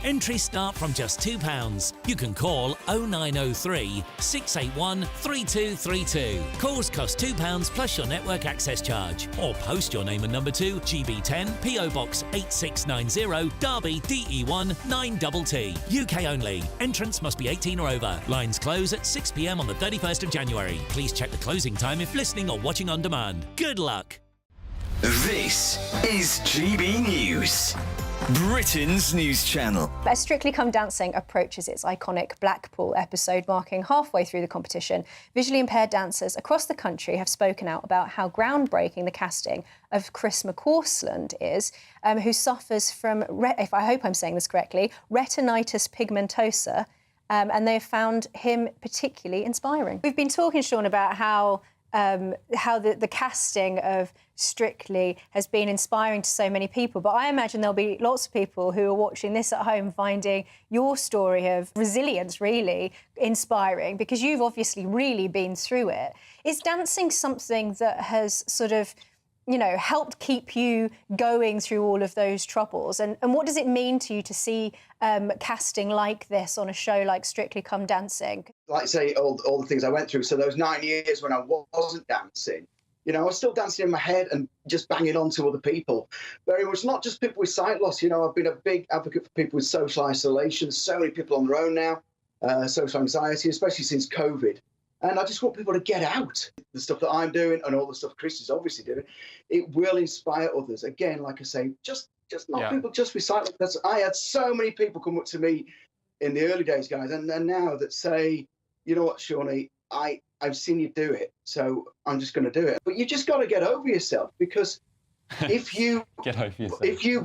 Entries start from just £2. You can call 0903 681 3232. Calls cost £2 plus your network access charge. Or post your name and number to GB10 PO Box 8690 Derby DE1 9TT. UK only. Entrance must be 18 or over. Lines close at 6 p.m. on the 31st of January. Please check the closing time if listening or watching on demand. Good luck. This is GB News, Britain's news channel. As Strictly Come Dancing approaches its iconic Blackpool episode, marking halfway through the competition, visually impaired dancers across the country have spoken out about how groundbreaking the casting of Chris McCausland is, who suffers from, if I hope I'm saying this correctly, retinitis pigmentosa, and they have found him particularly inspiring. We've been talking, Sean, about how the casting of Strictly has been inspiring to so many people, but I imagine there'll be lots of people who are watching this at home finding your story of resilience really inspiring, because you've obviously really been through it. Is dancing something that has sort of, you know, helped keep you going through all of those troubles? And what does it mean to you to see casting like this on a show like Strictly Come Dancing? Like I say, all the things I went through. So those 9 years when I wasn't dancing, you know, I was still dancing in my head and just banging on to other people. Very much not just people with sight loss. You know, I've been a big advocate for people with social isolation. So many people on their own now, social anxiety, especially since COVID. And I just want people to get out. The stuff that I'm doing and all the stuff Chris is obviously doing, it will inspire others. Again, like I say, just not people just with sight loss. I had so many people come up to me in the early days, guys, and now that say, you know what, Shawnee, I've seen you do it, so I'm just going to do it. But you just got to get over yourself, because if you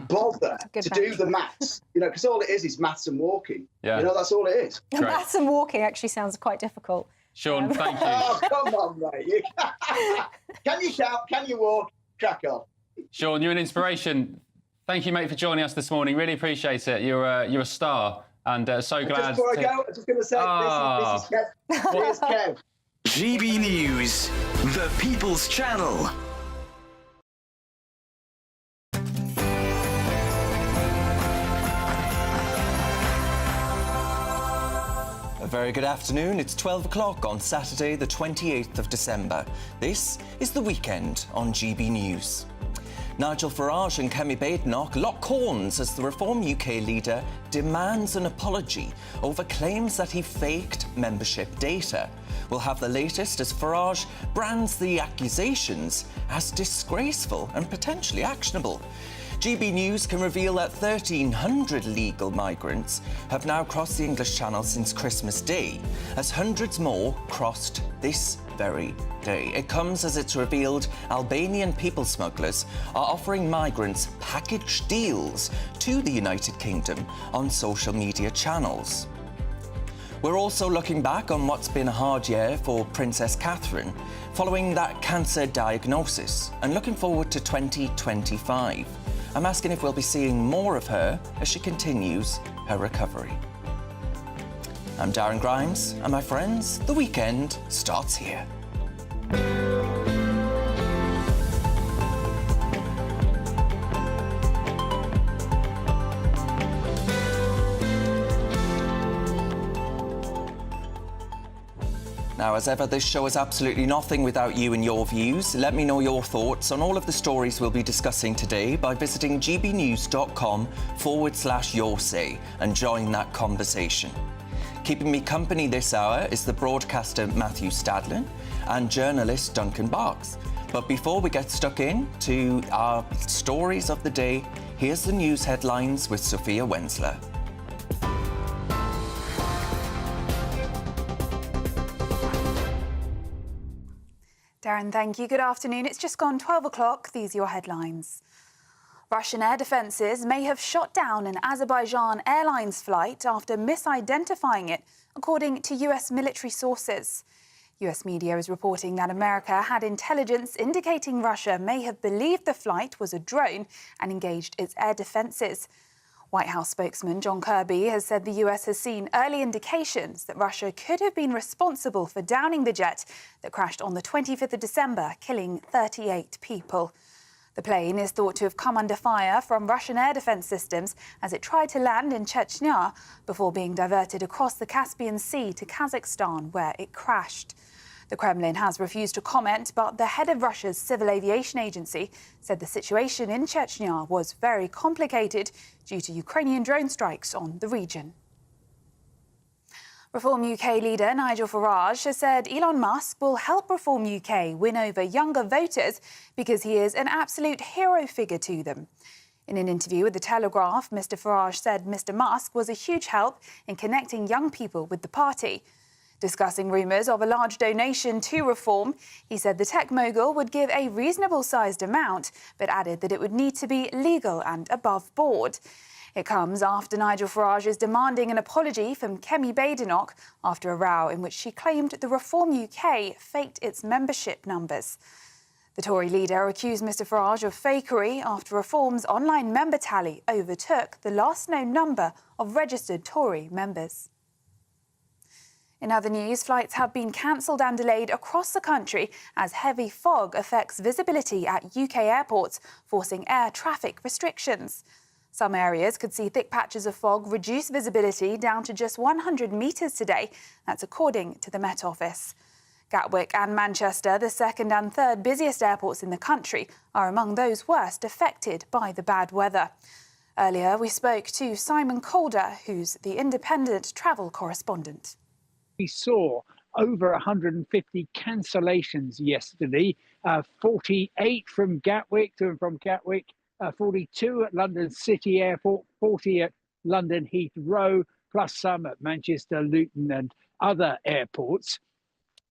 bother to do the maths, you know, because all it is maths and walking. Yeah. You know, that's all it is. Maths and walking actually sounds quite difficult. Sean, thank you. Oh, come on, mate. Can you shout? Can you walk? Crack on. Sean, you're an inspiration. Thank you, mate, for joining us this morning. Really appreciate it. You're a star, and so glad. Just before I go, I'm just going to say, this is Kev. Here's Kev. GB News, the People's Channel. A very good afternoon. It's 12 o'clock on Saturday, the 28th of December. This is The Weekend on GB News. Nigel Farage and Canape lock horns as the Reform UK leader demands an apology over claims that he faked membership data. We'll have the latest as Farage brands the accusations as disgraceful and potentially actionable. GB News can reveal that 1,300 legal migrants have now crossed the English Channel since Christmas Day, as hundreds more crossed this very day. It comes as it's revealed Albanian people smugglers are offering migrants package deals to the United Kingdom on social media channels. We're also looking back on what's been a hard year for Princess Catherine following that cancer diagnosis, and looking forward to 2025. I'm asking if we'll be seeing more of her as she continues her recovery. I'm Darren Grimes, and my friends, the weekend starts here. Now, as ever, this show is absolutely nothing without you and your views. Let me know your thoughts on all of the stories we'll be discussing today by visiting gbnews.com/yoursay and join that conversation. Keeping me company this hour is the broadcaster Matthew Stadlin and journalist Duncan Barks. But before we get stuck in to our stories of the day, here's the news headlines with Sophia Wensler. Darren, thank you. Good afternoon. It's just gone 12 o'clock. These are your headlines. Russian air defences may have shot down an Azerbaijan Airlines flight after misidentifying it, according to US military sources. US media is reporting that America had intelligence indicating Russia may have believed the flight was a drone and engaged its air defences. White House spokesman John Kirby has said the US has seen early indications that Russia could have been responsible for downing the jet that crashed on the 25th of December, killing 38 people. The plane is thought to have come under fire from Russian air defence systems as it tried to land in Chechnya before being diverted across the Caspian Sea to Kazakhstan, where it crashed. The Kremlin has refused to comment, but the head of Russia's civil aviation agency said the situation in Chechnya was very complicated due to Ukrainian drone strikes on the region. Reform UK leader Nigel Farage has said Elon Musk will help Reform UK win over younger voters because he is an absolute hero figure to them. In an interview with The Telegraph, Mr Farage said Mr Musk was a huge help in connecting young people with the party. Discussing rumours of a large donation to Reform, he said the tech mogul would give a reasonable-sized amount, but added that it would need to be legal and above board. It comes after Nigel Farage is demanding an apology from Kemi Badenoch after a row in which she claimed the Reform UK faked its membership numbers. The Tory leader accused Mr Farage of fakery after Reform's online member tally overtook the last known number of registered Tory members. In other news, flights have been cancelled and delayed across the country as heavy fog affects visibility at UK airports, forcing air traffic restrictions. Some areas could see thick patches of fog reduce visibility down to just 100 metres today. That's according to the Met Office. Gatwick and Manchester, the second and third busiest airports in the country, are among those worst affected by the bad weather. Earlier, we spoke to Simon Calder, who's the independent travel correspondent. We saw over 150 cancellations yesterday, 48 from Gatwick to and from Gatwick, 42 at London City Airport, 40 at London Heathrow, plus some at Manchester, Luton and other airports.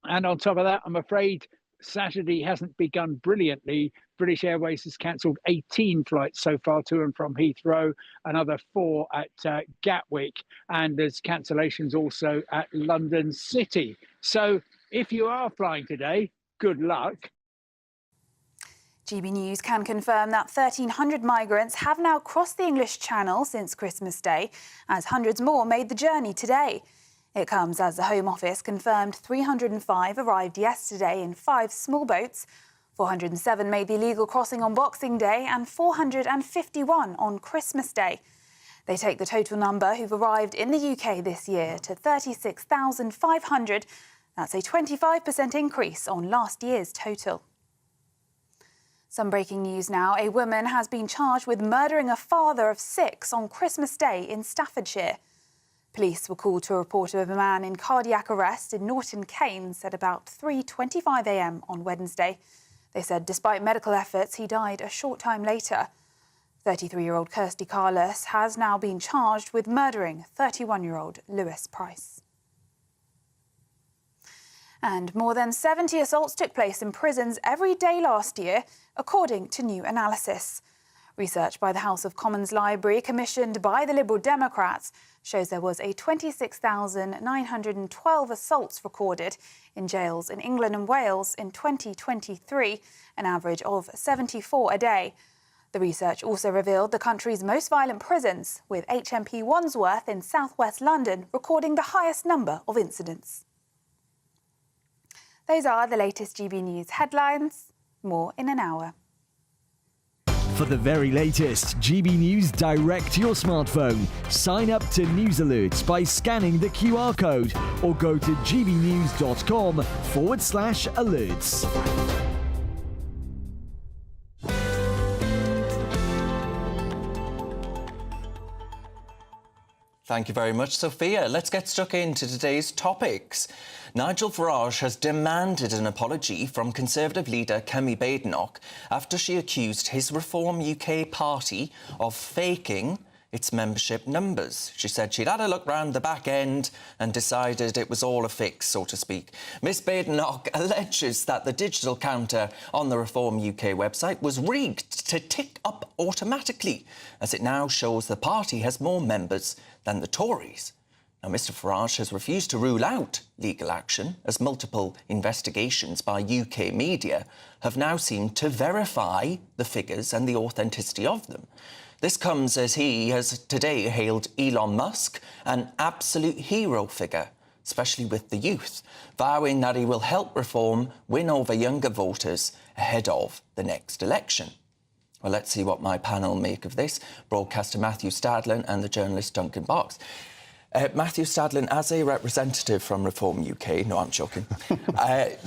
And on top of that, I'm afraid Saturday hasn't begun brilliantly. British Airways has cancelled 18 flights so far to and from Heathrow, another 4 at Gatwick, and there's cancellations also at London City. So if you are flying today, good luck. GB News can confirm that 1,300 migrants have now crossed the English Channel since Christmas Day, as hundreds more made the journey today. It comes as the Home Office confirmed 305 arrived yesterday in 5 small boats, 407 made the illegal crossing on Boxing Day and 451 on Christmas Day. They take the total number who've arrived in the UK this year to 36,500. That's a 25% increase on last year's total. Some breaking news now. A woman has been charged with murdering a father of 6 on Christmas Day in Staffordshire. Police were called to a report of a man in cardiac arrest in Norton Keynes at about 3:25 a.m. on Wednesday. They said despite medical efforts, he died a short time later. 33-year-old Kirsty Carless has now been charged with murdering 31-year-old Lewis Price. And more than 70 assaults took place in prisons every day last year, according to new analysis. Research by the House of Commons Library, commissioned by the Liberal Democrats, shows there was a 26,912 assaults recorded in jails in England and Wales in 2023, an average of 74 a day. The research also revealed the country's most violent prisons, with HMP Wandsworth in southwest London recording the highest number of incidents. Those are the latest GB News headlines. More in an hour. For the very latest GB News direct to your smartphone, sign up to News Alerts by scanning the QR code or go to gbnews.com/alerts. Thank you very much, Sophia. Let's get stuck into today's topics. Nigel Farage has demanded an apology from Conservative leader Kemi Badenoch after she accused his Reform UK party of faking its membership numbers. She said she'd had a look round the back end and decided it was all a fix, so to speak. Miss Badenoch alleges that the digital counter on the Reform UK website was rigged to tick up automatically, as it now shows the party has more members than the Tories. Now, Mr Farage has refused to rule out legal action, as multiple investigations by UK media have now seemed to verify the figures and the authenticity of them. This comes as he has today hailed Elon Musk an absolute hero figure, especially with the youth, vowing that he will help Reform win over younger voters ahead of the next election. Well, let's see what my panel make of this. Broadcaster Matthew Stadlin and the journalist Duncan Box. Matthew Stadlin, as a representative from Reform UK, no, I'm joking,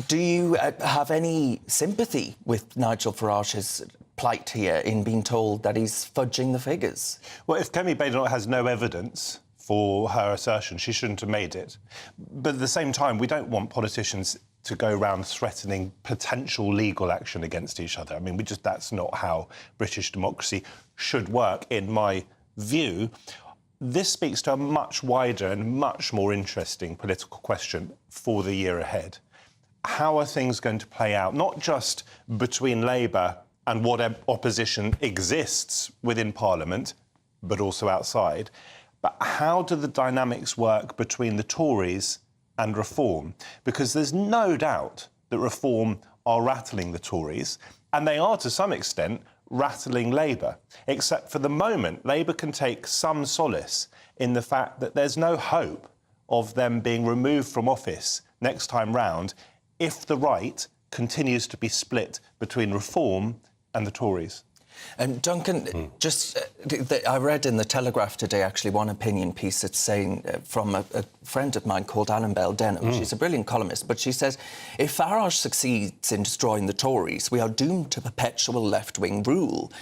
do you have any sympathy with Nigel Farage's plight here in being told that he's fudging the figures? Well, if Kemi Badenoch has no evidence for her assertion, she shouldn't have made it. But at the same time, we don't want politicians to go around threatening potential legal action against each other. I mean, that's not how British democracy should work, in my view. This speaks to a much wider and much more interesting political question for the year ahead. How are things going to play out, not just between Labour and what opposition exists within Parliament, but also outside, but how do the dynamics work between the Tories and Reform? Because there's no doubt that Reform are rattling the Tories, and they are, to some extent, rattling Labour. Except for the moment, Labour can take some solace in the fact that there's no hope of them being removed from office next time round if the right continues to be split between Reform and the Tories. And Duncan, I read in the Telegraph today, actually, one opinion piece that's saying from a friend of mine called Annabelle Denham. She's a brilliant columnist, but she says, if Farage succeeds in destroying the Tories, we are doomed to perpetual left-wing rule,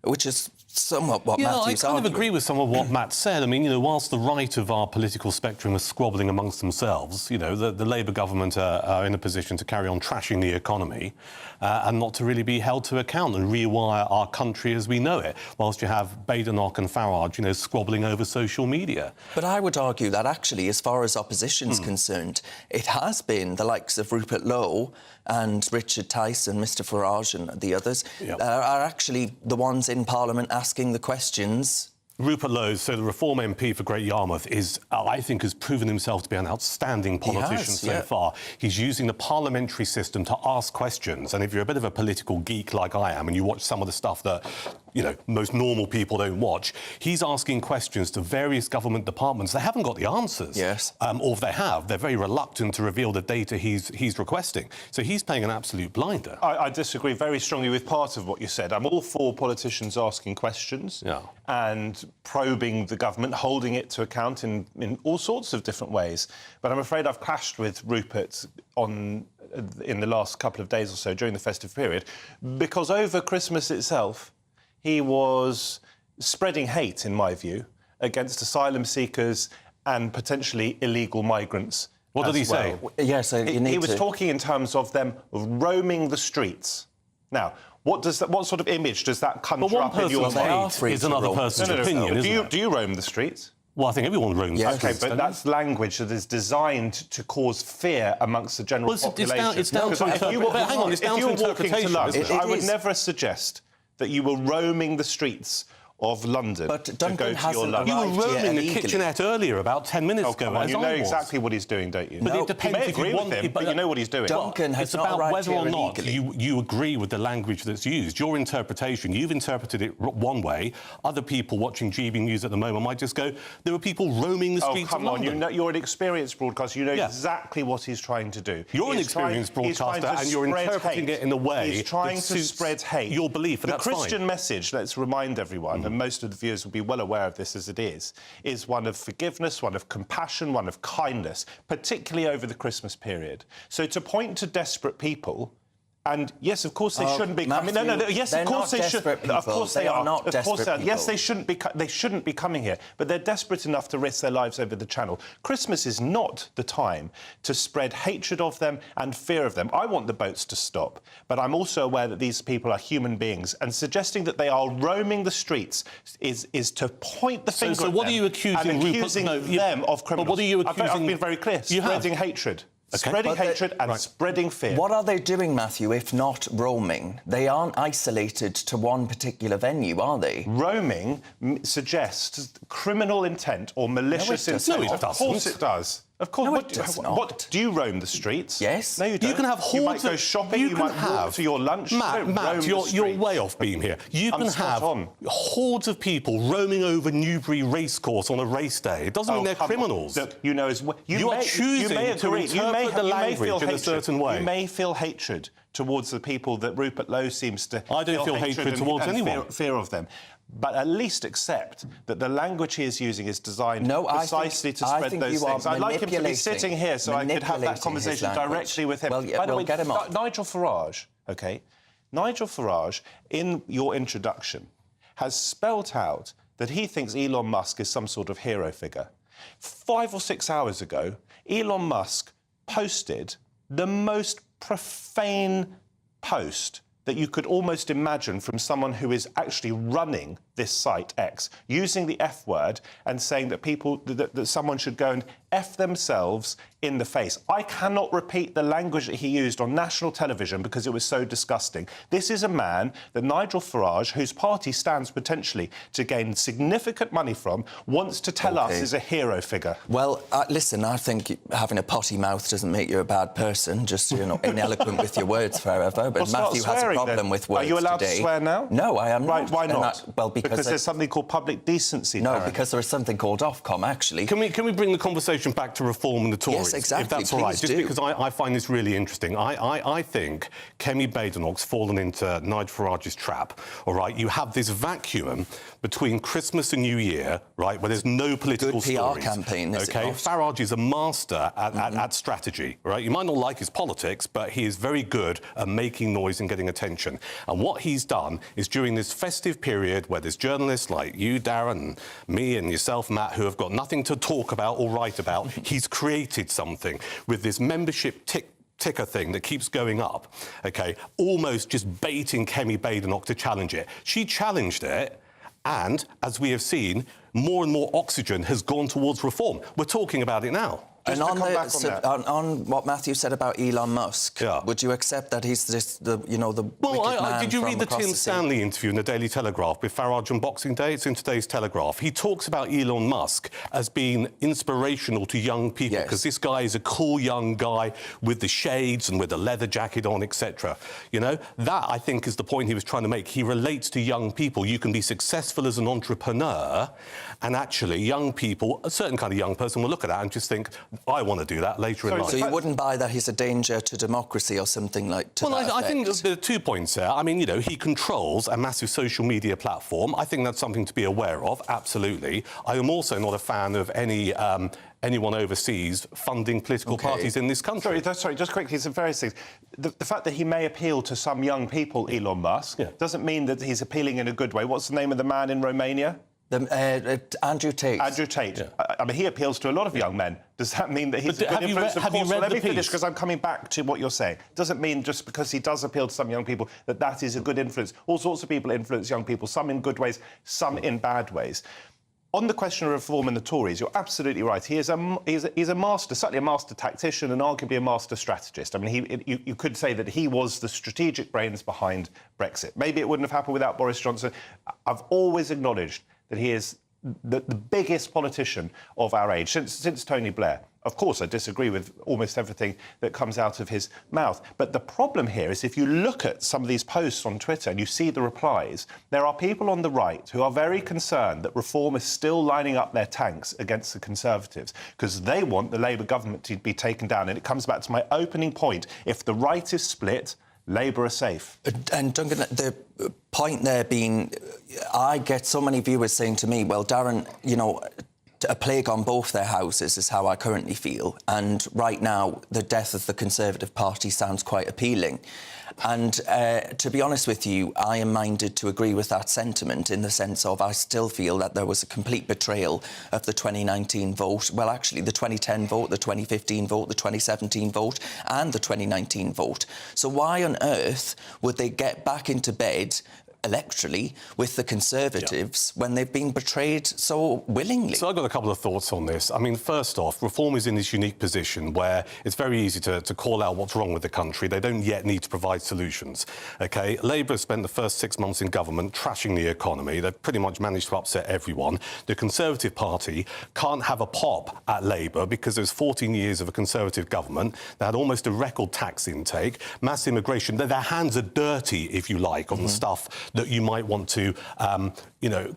which is somewhat what Matthew's I kind arguing. of agree with some of what Matt said. I mean, whilst the right of our political spectrum are squabbling amongst themselves, the Labour government are in a position to carry on trashing the economy and not to really be held to account and rewire our country as we know it, whilst you have Badenoch and Farage, squabbling over social media. But I would argue that, actually, as far as opposition's concerned, it has been the likes of Rupert Lowe and Richard Tyson, Mr Farage and the others are actually the ones in Parliament asking the questions. Rupert Lowe, so the Reform MP for Great Yarmouth, I think, has proven himself to be an outstanding politician so far. He's using the parliamentary system to ask questions, and if you're a bit of a political geek like I am and you watch some of the stuff that, most normal people don't watch, he's asking questions to various government departments. They haven't got the answers. Yes. Or if they have, they're very reluctant to reveal the data he's requesting. So he's playing an absolute blinder. I disagree very strongly with part of what you said. I'm all for politicians asking questions and probing the government, holding it to account in all sorts of different ways. But I'm afraid I've clashed with Rupert in the last couple of days or so during the festive period, because over Christmas itself, he was spreading hate, in my view, against asylum seekers and potentially illegal migrants. What did he say? Yes, he was talking in terms of them roaming the streets. Now, what sort of image does that conjure up in your mind? Is another person's opinion, isn't it? Do you roam the streets? Well, I think everyone roams the streets. OK, but that's language that is designed to cause fear amongst the general population. It's down to interpretation. If you were walking to London, I would never suggest that you were roaming the streets of London to go to your lunch. You were roaming the kitchenette earlier, about 10 minutes ago. Come on, you know exactly what he's doing, don't you? But it depends. You may agree with him, but you know what he's doing. Duncan has it's about not whether or not illegally. you agree with the language that's used. Your interpretation, you've interpreted it one way. Other people watching GB News at the moment might just go, there were people roaming the streets of London. Come on, you're an experienced broadcaster. You know exactly what he's trying to do. You're an experienced broadcaster and you're interpreting it in a way he's trying to spread hate. Your belief, and the Christian message, let's remind everyone, and most of the viewers will be well aware of this as it is one of forgiveness, one of compassion, one of kindness, particularly over the Christmas period. So to point to desperate people, and yes, of course they shouldn't be coming. Yes, of course they should. Of course they are. Not of course they are. people. Yes, they shouldn't be. They shouldn't be coming here. But they're desperate enough to risk their lives over the channel. Christmas is not the time to spread hatred of them and fear of them. I want the boats to stop, but I'm also aware that these people are human beings, and suggesting that they are roaming the streets is to point the finger. So what are you accusing them of criminals? But what are you accusing? I've been very clear. Spreading hatred. Spreading hatred and spreading fear. What are they doing, Matthew, if not roaming? They aren't isolated to one particular venue, are they? Roaming suggests criminal intent or malicious intent. No, it doesn't. Of course it does. Of course. No, what, it does not. What, do you roam the streets? Yes. No, you don't. You can have hordes You might go of- shopping, you you can might walk have- to your lunch. Matt, you don't roam the you're streets. way off beam here. You I'm can spot have on. hordes of people roaming over Newbury Racecourse on a race day. It doesn't mean they're come on. criminals. Look, you know, as well, You are choosing to interpret the language in a certain way. You may feel hatred towards the people that Rupert Lowe seems to. I don't feel hatred towards anyone. Fear of them. But at least accept that the language he is using is designed precisely to I spread think those you are things. I'd like him to be manipulating- sitting here so I could have that manipulating conversation his language. directly with him. Well, yeah, By the we'll way, get him on. Nigel Farage, OK? Nigel Farage, in your introduction, has spelt out that he thinks Elon Musk is some sort of hero figure. 5 or 6 hours ago, Elon Musk posted the most profane post that you could almost imagine from someone who is actually running this site X, using the F word and saying that that someone should go and F themselves in the face. I cannot repeat the language that he used on national television because it was so disgusting. This is a man that Nigel Farage, whose party stands potentially to gain significant money from, wants to tell us is a hero figure. Well, listen, I think having a potty mouth doesn't make you a bad person, just, you know, ineloquent with your words forever. But Well, Matthew has a problem then. with words Are you allowed today. to swear now? No, I am right, not. Why not? Well, because there's something called public decency. No, Darren. because there is something called Ofcom, actually. Can we bring the conversation back to reform and the Tories? Yes, exactly. If that's all right. Please Just do. because I find this really interesting. I think Kemi Badenoch's fallen into Nigel Farage's trap, all right? You have this vacuum between Christmas and New Year, right, where there's no political Good PR stories. campaign, is it OK? not? Farage is a master at strategy, right? You might not like his politics, but he is very good at making noise and getting attention. And what he's done is during this festive period where there's journalists like you, Darren, me and yourself, Matt, who have got nothing to talk about or write about, he's created something with this membership ticker thing that keeps going up, OK, almost just baiting Kemi Badenoch to challenge it. She challenged it, and, as we have seen, more and more oxygen has gone towards reform. We're talking about it now. And on what Matthew said about Elon Musk, would you accept that he's the wicked man did you read the from across Tim sea? Stanley interview in the Daily Telegraph with Farage on Boxing Day? It's in today's Telegraph. He talks about Elon Musk as being inspirational to young people because this guy is a cool young guy with the shades and with the leather jacket on, etc. You know, that, I think, is the point he was trying to make. He relates to young people. You can be successful as an entrepreneur, and actually young people, a certain kind of young person will look at that and just think, I want to do that later in life. So you wouldn't buy that he's a danger to democracy or something like that? Well, I think there are 2 points there. I mean, you know, he controls a massive social media platform. I think that's something to be aware of, absolutely. I am also not a fan of anyone overseas funding political parties in this country. Sorry, just quickly, some various things. The fact that he may appeal to some young people, Elon Musk, doesn't mean that he's appealing in a good way. What's the name of the man in Romania? Andrew Tate. Andrew Tate. I mean, he appeals to a lot of young men. Does that mean that he's a good influence? Of course. Let me finish, because I'm coming back to what you're saying. Doesn't mean just because he does appeal to some young people that is a good influence. All sorts of people influence young people, some in good ways, some in bad ways. On the question of reform and the Tories, you're absolutely right. He's a master, certainly a master tactician and arguably a master strategist. I mean, you could say that he was the strategic brains behind Brexit. Maybe it wouldn't have happened without Boris Johnson. I've always acknowledged that he is the biggest politician of our age, since Tony Blair. Of course, I disagree with almost everything that comes out of his mouth. But the problem here is if you look at some of these posts on Twitter and you see the replies, there are people on the right who are very concerned that Reform is still lining up their tanks against the Conservatives because they want the Labour government to be taken down. And it comes back to my opening point. If the right is split, Labour are safe. And Duncan, the point there being, I get so many viewers saying to me, well, Darren, you know, a plague on both their houses is how I currently feel. And right now, the death of the Conservative Party sounds quite appealing. And to be honest with you, I am minded to agree with that sentiment in the sense of I still feel that there was a complete betrayal of the 2019 vote. Well, actually, the 2010 vote, the 2015 vote, the 2017 vote and the 2019 vote. So why on earth would they get back into bed electorally with the Conservatives when they've been betrayed so willingly. So I've got a couple of thoughts on this. I mean, first off, Reform is in this unique position where it's very easy to call out what's wrong with the country. They don't yet need to provide solutions, OK? Labour has spent the first 6 months in government trashing the economy. They've pretty much managed to upset everyone. The Conservative Party can't have a pop at Labour because there's 14 years of a Conservative government. They had almost a record tax intake, mass immigration. Their hands are dirty, if you like, on the stuff that you might want to,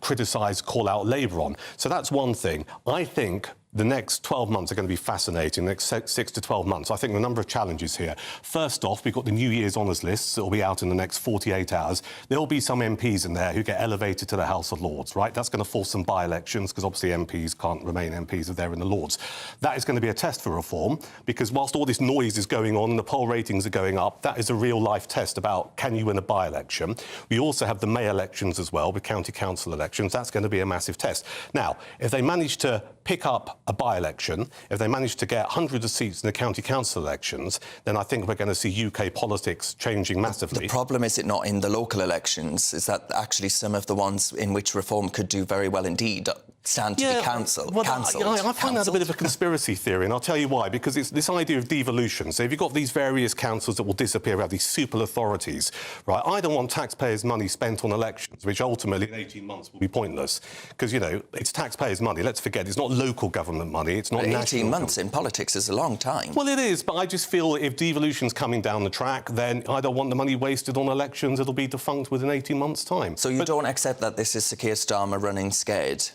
criticise, call out Labour on. So that's one thing. I think the next 12 months are going to be fascinating, the next 6 to 12 months. I think there are a number of challenges here. First off, we've got the New Year's honours lists that will be out in the next 48 hours. There will be some MPs in there who get elevated to the House of Lords, right? That's going to force some by-elections because obviously MPs can't remain MPs if they're in the Lords. That is going to be a test for Reform because whilst all this noise is going on and the poll ratings are going up, that is a real-life test about can you win a by-election. We also have the May elections as well with county council elections. That's going to be a massive test. Now, if they manage to pick up a by-election, if they manage to get hundreds of seats in the county council elections, then I think we're going to see UK politics changing massively. The problem is it not in the local elections, is that actually some of the ones in which Reform could do very well indeed stand to be cancelled. I find that a bit of a conspiracy theory, and I'll tell you why. Because it's this idea of devolution. So if you've got these various councils that will disappear, we have these super authorities, right? I don't want taxpayers' money spent on elections, which ultimately in 18 months will be pointless. Because, it's taxpayers' money. Let's forget, it's not local government money, it's not national. 18 months in politics is a long time. Well, it is, but I just feel if devolution's coming down the track, then I don't want the money wasted on elections. It'll be defunct within 18 months' time. So you don't accept that this is Sir Keir Starmer running scared?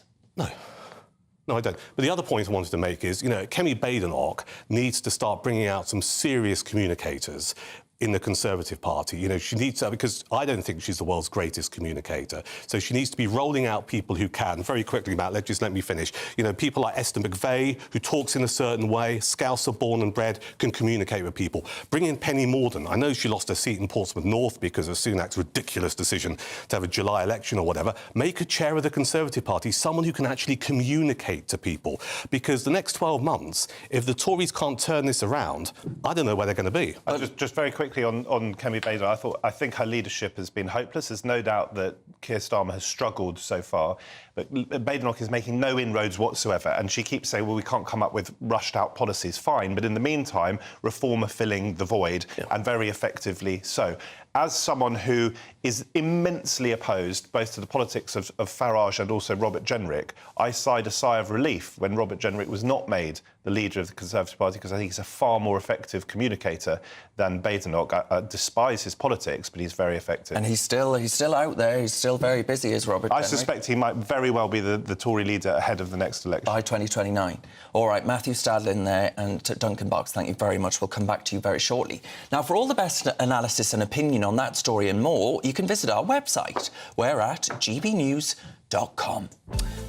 No, I don't. But the other point I wanted to make is, Kemi Badenoch needs to start bringing out some serious communicators in the Conservative Party. She needs to, because I don't think she's the world's greatest communicator. So she needs to be rolling out people who can. Very quickly, Matt, let me finish. People like Esther McVeigh, who talks in a certain way, Scouser born and bred, can communicate with people. Bring in Penny Mordaunt. I know she lost her seat in Portsmouth North because of Sunak's ridiculous decision to have a July election or whatever. Make her chair of the Conservative Party someone who can actually communicate to people. Because the next 12 months, if the Tories can't turn this around, I don't know where they're going to be. Just very quickly on Kemi Badenoch, I think her leadership has been hopeless. There's no doubt that Keir Starmer has struggled so far, but Badenoch is making no inroads whatsoever, and she keeps saying, well, we can't come up with rushed-out policies. Fine, but in the meantime, Reform are filling the void, and very effectively so. As someone who is immensely opposed both to the politics of Farage and also Robert Jenrick, I sighed a sigh of relief when Robert Jenrick was not made the leader of the Conservative Party, because I think he's a far more effective communicator than Badenoch. I despise his politics, but he's very effective. And he's still out there. He's still very busy, is Robert Jenrick. I suspect he might very well be the Tory leader ahead of the next election. By 2029. All right, Matthew Stadlin there and Duncan Box, thank you very much. We'll come back to you very shortly. Now, for all the best analysis and opinion on that story and more, you can visit our website. We're at gbnews.com.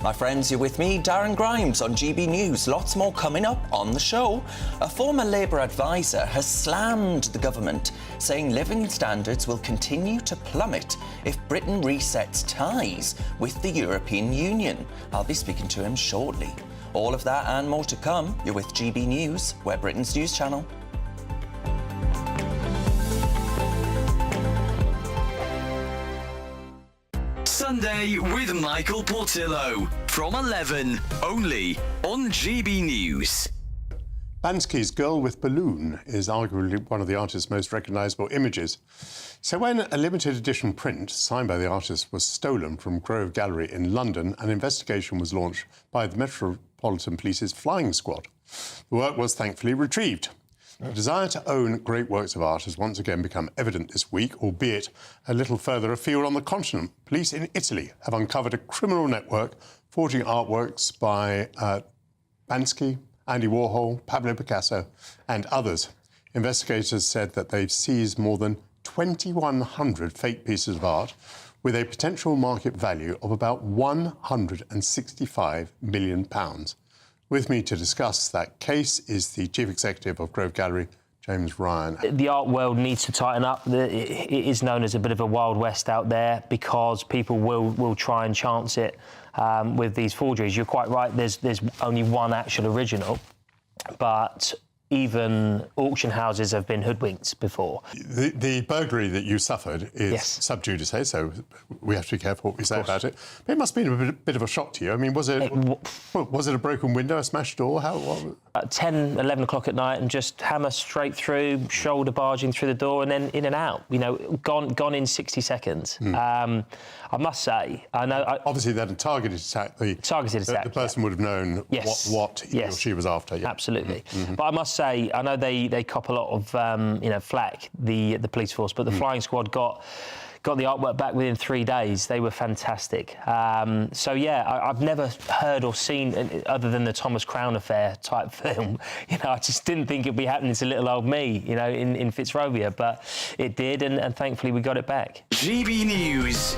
My friends, you're with me, Darren Grimes, on GB News. Lots more coming up on the show. A former Labour advisor has slammed the government, saying living standards will continue to plummet if Britain resets ties with the European Union. I'll be speaking to him shortly. All of that and more to come. You're with GB News, we're Britain's news channel. Sunday with Michael Portillo from 11, only on GB News. Bansky's Girl with Balloon is arguably one of the artist's most recognisable images. So when a limited edition print signed by the artist was stolen from Grove Gallery in London, an investigation was launched by the Metropolitan Police's flying squad. The work was thankfully retrieved. The desire to own great works of art has once again become evident this week, albeit a little further afield on the continent. Police in Italy have uncovered a criminal network forging artworks by Bansky, Andy Warhol, Pablo Picasso and others. Investigators said that they've seized more than 2,100 fake pieces of art with a potential market value of about £165 million. With me to discuss that case is the Chief Executive of Grove Gallery, James Ryan. The art world needs to tighten up. It is known as a bit of a Wild West out there because people will try and chance it with these forgeries. You're quite right, there's only one actual original, but even auction houses have been hoodwinked before. The burglary that you suffered is sub judice, so we have to be careful what we say about it. But it must have been a bit of a shock to you. I mean, was it a broken window, a smashed door? At 10, 11 o'clock at night, and just hammer straight through, shoulder barging through the door, and then in and out. You know, gone in 60 seconds. I must say, I know. Obviously, that a targeted attack. The person would have known what he or she was after. Yeah. Absolutely. But I must say, I know they cop a lot of flack, the police force, but the flying squad got the artwork back within 3 days. They were fantastic. So yeah, I've never heard or seen, other than the Thomas Crown affair type film, I just didn't think it'd be happening to little old me, in Fitzrovia, but it did, and thankfully we got it back. GB News.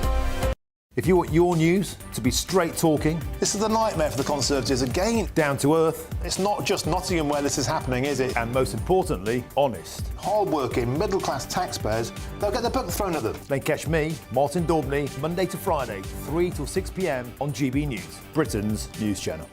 If you want your news to be straight talking... This is the nightmare for the Conservatives again. Down to earth. It's not just Nottingham where this is happening, is it? And most importantly, honest. Hard-working, middle-class taxpayers, they'll get their book thrown at them. They catch me, Martin Daubney, Monday to Friday, 3 till 6 p.m. on GB News, Britain's news channel.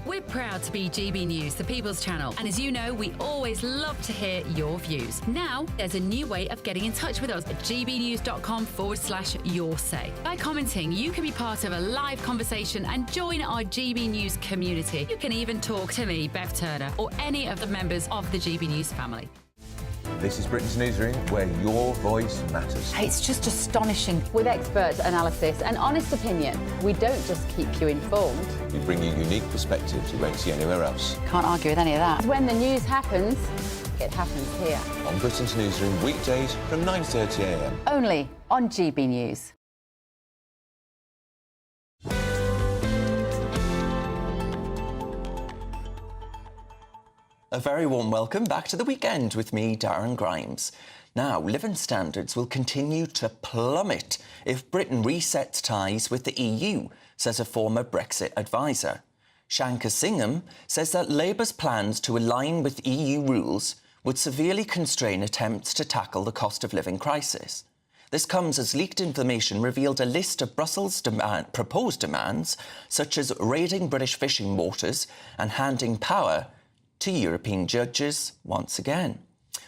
We're proud to be GB News, the People's Channel. And as you know, we always love to hear your views. Now, there's a new way of getting in touch with us at gbnews.com/your say. By commenting, you can be part of a live conversation and join our GB News community. You can even talk to me, Bev Turner, or any of the members of the GB News family. This is Britain's Newsroom, where your voice matters. It's just astonishing. With expert analysis and honest opinion, we don't just keep you informed. We bring you unique perspectives you won't see anywhere else. Can't argue with any of that. When the news happens, it happens here. On Britain's Newsroom, weekdays from 9:30 a.m. Only on GB News. A very warm welcome back to the weekend with me, Darren Grimes. Now, living standards will continue to plummet if Britain resets ties with the EU, says a former Brexit advisor. Shankar Singham says that Labour's plans to align with EU rules would severely constrain attempts to tackle the cost of living crisis. This comes as leaked information revealed a list of Brussels' proposed demands, such as raiding British fishing waters and handing power to European judges once again.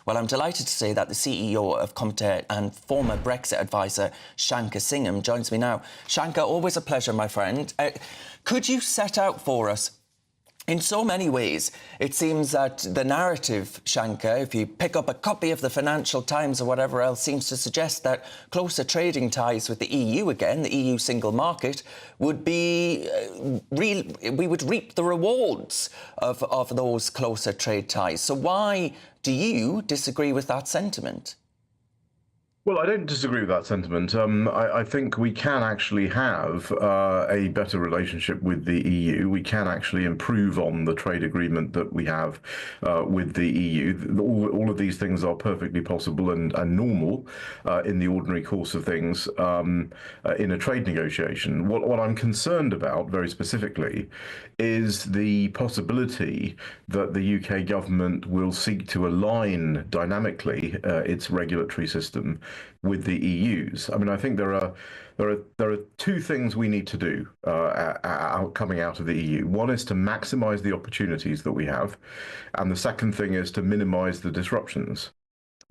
Well, I'm delighted to say that the CEO of Canape and former Brexit advisor Shankar Singham joins me now. Shankar, always a pleasure, my friend. Could you set out for us, in so many ways, it seems that the narrative, Shankar, if you pick up a copy of the Financial Times or whatever else, seems to suggest that closer trading ties with the EU again, the EU single market, would be we would reap the rewards of those closer trade ties. So why do you disagree with that sentiment? Well, I don't disagree with that sentiment. I think we can actually have a better relationship with the EU. We can actually improve on the trade agreement that we have with the EU. All of these things are perfectly possible and normal in the ordinary course of things in a trade negotiation. What I'm concerned about, very specifically, is the possibility that the UK government will seek to align dynamically its regulatory system with the EU's. I mean, I think there are two things we need to do coming out of the EU. One is to maximise the opportunities that we have, and the second thing is to minimise the disruptions.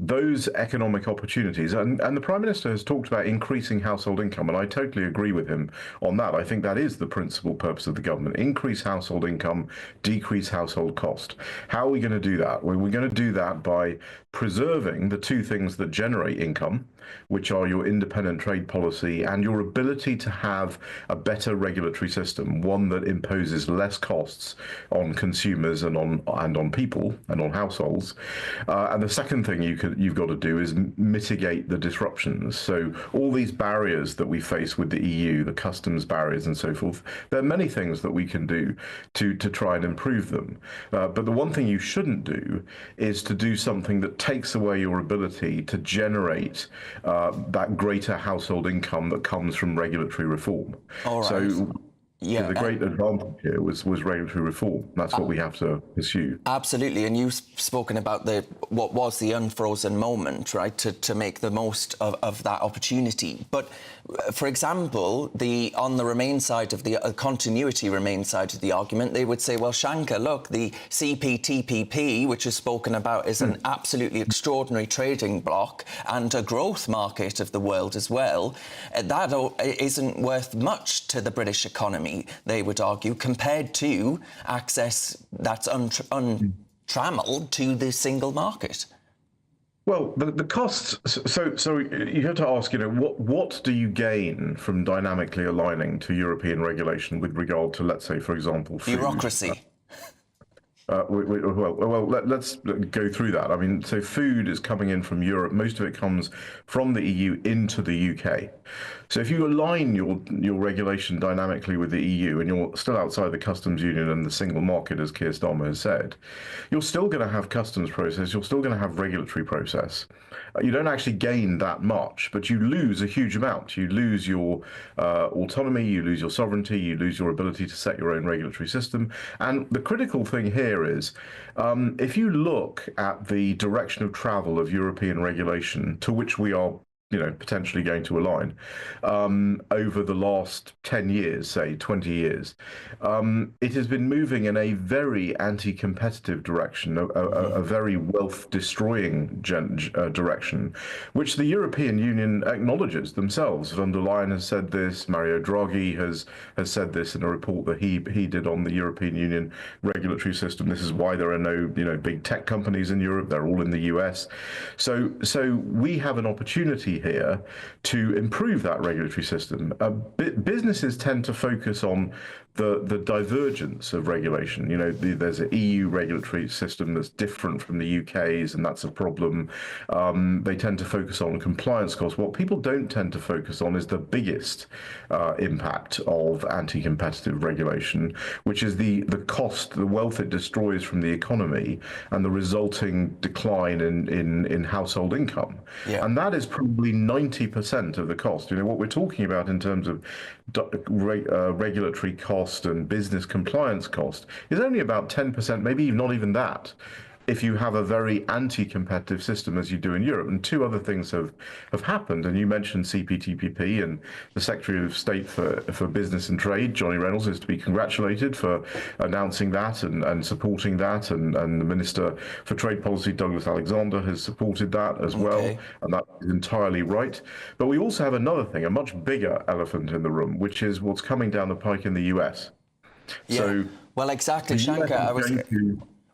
Those economic opportunities, and the Prime Minister has talked about increasing household income, and I totally agree with him on that. I think that is the principal purpose of the government: increase household income, decrease household cost. How are we going to do that? Well, we're going to do that by preserving the two things that generate income, which are your independent trade policy and your ability to have a better regulatory system, one that imposes less costs on consumers and on people and on households. And the second thing you've got to do is mitigate the disruptions. So all these barriers that we face with the EU, the customs barriers and so forth, there are many things that we can do to try and improve them. But the one thing you shouldn't do is to do something that takes away your ability to generate that greater household income that comes from regulatory reform. All right. So The great advantage here was regulatory reform. That's what we have to pursue. Absolutely, and you've spoken about what was the unfrozen moment, right, to make the most of that opportunity. But, for example, on the Remain side of the continuity Remain side of the argument, they would say, well, Shankar, look, the CPTPP, which is spoken about as an absolutely extraordinary trading bloc and a growth market of the world as well, that isn't worth much to the British economy, they would argue, compared to access that's untrammeled to the single market. Well, the costs. So you have to ask, what do you gain from dynamically aligning to European regulation with regard to, let's say, for example, food? Bureaucracy. Let's go through that. I mean, so food is coming in from Europe. Most of it comes from the EU into the UK. So if you align your regulation dynamically with the EU and you're still outside the customs union and the single market, as Keir Starmer has said, you're still going to have customs process. You're still going to have regulatory process. You don't actually gain that much, but you lose a huge amount. You lose your autonomy, you lose your sovereignty, you lose your ability to set your own regulatory system. And the critical thing here is, if you look at the direction of travel of European regulation, to which we are potentially going to align over the last 10 years, say 20 years. It has been moving in a very anti-competitive direction, a very wealth-destroying direction, which the European Union acknowledges themselves. Von der Leyen has said this, Mario Draghi has said this in a report that he did on the European Union regulatory system. This is why there are no big tech companies in Europe. They're all in the US. So we have an opportunity here to improve that regulatory system. Businesses tend to focus on the divergence of regulation. There's an EU regulatory system that's different from the UK's, and that's a problem. They tend to focus on compliance costs. What people don't tend to focus on is the biggest impact of anti-competitive regulation, which is the cost, the wealth it destroys from the economy, and the resulting decline in household income. Yeah. And that is probably 90% of the cost. What we're talking about in terms of regulatory cost and business compliance cost is only about 10%, maybe not even that, if you have a very anti-competitive system as you do in Europe. And two other things have happened, and you mentioned CPTPP, and the Secretary of State for Business and Trade, Johnny Reynolds, is to be congratulated for announcing that and supporting that, and the Minister for Trade Policy, Douglas Alexander, has supported that as well, and that is entirely right. But we also have another thing, a much bigger elephant in the room, which is what's coming down the pike in the US. Yeah. So, well, exactly, Shankar.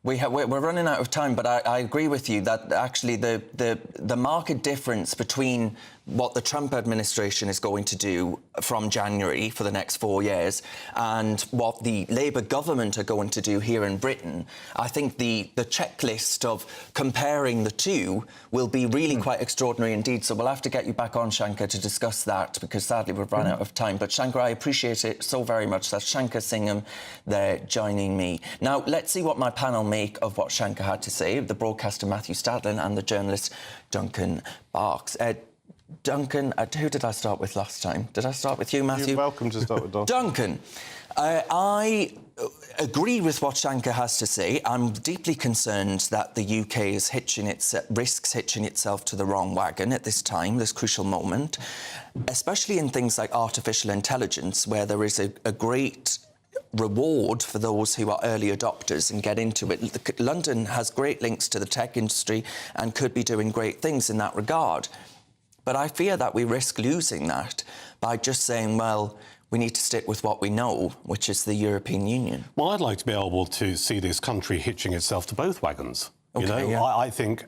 We're running out of time, but I agree with you that actually the market difference between what the Trump administration is going to do from January for the next 4 years and what the Labour government are going to do here in Britain, I think the checklist of comparing the two will be really quite extraordinary indeed. So we'll have to get you back on, Shankar, to discuss that, because sadly we've run out of time. But Shankar, I appreciate it so very much. That's Shankar Singham there joining me. Now, let's see what my panel make of what Shankar had to say, the broadcaster Matthew Stadlin and the journalist Duncan Barks. Duncan, who did I start with last time? Did I start with you, Matthew? You're welcome to start with Duncan. Duncan, I agree with what Shankar has to say. I'm deeply concerned that the UK is risks hitching itself to the wrong wagon at this time, this crucial moment, especially in things like artificial intelligence, where there is a great reward for those who are early adopters and get into it. London has great links to the tech industry and could be doing great things in that regard. But I fear that we risk losing that by just saying, well, we need to stick with what we know, which is the European Union. Well, I'd like to be able to see this country hitching itself to both wagons. Okay, I think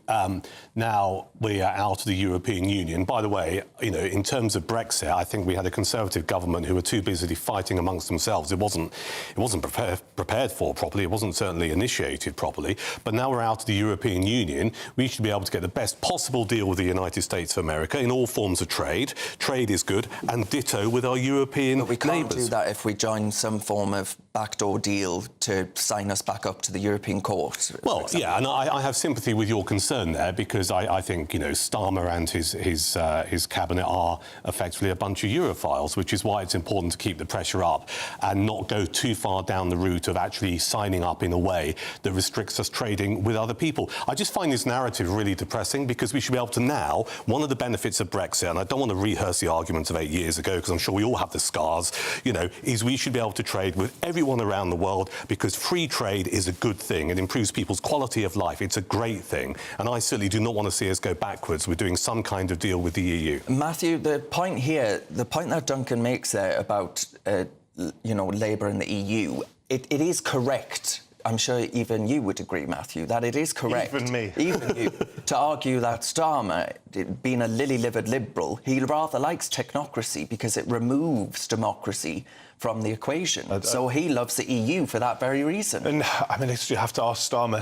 now we are out of the European Union. By the way, in terms of Brexit, I think we had a Conservative government who were too busy fighting amongst themselves. It wasn't prepared for properly. It wasn't certainly initiated properly. But now we're out of the European Union. We should be able to get the best possible deal with the United States of America in all forms of trade. Trade is good, and ditto with our European neighbours. But we can't do that if we join some form of backdoor deal to sign us back up to the European court. Well, yeah, and I have sympathy with your concern there, because I think, you know, Starmer and his cabinet are effectively a bunch of Europhiles, which is why it's important to keep the pressure up and not go too far down the route of actually signing up in a way that restricts us trading with other people. I just find this narrative really depressing, because we should be able to now, one of the benefits of Brexit, and I don't want to rehearse the arguments of 8 years ago, because I'm sure we all have the scars, you know, is we should be able to trade with everyone around the world, because free trade is a good thing. It improves people's quality of life. It's a great thing. And I certainly do not want to see us go backwards with doing some kind of deal with the EU. Matthew, the point here, the point that Duncan makes there about, you know, Labour and the EU, it is correct. I'm sure even you would agree, Matthew, that it is correct. Even me. Even you, to argue that Starmer, being a lily-livered liberal, he rather likes technocracy because it removes democracy from the equation. So he loves the EU for that very reason. And I mean, you have to ask Starmer.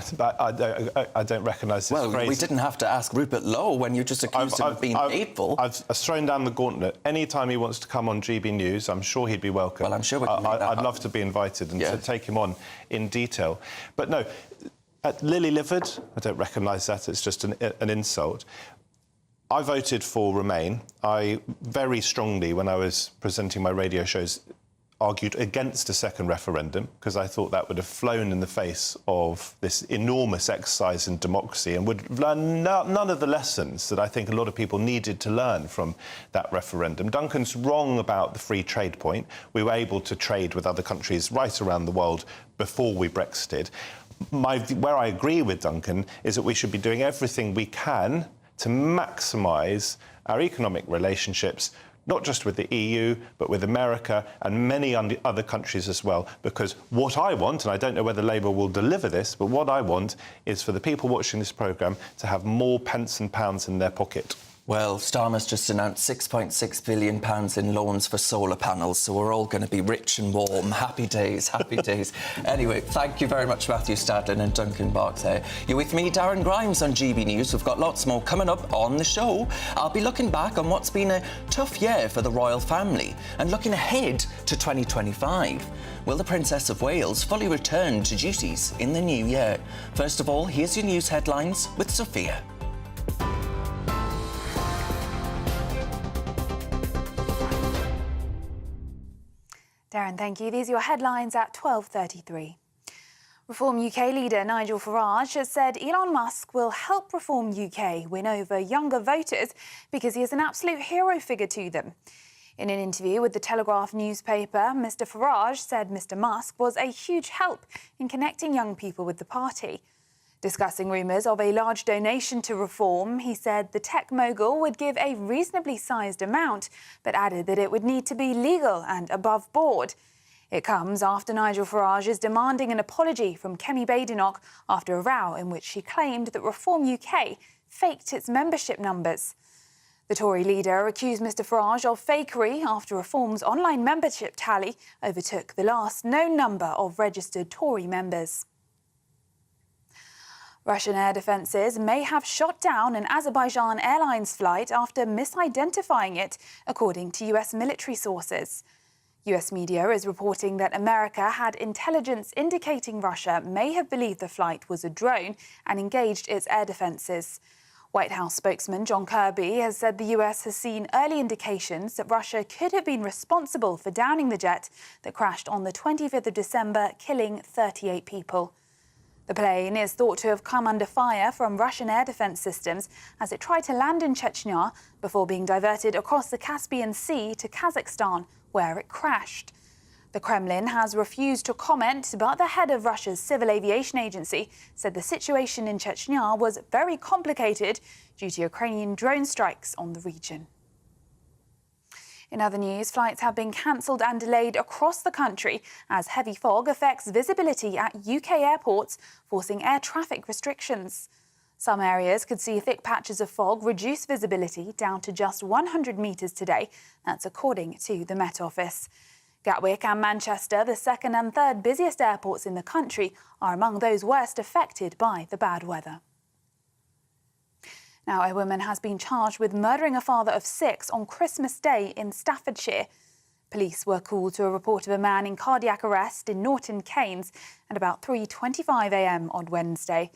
I don't recognise this phrase. Well, we didn't have to ask Rupert Lowe when you just accused him of being hateful. I've thrown down the gauntlet. Any time he wants to come on GB News, I'm sure he'd be welcome. Well, I'm sure we can make that I'd happen. love to be invited and to take him on in detail. But no, lily-livered, I don't recognise that. It's just an insult. I voted for Remain. I very strongly, when I was presenting my radio shows, argued against a second referendum, because I thought that would have flown in the face of this enormous exercise in democracy and would learn none of the lessons that I think a lot of people needed to learn from that referendum. Duncan's wrong about the free trade point. We were able to trade with other countries right around the world before we Brexited. Where I agree with Duncan is that we should be doing everything we can to maximise our economic relationships, not just with the EU, but with America and many other countries as well. Because what I want, and I don't know whether Labour will deliver this, but what I want is for the people watching this programme to have more pence and pounds in their pocket. Well, Starmer's just announced £6.6 billion in loans for solar panels, so we're all going to be rich and warm. Happy days, happy days. Anyway, thank you very much, Matthew Stadlin and Duncan Bark there. You're with me, Darren Grimes, on GB News. We've got lots more coming up on the show. I'll be looking back on what's been a tough year for the royal family and looking ahead to 2025. Will the Princess of Wales fully return to duties in the new year? First of all, here's your news headlines with Sophia. Darren, thank you. These are your headlines at 12:33. Reform UK leader Nigel Farage has said Elon Musk will help Reform UK win over younger voters because he is an absolute hero figure to them. In an interview with the Telegraph newspaper, Mr Farage said Mr Musk was a huge help in connecting young people with the party. Discussing rumours of a large donation to Reform, he said the tech mogul would give a reasonably sized amount, but added that it would need to be legal and above board. It comes after Nigel Farage is demanding an apology from Kemi Badenoch after a row in which she claimed that Reform UK faked its membership numbers. The Tory leader accused Mr Farage of fakery after Reform's online membership tally overtook the last known number of registered Tory members. Russian air defences may have shot down an Azerbaijan Airlines flight after misidentifying it, according to US military sources. US media is reporting that America had intelligence indicating Russia may have believed the flight was a drone and engaged its air defences. White House spokesman John Kirby has said the US has seen early indications that Russia could have been responsible for downing the jet that crashed on the 25th of December, killing 38 people. The plane is thought to have come under fire from Russian air defence systems as it tried to land in Chechnya before being diverted across the Caspian Sea to Kazakhstan, where it crashed. The Kremlin has refused to comment, but the head of Russia's civil aviation agency said the situation in Chechnya was very complicated due to Ukrainian drone strikes on the region. In other news, flights have been cancelled and delayed across the country as heavy fog affects visibility at UK airports, forcing air traffic restrictions. Some areas could see thick patches of fog reduce visibility down to just 100 metres today. That's according to the Met Office. Gatwick and Manchester, the second and third busiest airports in the country, are among those worst affected by the bad weather. Now, a woman has been charged with murdering a father of 6 on Christmas Day in Staffordshire. Police were called to a report of a man in cardiac arrest in Norton Keynes at about 3:25 a.m. on Wednesday.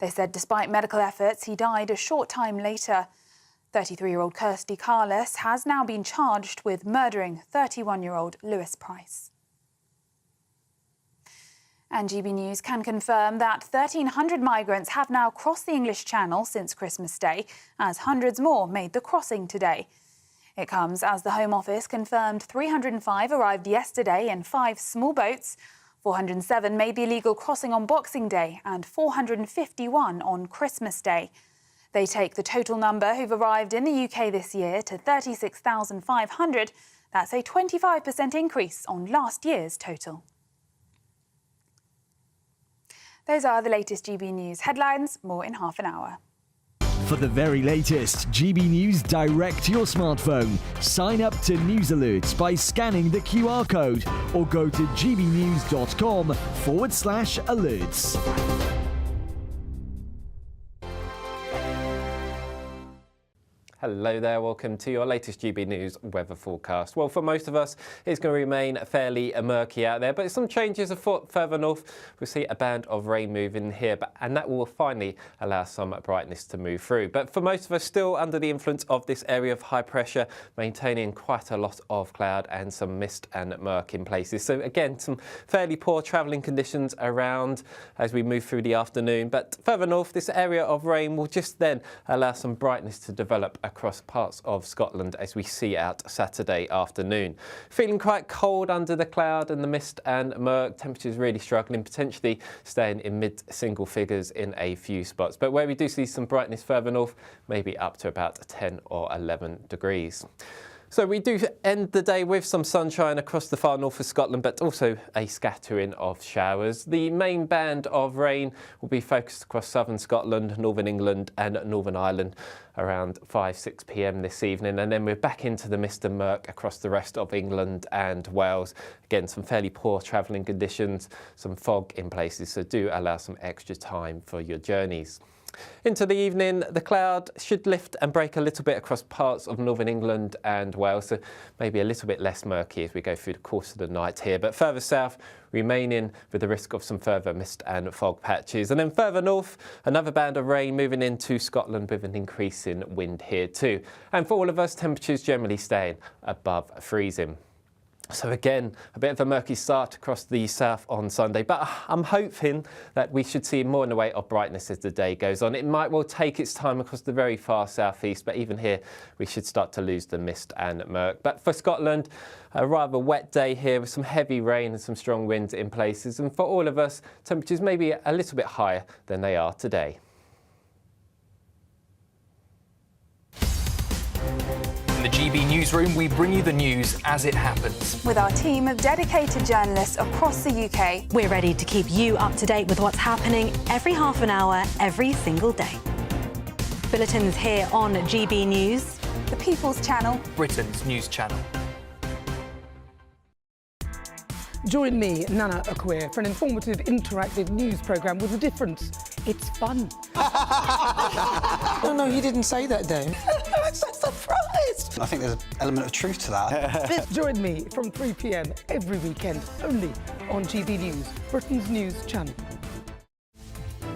They said despite medical efforts, he died a short time later. 33-year-old Kirsty Carless has now been charged with murdering 31-year-old Lewis Price. And GB News can confirm that 1,300 migrants have now crossed the English Channel since Christmas Day, as hundreds more made the crossing today. It comes as the Home Office confirmed 305 arrived yesterday in 5 small boats. 407 made the illegal crossing on Boxing Day and 451 on Christmas Day. They take the total number who've arrived in the UK this year to 36,500. That's a 25% increase on last year's total. Those are the latest GB News headlines. More in half an hour. For the very latest GB News direct to your smartphone, sign up to news alerts by scanning the QR code or go to gbnews.com/alerts. Hello there, welcome to your latest GB News weather forecast. Well, for most of us, it's going to remain fairly murky out there, but some changes afoot further north. We'll see a band of rain moving here, and that will finally allow some brightness to move through. But for most of us, still under the influence of this area of high pressure, maintaining quite a lot of cloud and some mist and murk in places. So again, some fairly poor travelling conditions around as we move through the afternoon. But further north, this area of rain will just then allow some brightness to develop across parts of Scotland as we see out Saturday afternoon. Feeling quite cold under the cloud and the mist and murk, temperatures really struggling, potentially staying in mid-single figures in a few spots. But where we do see some brightness further north, maybe up to about 10 or 11 degrees. So we do end the day with some sunshine across the far north of Scotland, but also a scattering of showers. The main band of rain will be focused across southern Scotland, northern England and Northern Ireland around 5-6 p.m. this evening. And then we're back into the mist and murk across the rest of England and Wales. Again, some fairly poor travelling conditions, some fog in places, so do allow some extra time for your journeys. Into the evening, the cloud should lift and break a little bit across parts of northern England and Wales, so maybe a little bit less murky as we go through the course of the night here. But further south, remaining with the risk of some further mist and fog patches. And then further north, another band of rain moving into Scotland with an increase in wind here too. And for all of us, temperatures generally staying above freezing. So again, a bit of a murky start across the south on Sunday, but I'm hoping that we should see more in the way of brightness as the day goes on. It might well take its time across the very far southeast, but even here we should start to lose the mist and murk. But for Scotland, a rather wet day here with some heavy rain and some strong winds in places. And for all of us, temperatures may be a little bit higher than they are today. In the GB Newsroom, we bring you the news as it happens. With our team of dedicated journalists across the UK, we're ready to keep you up to date with what's happening every half an hour, every single day. Bulletins here on GB News, the People's Channel, Britain's news channel. Join me, Nana Okoye, for an informative, interactive news programme with a difference. It's fun. No, he didn't say that, Dave. I'm so surprised. I think there's an element of truth to that. Join me from 3 p.m. every weekend, only on GB News, Britain's news channel.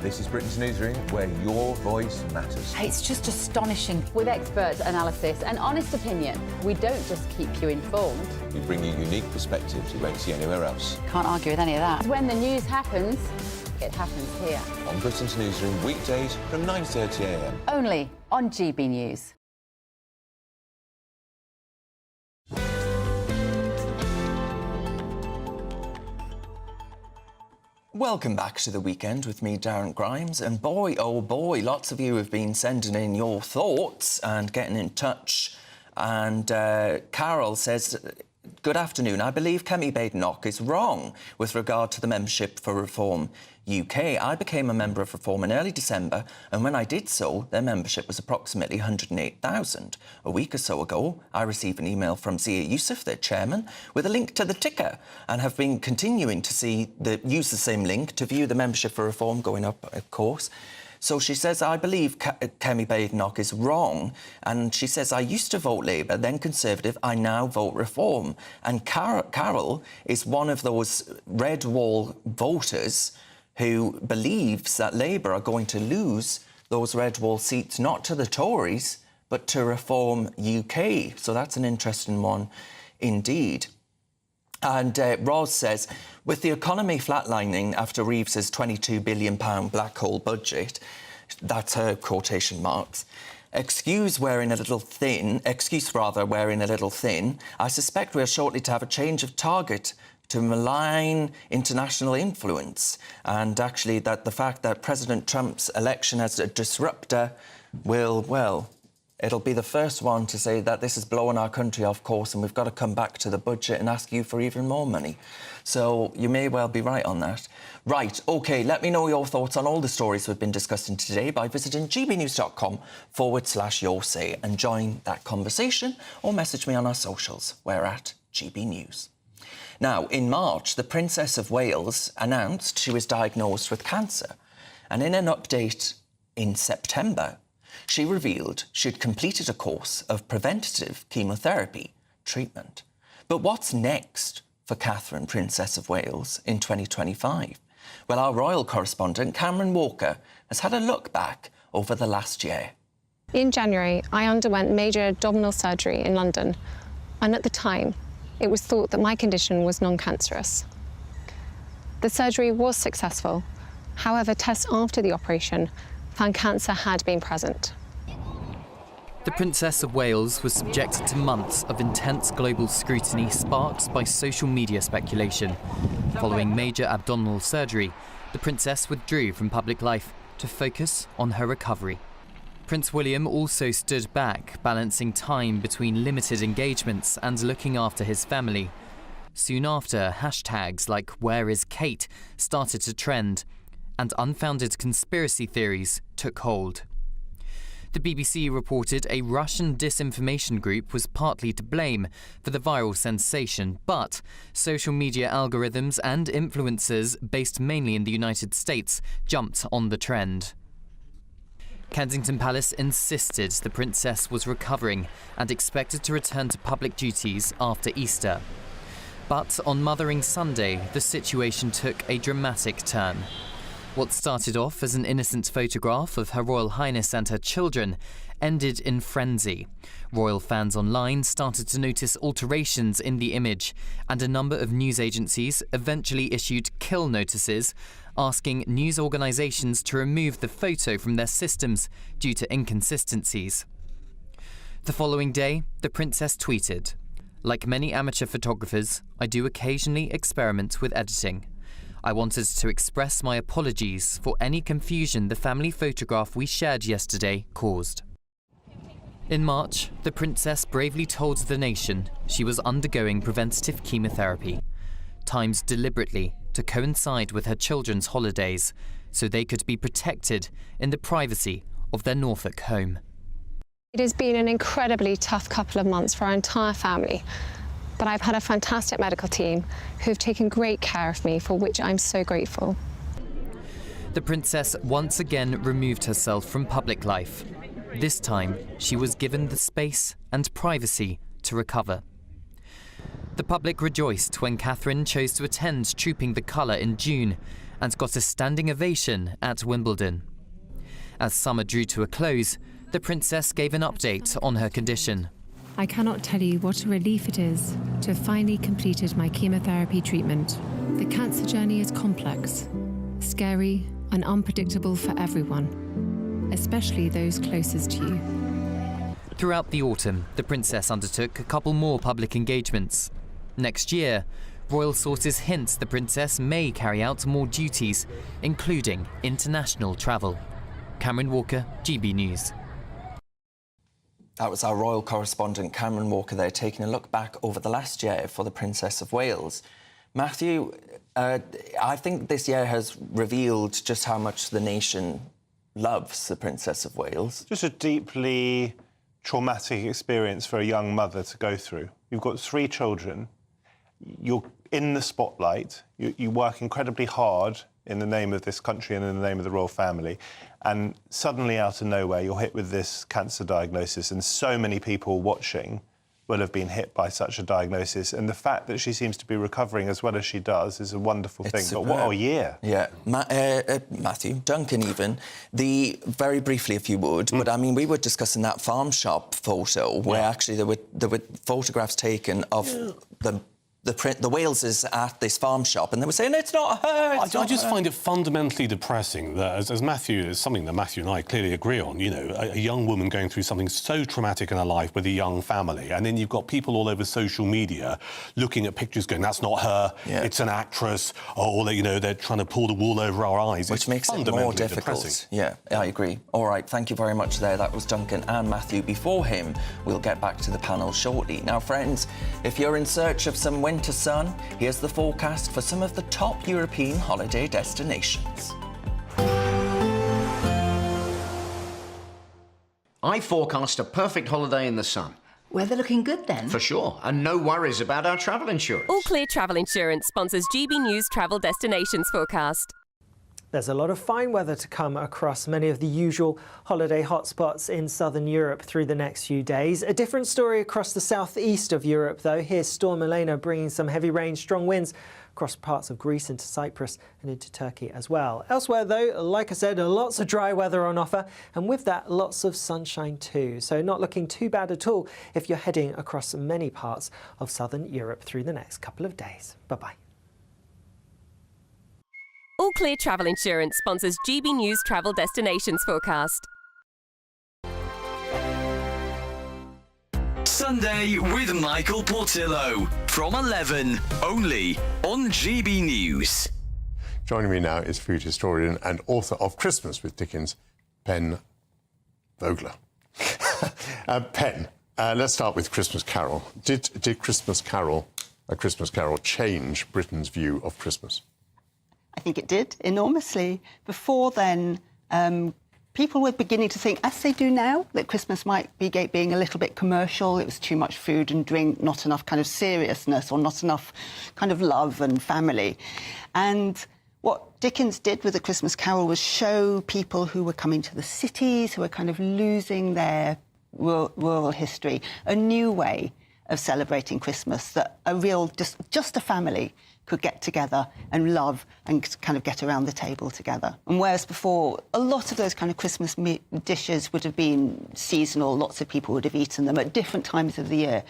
This is Britain's Newsroom, where your voice matters. It's just astonishing. With expert analysis and honest opinion, we don't just keep you informed. We bring you unique perspectives you won't see anywhere else. Can't argue with any of that. When the news happens, it happens here. On Britain's Newsroom, weekdays from 9:30 a.m. Only on GB News. Welcome back to the weekend with me, Darren Grimes, and boy, oh boy, lots of you have been sending in your thoughts and getting in touch. And Carol says, good afternoon. I believe Kemi Badenoch is wrong with regard to the membership for Reform UK. I became a member of Reform in early December, and when I did so, their membership was approximately 108,000. A week or so ago, I received an email from Zia Youssef, their chairman, with a link to the ticker, and have been continuing to use the same link to view the membership for Reform going up, of course. So she says, I believe Kemi Badenoch is wrong. And she says, I used to vote Labour, then Conservative, I now vote Reform. And Carol is one of those red wall voters who believes that Labour are going to lose those red wall seats not to the Tories, but to Reform UK. So that's an interesting one indeed. And Ros says, with the economy flatlining after Reeves's £22 billion black hole budget, that's her quotation marks, excuse wearing a little thin, I suspect we're shortly to have a change of target to malign international influence. And actually that the fact that President Trump's election as a disruptor will, well, it'll be the first one to say that this is blowing our country off course and we've got to come back to the budget and ask you for even more money. So you may well be right on that. Right, OK, let me know your thoughts on all the stories we've been discussing today by visiting gbnews.com/your say and join that conversation, or message me on our socials. We're at GB News. Now, in March, the Princess of Wales announced she was diagnosed with cancer. And in an update in September, she revealed she'd completed a course of preventative chemotherapy treatment. But what's next for Catherine, Princess of Wales, in 2025? Well, our royal correspondent, Cameron Walker, has had a look back over the last year. In January, I underwent major abdominal surgery in London, and at the time, it was thought that my condition was non-cancerous. The surgery was successful. However, tests after the operation found cancer had been present. The Princess of Wales was subjected to months of intense global scrutiny sparked by social media speculation. Following major abdominal surgery, the Princess withdrew from public life to focus on her recovery. Prince William also stood back, balancing time between limited engagements and looking after his family. Soon after, hashtags like "Where is Kate" started to trend, and unfounded conspiracy theories took hold. The BBC reported a Russian disinformation group was partly to blame for the viral sensation, but social media algorithms and influencers based mainly in the United States jumped on the trend. Kensington Palace insisted the princess was recovering and expected to return to public duties after Easter. But on Mothering Sunday, the situation took a dramatic turn. What started off as an innocent photograph of Her Royal Highness and her children ended in frenzy. Royal fans online started to notice alterations in the image, and a number of news agencies eventually issued kill notices asking news organisations to remove the photo from their systems due to inconsistencies. The following day, the princess tweeted, "Like many amateur photographers, I do occasionally experiment with editing. I wanted to express my apologies for any confusion the family photograph we shared yesterday caused." In March, the princess bravely told the nation she was undergoing preventative chemotherapy, timed deliberately to coincide with her children's holidays so they could be protected in the privacy of their Norfolk home. It has been an incredibly tough couple of months for our entire family, but I've had a fantastic medical team who have taken great care of me, for which I'm so grateful. The princess once again removed herself from public life. This time, she was given the space and privacy to recover. The public rejoiced when Catherine chose to attend Trooping the Colour in June and got a standing ovation at Wimbledon. As summer drew to a close, the princess gave an update on her condition. I cannot tell you what a relief it is to have finally completed my chemotherapy treatment. The cancer journey is complex, scary and unpredictable for everyone, especially those closest to you. Throughout the autumn, the princess undertook a couple more public engagements. Next year, royal sources hint the princess may carry out more duties, including international travel. Cameron Walker, GB News. That was our royal correspondent, Cameron Walker, there, taking a look back over the last year for the Princess of Wales. Matthew, I think this year has revealed just how much the nation loves the Princess of Wales. Just a deeply traumatic experience for a young mother to go through. You've got 3 children. You're in the spotlight. You work incredibly hard in the name of this country and in the name of the royal family. And suddenly, out of nowhere, you're hit with this cancer diagnosis and so many people watching. will have been hit by such a diagnosis. And the fact that she seems to be recovering as well as she does is a wonderful thing. But what a year. Yeah. Matthew, Duncan even, very briefly, if you would, but I mean, we were discussing that farm shop photo where actually there were photographs taken of the Waleses at this farm shop, and they were saying, it's not her, I just find it fundamentally depressing that, as Matthew, is something that Matthew and I clearly agree on, you know, a young woman going through something so traumatic in her life with a young family, and then you've got people all over social media looking at pictures going, that's not her, it's an actress, or, you know, they're trying to pull the wool over our eyes. Which makes it more difficult. Depressing. Yeah, I agree. All right, thank you very much there. That was Duncan and Matthew. Before him, we'll get back to the panel shortly. Now, friends, if you're in search of some winter sun, here's the forecast for some of the top European holiday destinations. I forecast a perfect holiday in the sun. Weather looking good then? For sure, and no worries about our travel insurance. All Clear Travel Insurance sponsors GB News Travel Destinations Forecast. There's a lot of fine weather to come across many of the usual holiday hotspots in southern Europe through the next few days. A different story across the southeast of Europe, though. Here's Storm Elena bringing some heavy rain, strong winds across parts of Greece into Cyprus and into Turkey as well. Elsewhere, though, like I said, lots of dry weather on offer, and with that, lots of sunshine too. So not looking too bad at all if you're heading across many parts of southern Europe through the next couple of days. Bye-bye. All Clear Travel Insurance sponsors GB News Travel Destinations Forecast. Sunday with Michael Portillo from 11, only on GB News. Joining me now is food historian and author of Christmas with Dickens, Pen Vogler. Pen, let's start with Christmas Carol. Did A Christmas Carol change Britain's view of Christmas? I think it did, enormously. Before then, people were beginning to think, as they do now, that Christmas might be being a little bit commercial. It was too much food and drink, not enough kind of seriousness or not enough kind of love and family. And what Dickens did with A Christmas Carol was show people who were coming to the cities, who were kind of losing their rural history, a new way of celebrating Christmas, that a real, just a family could get together and love and kind of get around the table together. And whereas before, a lot of those kind of Christmas dishes would have been seasonal, lots of people would have eaten them at different times of the year,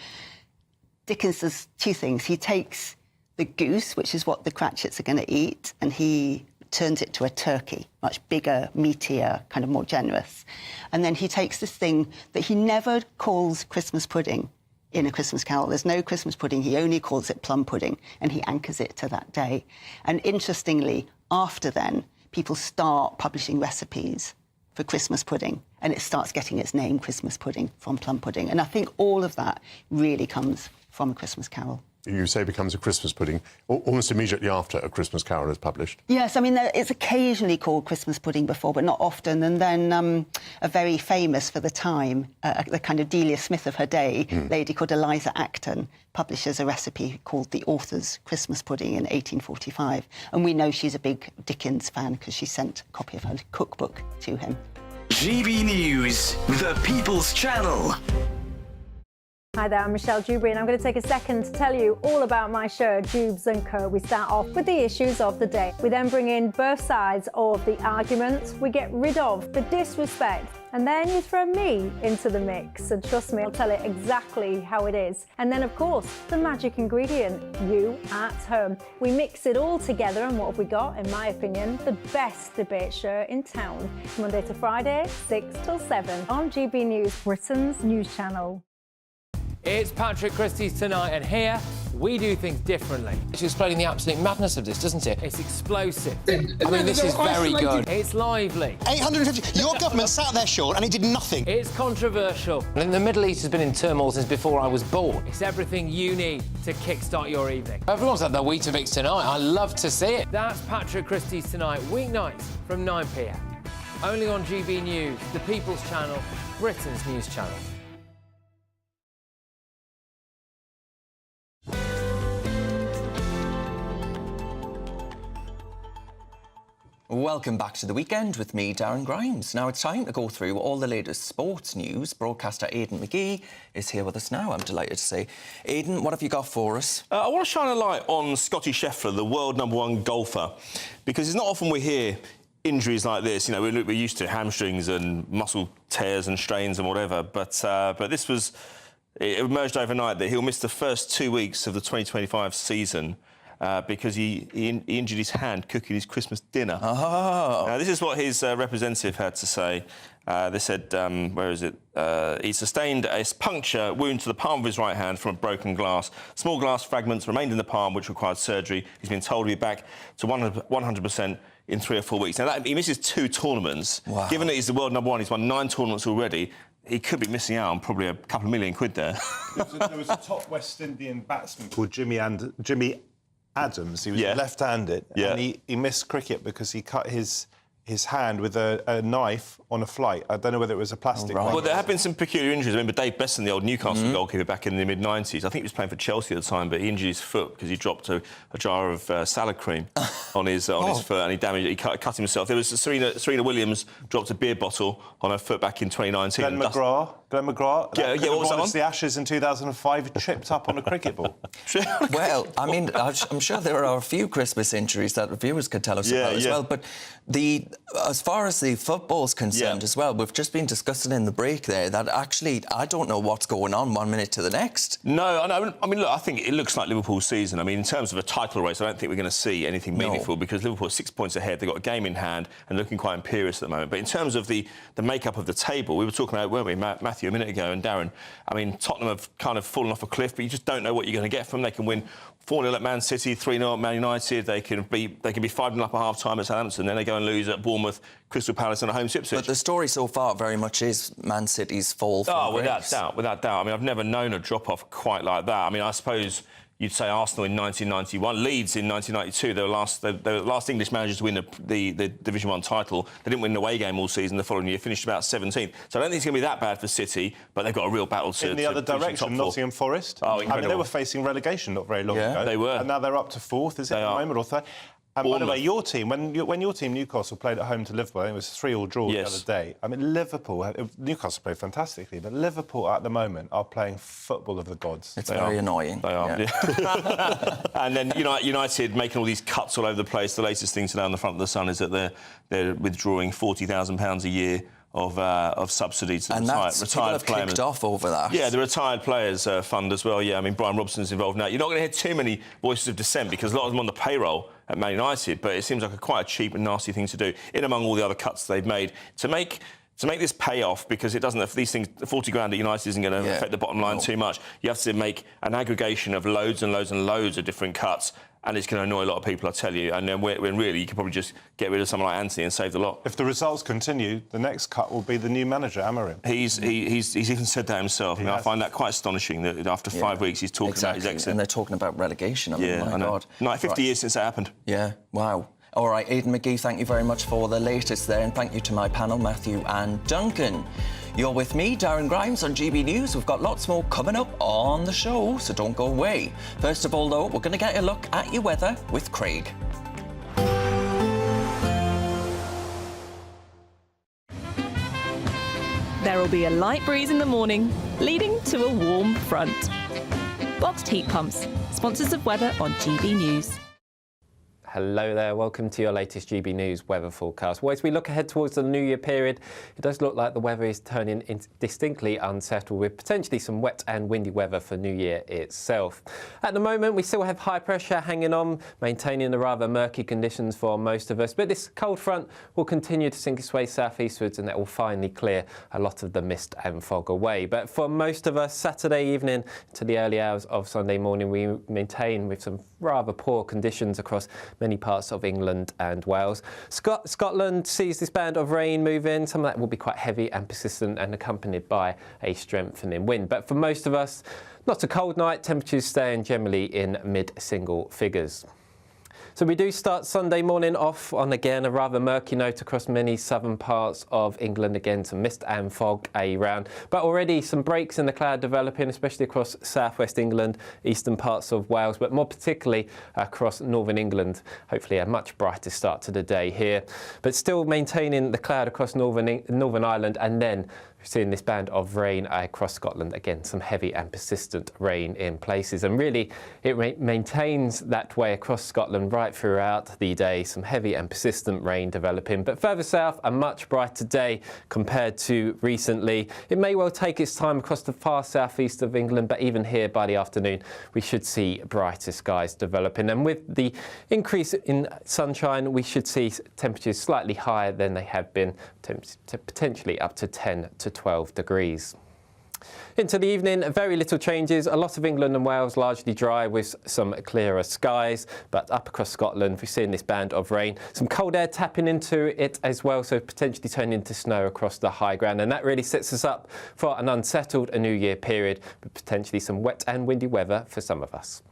Dickens does two things. He takes the goose, which is what the Cratchits are going to eat, and he turns it to a turkey, much bigger, meatier, kind of more generous. And then he takes this thing that he never calls Christmas pudding in A Christmas Carol. There's no Christmas pudding. He only calls it plum pudding, and he anchors it to that day. And interestingly, after then, people start publishing recipes for Christmas pudding, and it starts getting its name, Christmas pudding, from plum pudding. And I think all of that really comes from A Christmas Carol. You say becomes a Christmas pudding almost immediately after A Christmas Carol is published. Yes, I mean, it's occasionally called Christmas pudding before, but not often. And then a very famous for the time, the kind of Delia Smith of her day, lady called Eliza Acton, publishes a recipe called The Author's Christmas Pudding in 1845. And we know she's a big Dickens fan because she sent a copy of her cookbook to him. GB News, the People's Channel. Hi there, I'm Michelle Dewberry, and I'm going to take a second to tell you all about my show, Dubes & Co. We start off with the issues of the day. We then bring in both sides of the arguments. We get rid of the disrespect, and then you throw me into the mix. And trust me, I'll tell it exactly how it is. And then, of course, the magic ingredient, you at home. We mix it all together, and what have we got? In my opinion, the best debate show in town. Monday to Friday, 6 till 7 on GB News, Britain's news channel. It's Patrick Christie's Tonight, and here we do things differently. It's explaining the absolute madness of this, doesn't it? It's explosive. I mean, this is very good. It's lively. 850. Your government sat there, Sean, and it did nothing. It's controversial. And the Middle East has been in turmoil since before I was born. It's everything you need to kickstart your evening. Everyone's had their Weetabix tonight. I love to see it. That's Patrick Christie's Tonight, weeknights from 9 p.m. Only on GB News, the People's Channel, Britain's news channel. Welcome back to the weekend with me, Darren Grimes. Now it's time to go through all the latest sports news. Broadcaster Aidan McGee is here with us now, I'm delighted to say. Aidan, what have you got for us? I want to shine a light on Scotty Scheffler, the world #1 golfer, because it's not often we hear injuries like this. You know, we're used to hamstrings and muscle tears and strains and whatever, but this was... It emerged overnight that he'll miss the first 2 weeks of the 2025 season because he injured his hand cooking his Christmas dinner. Oh. Now, this is what his representative had to say. They said, where is it? He sustained a puncture wound to the palm of his right hand from a broken glass. Small glass fragments remained in the palm, which required surgery. He's been told to be back to 100% in 3 or 4 weeks. Now, he misses 2 tournaments. Wow. Given that he's the world #1, he's won 9 tournaments already. He could be missing out on probably a couple of million quid there. There was a top West Indian batsman called Jimmy Adams. He was left-handed, and he missed cricket because he cut his hand with a knife on a flight. I don't know whether it was a plastic one. Well, there have been some peculiar injuries. I remember Dave Besson, the old Newcastle goalkeeper back in the mid-90s. I think he was playing for Chelsea at the time, but he injured his foot because he dropped a jar of salad cream on his foot, and he cut himself. There was Serena Williams dropped a beer bottle on her foot back in 2019. Glenn McGrath. What was that on? The Ashes in 2005 tripped up on a cricket ball. Well, I mean, I'm sure there are a few Christmas injuries that viewers could tell us about as well. But as far as the football's concerned as well, we've just been discussing in the break there that actually I don't know what's going on 1 minute to the next. No, I know. I mean, look, I think it looks like Liverpool's season. I mean, in terms of a title race, I don't think we're going to see anything meaningful because Liverpool are 6 points ahead. They've got a game in hand and looking quite imperious at the moment. But in terms of the makeup of the table, we were talking about, weren't we, Matthew, a minute ago, and Darren, I mean, Tottenham have kind of fallen off a cliff, but you just don't know what you're going to get from them. They can win 4-0 at Man City, 3-0 at Man United. They can be 5-0 up at half-time at Southampton. Then they go and lose at Bournemouth, Crystal Palace and at home to Ipswich. But the story so far very much is Man City's fall from grace. Without doubt. I mean, I've never known a drop-off quite like that. I mean, I suppose you'd say Arsenal in 1991, Leeds in 1992. They were the last English managers to win the Division 1 title. They didn't win an away game all season. The following year finished about 17th. So I don't think it's going to be that bad for City, but they've got a real battle to... In the other direction, Nottingham Forest. Oh, incredible. I mean, they were facing relegation not very long ago. They were. And now they're up to 4th, is it, at the moment, or 3rd? And by the way, your team, when your team Newcastle played at home to Liverpool, I think it was 3-3 draw the other day. I mean, Newcastle played fantastically, but Liverpool at the moment are playing football of the gods. It's very annoying. They are. Yeah. And then United making all these cuts all over the place. The latest thing today on the front of the Sun is that they're withdrawing £40,000 a year of subsidies to retired players. Kicked off over that. Yeah, the retired players fund as well. Yeah, I mean, Brian Robson's involved now. You're not going to hear too many voices of dissent because a lot of them on the payroll at Man United, but it seems like quite a cheap and nasty thing to do in among all the other cuts they've made to make this pay off, because it doesn't. These things, 40 grand at United isn't going to affect the bottom line too much. You have to make an aggregation of loads and loads and loads of different cuts, and it's going to annoy a lot of people, I tell you. And then when really you could probably just get rid of someone like Anthony and save the lot. If the results continue, the next cut will be the new manager, Amorim. He's even said that himself. I find that quite astonishing that after 5 weeks he's talking about his exit. And they're talking about relegation. I mean, my God. No, 50 years since that happened. Yeah, wow. All right, Aidan McGee, thank you very much for the latest there, and thank you to my panel, Matthew and Duncan. You're with me, Darren Grimes, on GB News. We've got lots more coming up on the show, so don't go away. First of all, though, we're going to get a look at your weather with Craig. There will be a light breeze in the morning, leading to a warm front. Boxed heat pumps, sponsors of weather on GB News. Hello there, welcome to your latest GB News weather forecast. Well, as we look ahead towards the New Year period, it does look like the weather is turning distinctly unsettled, with potentially some wet and windy weather for New Year itself. At the moment, we still have high pressure hanging on, maintaining the rather murky conditions for most of us, but this cold front will continue to sink its way southeastwards, and that will finally clear a lot of the mist and fog away. But for most of us, Saturday evening to the early hours of Sunday morning, we maintain with some rather poor conditions across many parts of England and Wales. Scotland sees this band of rain move in. Some of that will be quite heavy and persistent and accompanied by a strengthening wind. But for most of us, not a cold night, temperatures staying generally in mid-single figures. So we do start Sunday morning off on, again, a rather murky note across many southern parts of England. Again, some mist and fog around. But already some breaks in the cloud developing, especially across southwest England, eastern parts of Wales, but more particularly across northern England. Hopefully a much brighter start to the day here. But still maintaining the cloud across Northern Ireland, and then seeing this band of rain across Scotland. Again, some heavy and persistent rain in places. And really, it maintains that way across Scotland right throughout the day. Some heavy and persistent rain developing. But further south, a much brighter day compared to recently. It may well take its time across the far southeast of England, but even here by the afternoon, we should see brighter skies developing. And with the increase in sunshine, we should see temperatures slightly higher than they have been, potentially up to 10 to 12 degrees. Into the evening, very little changes. A lot of England and Wales largely dry with some clearer skies, but up across Scotland, we're seeing this band of rain. Some cold air tapping into it as well, so potentially turning into snow across the high ground. And that really sets us up for an unsettled New Year period, with potentially some wet and windy weather for some of us.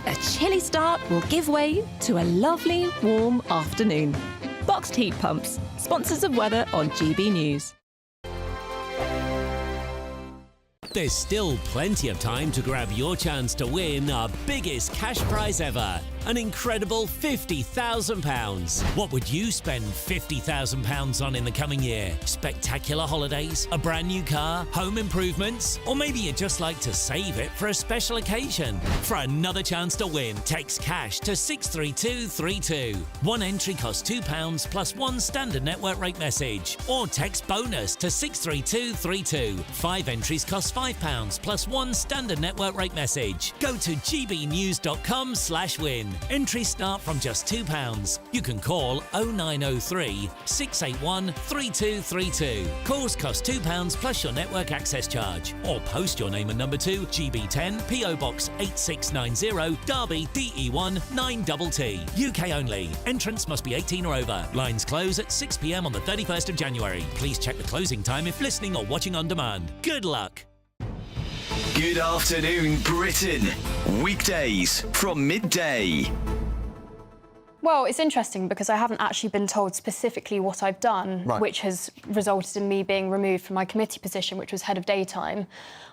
A chilly start will give way to a lovely, warm afternoon. Boxed heat pumps, sponsors of weather on GB News. There's still plenty of time to grab your chance to win our biggest cash prize ever, an incredible £50,000. What would you spend £50,000 on in the coming year? Spectacular holidays, a brand new car, home improvements, or maybe you'd just like to save it for a special occasion? For another chance to win, text cash to 63232. One entry costs £2 plus one standard network rate message, or text bonus to 63232. 5 entries cost £5 plus one standard network rate message. Go to gbnews.com/win. Entries start from just £2. You can call 0903 681 3232. Calls cost £2 plus your network access charge. Or post your name and number to GB10 PO Box 8690 Derby DE1 9TT. UK only. Entrance must be 18 or over. Lines close at 6 p.m. on the 31st of January. Please check the closing time if listening or watching on demand. Good luck. Good afternoon, Britain. Weekdays from midday. Well, it's interesting because I haven't actually been told specifically what I've done, which has resulted in me being removed from my committee position, which was head of daytime.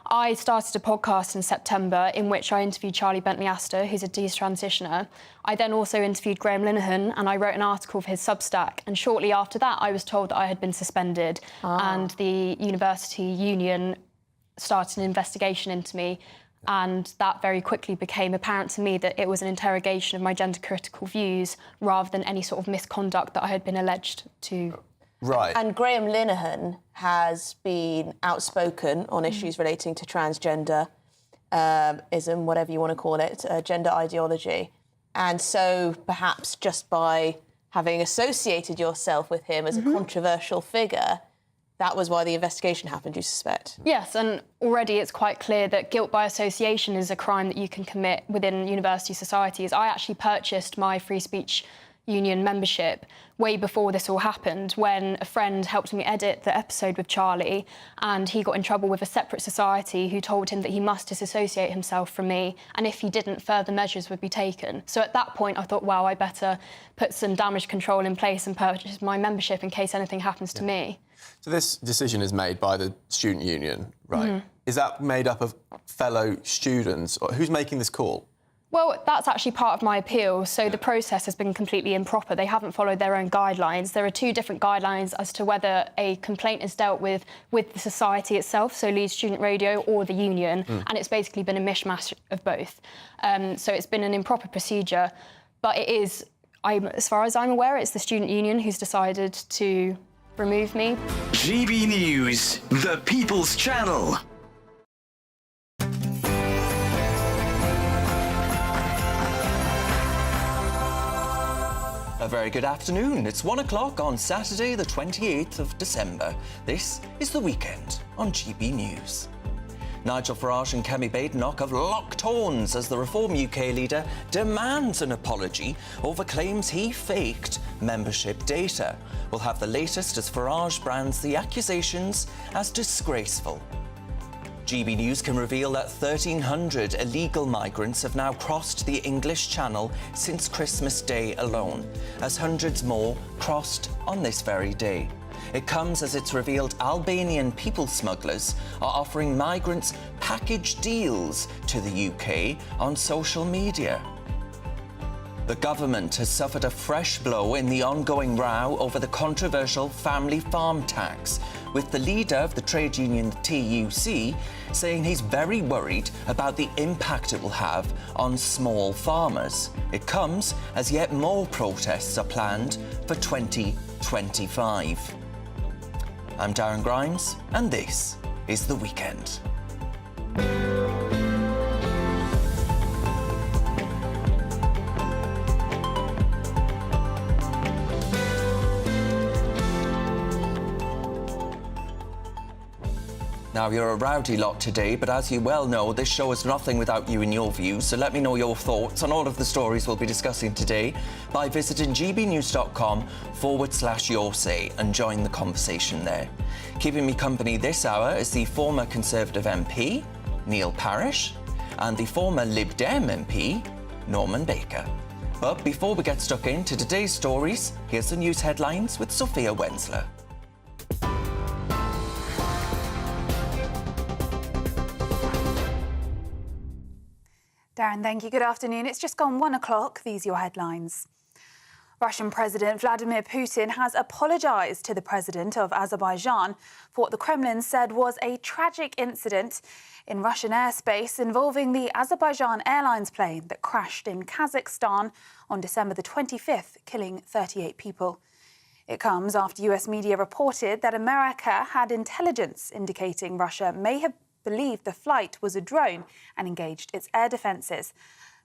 I started a podcast in September in which I interviewed Charlie Bentley-Astor, who's a detransitioner. I then also interviewed Graham Linehan, and I wrote an article for his Substack. And shortly after that, I was told that I had been suspended, and the university union started an investigation into me. And that very quickly became apparent to me that it was an interrogation of my gender-critical views rather than any sort of misconduct that I had been alleged to. Right. And Graham Linehan has been outspoken on issues relating to transgender ism, whatever you want to call it, gender ideology. And so perhaps just by having associated yourself with him as a controversial figure, that was why the investigation happened, you suspect? Yes, and already it's quite clear that guilt by association is a crime that you can commit within university societies. I actually purchased my free speech union membership way before this all happened, when a friend helped me edit the episode with Charlie, and he got in trouble with a separate society who told him that he must disassociate himself from me, and if he didn't, further measures would be taken. So at that point, I thought, well, I better put some damage control in place and purchase my membership in case anything happens to me. So this decision is made by the student union, right? Is that made up of fellow students? Or who's making this call? Well, that's actually part of my appeal. So the process has been completely improper. They haven't followed their own guidelines. There are two different guidelines as to whether a complaint is dealt with the society itself, so Leeds Student Radio, or the union, and it's basically been a mishmash of both. So it's been an improper procedure, but it is, as far as I'm aware, it's the student union who's decided to remove me. GB News, the People's Channel. A very good afternoon. It's 1 o'clock on Saturday, the 28th of December. This is The Weekend on GB News. Nigel Farage and Canape have locked horns as the Reform UK leader demands an apology over claims he faked membership data. We'll have the latest as Farage brands the accusations as disgraceful. GB News can reveal that 1,300 illegal migrants have now crossed the English Channel since Christmas Day alone, as hundreds more crossed on this very day. It comes as it's revealed Albanian people smugglers are offering migrants package deals to the UK on social media. The government has suffered a fresh blow in the ongoing row over the controversial family farm tax, with the leader of the trade union TUC saying he's very worried about the impact it will have on small farmers. It comes as yet more protests are planned for 2025. I'm Darren Grimes, and this is The Weekend. Now, you're a rowdy lot today, but as you well know, this show is nothing without you and your views, so let me know your thoughts on all of the stories we'll be discussing today by visiting gbnews.com/your say and join the conversation there. Keeping me company this hour is the former Conservative MP, Neil Parish, and the former Lib Dem MP, Norman Baker. But before we get stuck into today's stories, here's the news headlines with Sophia Wensler. Darren, thank you. Good afternoon. It's just gone 1 o'clock. These are your headlines. Russian President Vladimir Putin has apologised to the president of Azerbaijan for what the Kremlin said was a tragic incident in Russian airspace involving the Azerbaijan Airlines plane that crashed in Kazakhstan on December the 25th, killing 38 people. It comes after US media reported that America had intelligence indicating Russia may have believed the flight was a drone and engaged its air defences.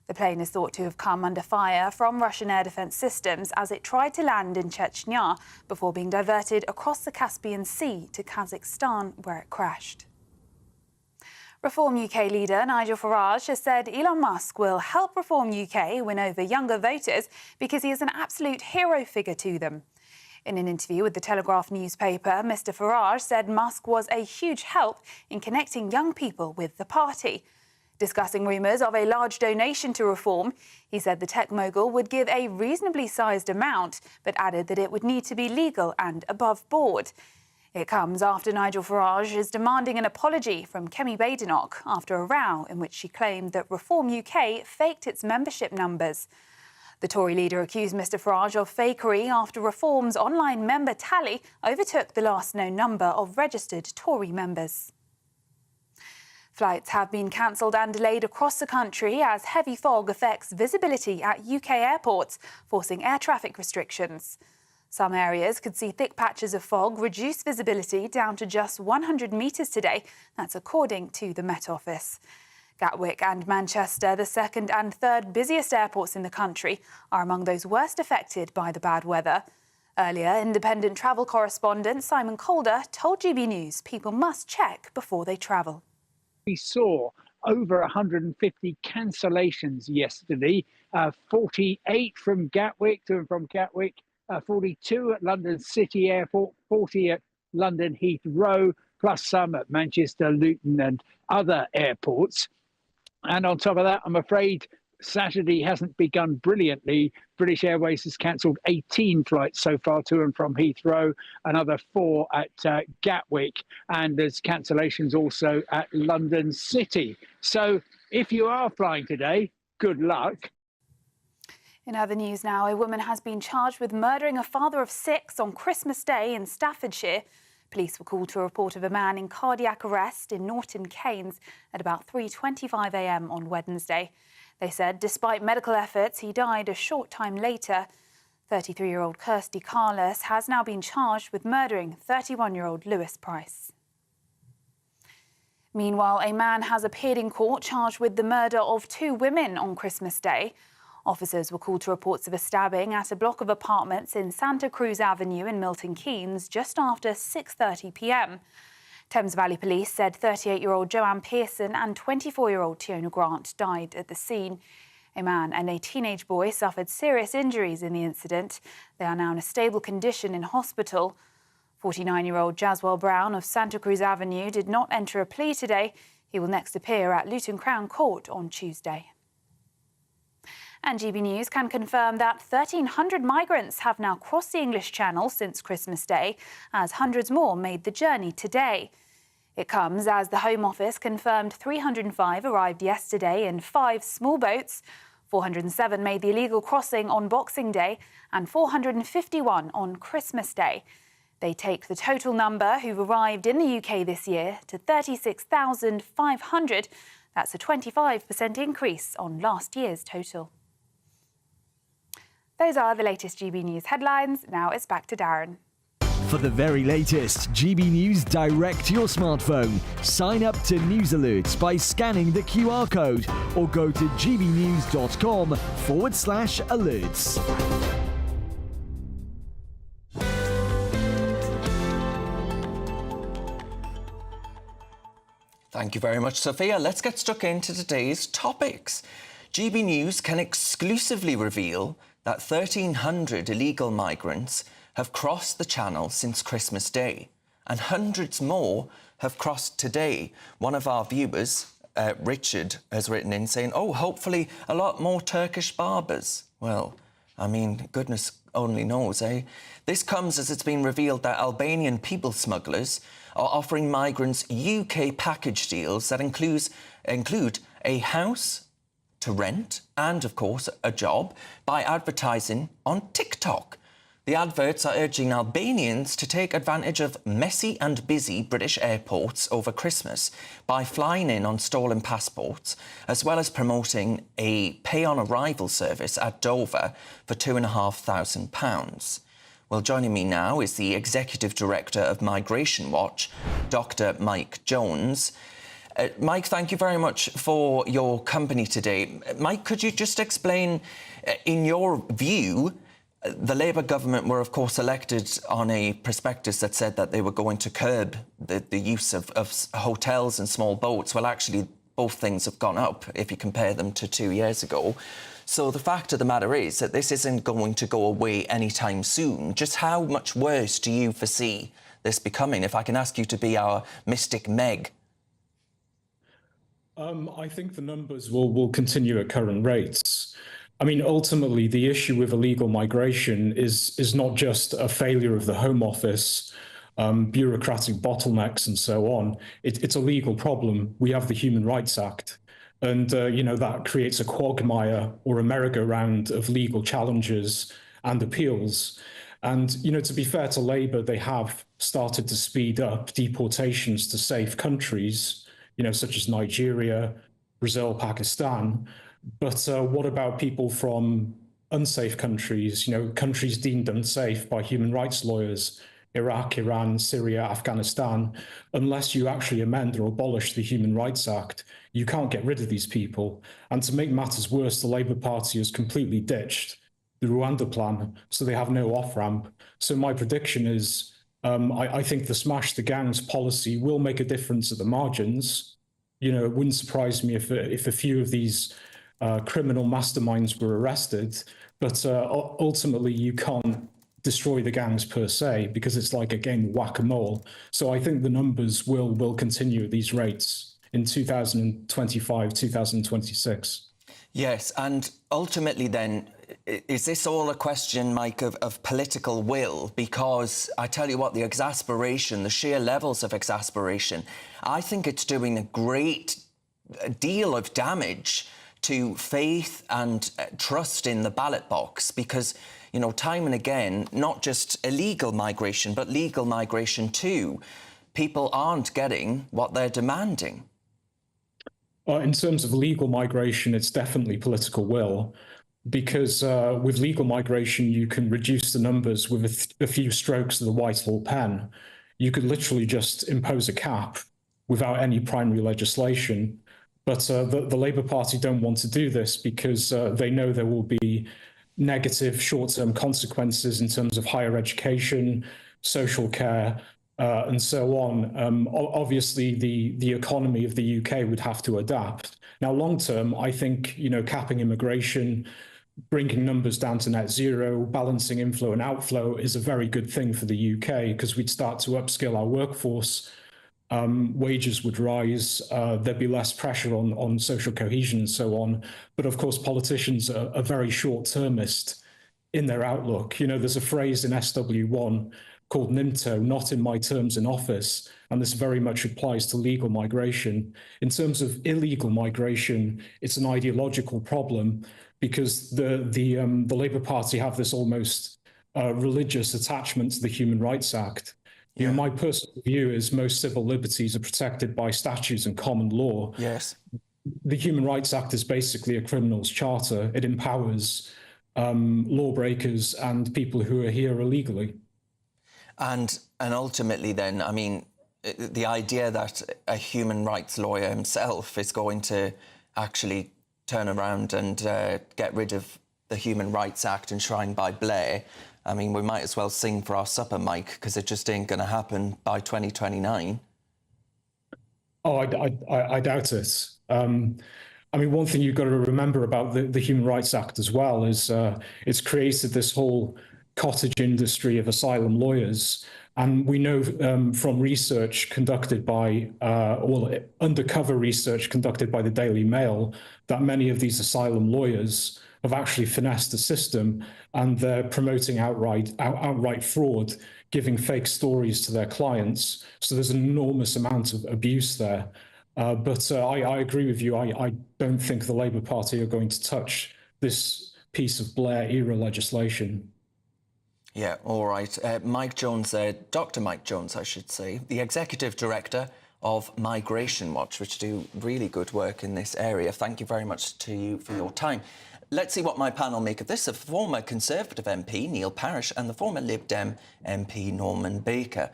The plane is thought to have come under fire from Russian air defence systems as it tried to land in Chechnya before being diverted across the Caspian Sea to Kazakhstan, where it crashed. Reform UK leader Nigel Farage has said Elon Musk will help Reform UK win over younger voters because he is an absolute hero figure to them. In an interview with the Telegraph newspaper, Mr Farage said Musk was a huge help in connecting young people with the party. Discussing rumours of a large donation to Reform, he said the tech mogul would give a reasonably sized amount, but added that it would need to be legal and above board. It comes after Nigel Farage is demanding an apology from Kemi Badenoch after a row in which she claimed that Reform UK faked its membership numbers. The Tory leader accused Mr Farage of fakery after Reform's online member tally overtook the last known number of registered Tory members. Flights have been cancelled and delayed across the country as heavy fog affects visibility at UK airports, forcing air traffic restrictions. Some areas could see thick patches of fog reduce visibility down to just 100 metres today. That's according to the Met Office. Gatwick and Manchester, the second and third busiest airports in the country, are among those worst affected by the bad weather. Earlier, independent travel correspondent Simon Calder told GB News people must check before they travel. We saw over 150 cancellations yesterday, 48 from Gatwick to and from Gatwick, 42 at London City Airport, 40 at London Heathrow, plus some at Manchester, Luton and other airports. And on top of that, I'm afraid Saturday hasn't begun brilliantly. British Airways has cancelled 18 flights so far to and from Heathrow, another 4 at Gatwick, and there's cancellations also at London City. So if you are flying today, good luck. In other news now, a woman has been charged with murdering a father of 6 on Christmas Day in Staffordshire. Police were called to a report of a man in cardiac arrest in Norton Keynes at about 3:25 a.m. on Wednesday. They said despite medical efforts, he died a short time later. 33-year-old Kirsty Carless has now been charged with murdering 31-year-old Lewis Price. Meanwhile, a man has appeared in court charged with the murder of 2 women on Christmas Day. Officers were called to reports of a stabbing at a block of apartments in Santa Cruz Avenue in Milton Keynes just after 6:30 p.m. Thames Valley Police said 38-year-old Joanne Pearson and 24-year-old Tiona Grant died at the scene. A man and a teenage boy suffered serious injuries in the incident. They are now in a stable condition in hospital. 49-year-old Jaswell Brown of Santa Cruz Avenue did not enter a plea today. He will next appear at Luton Crown Court on Tuesday. And GB News can confirm that 1,300 migrants have now crossed the English Channel since Christmas Day, as hundreds more made the journey today. It comes as the Home Office confirmed 305 arrived yesterday in 5 small boats, 407 made the illegal crossing on Boxing Day, and 451 on Christmas Day. They take the total number who've arrived in the UK this year to 36,500. That's a 25% increase on last year's total. Those are the latest GB News headlines. Now it's back to Darren. For the very latest GB News direct to your smartphone, sign up to News Alerts by scanning the QR code or go to gbnews.com/alerts. Thank you very much, Sophia. Let's get stuck into today's topics. GB News can exclusively reveal that 1,300 illegal migrants have crossed the Channel since Christmas Day, and hundreds more have crossed today. One of our viewers, Richard, has written in saying, oh, hopefully a lot more Turkish barbers. Well, I mean, goodness only knows, eh? This comes as it's been revealed that Albanian people smugglers are offering migrants UK package deals that include a house to rent and, of course, a job by advertising on TikTok. The adverts are urging Albanians to take advantage of messy and busy British airports over Christmas by flying in on stolen passports, as well as promoting a pay-on-arrival service at Dover for £2,500. Well, joining me now is the Executive Director of Migration Watch, Dr. Mike Jones. Mike, thank you very much for your company today. Mike, could you just explain, in your view, the Labour government were, of course, elected on a prospectus that said that they were going to curb the use of hotels and small boats. Well, actually, both things have gone up if you compare them to 2 years ago. So the fact of the matter is that this isn't going to go away anytime soon. Just how much worse do you foresee this becoming? If I can ask you to be our Mystic Meg. I think the numbers will continue at current rates. I mean, ultimately, the issue with illegal migration is not just a failure of the Home Office, bureaucratic bottlenecks and so on. It's a legal problem. We have the Human Rights Act. And, that creates a quagmire or a merry-go-round of legal challenges and appeals. And, to be fair to Labour, they have started to speed up deportations to safe countries, such as Nigeria, Brazil, Pakistan. But what about people from unsafe countries, countries deemed unsafe by human rights lawyers, Iraq, Iran, Syria, Afghanistan? Unless you actually amend or abolish the Human Rights Act, you can't get rid of these people. And to make matters worse, the Labour Party has completely ditched the Rwanda plan, so they have no off-ramp. So my prediction is, I think the smash the gangs policy will make a difference at the margins. It wouldn't surprise me if a few of these criminal masterminds were arrested, but ultimately you can't destroy the gangs per se, because it's like a game of whack-a-mole. So I think the numbers will continue at these rates in 2025, 2026. Yes, and ultimately then, is this all a question, Mike, of political will? Because I tell you what, the exasperation, the sheer levels of exasperation, I think it's doing a great deal of damage to faith and trust in the ballot box, because, time and again, not just illegal migration, but legal migration too, people aren't getting what they're demanding. In terms of legal migration, it's definitely political will, because with legal migration, you can reduce the numbers with a few strokes of the Whitehall pen. You could literally just impose a cap without any primary legislation. But the Labour Party don't want to do this because they know there will be negative short-term consequences in terms of higher education, social care, and so on. Obviously, the economy of the UK would have to adapt. Now, long-term, I think, capping immigration, bringing numbers down to net zero, balancing inflow and outflow is a very good thing for the UK, because we'd start to upskill our workforce. wages would rise, there'd be less pressure on social cohesion and so on. But of course, politicians are very short-termist in their outlook. You know, there's a phrase in SW1 called NIMTO, not in my terms in office, and this very much applies to legal migration. In terms of illegal migration, it's an ideological problem because the Labour Party have this almost religious attachment to the Human Rights Act. You know, my personal view is most civil liberties are protected by statutes and common law. Yes. The Human Rights Act is basically a criminal's charter. It empowers lawbreakers and people who are here illegally. And ultimately then, I mean, the idea that a human rights lawyer himself is going to actually turn around and get rid of the Human Rights Act enshrined by Blair, I mean, we might as well sing for our supper, Mike, because it just ain't going to happen by 2029. Oh, I doubt it. I mean, one thing you've got to remember about the Human Rights Act as well is it's created this whole cottage industry of asylum lawyers. And we know from research conducted by, undercover research conducted by the Daily Mail, that many of these asylum lawyers have actually finessed the system, and they're promoting outright fraud, giving fake stories to their clients. So there's an enormous amount of abuse there. But I agree with you. I don't think the Labour Party are going to touch this piece of Blair-era legislation. Yeah, all right. Mike Jones, Dr. Mike Jones, I should say, the Executive Director of Migration Watch, which do really good work in this area. Thank you very much to you for your time. Let's see what my panel make of this. A former Conservative MP, Neil Farage, and the former Lib Dem MP, Norman Baker.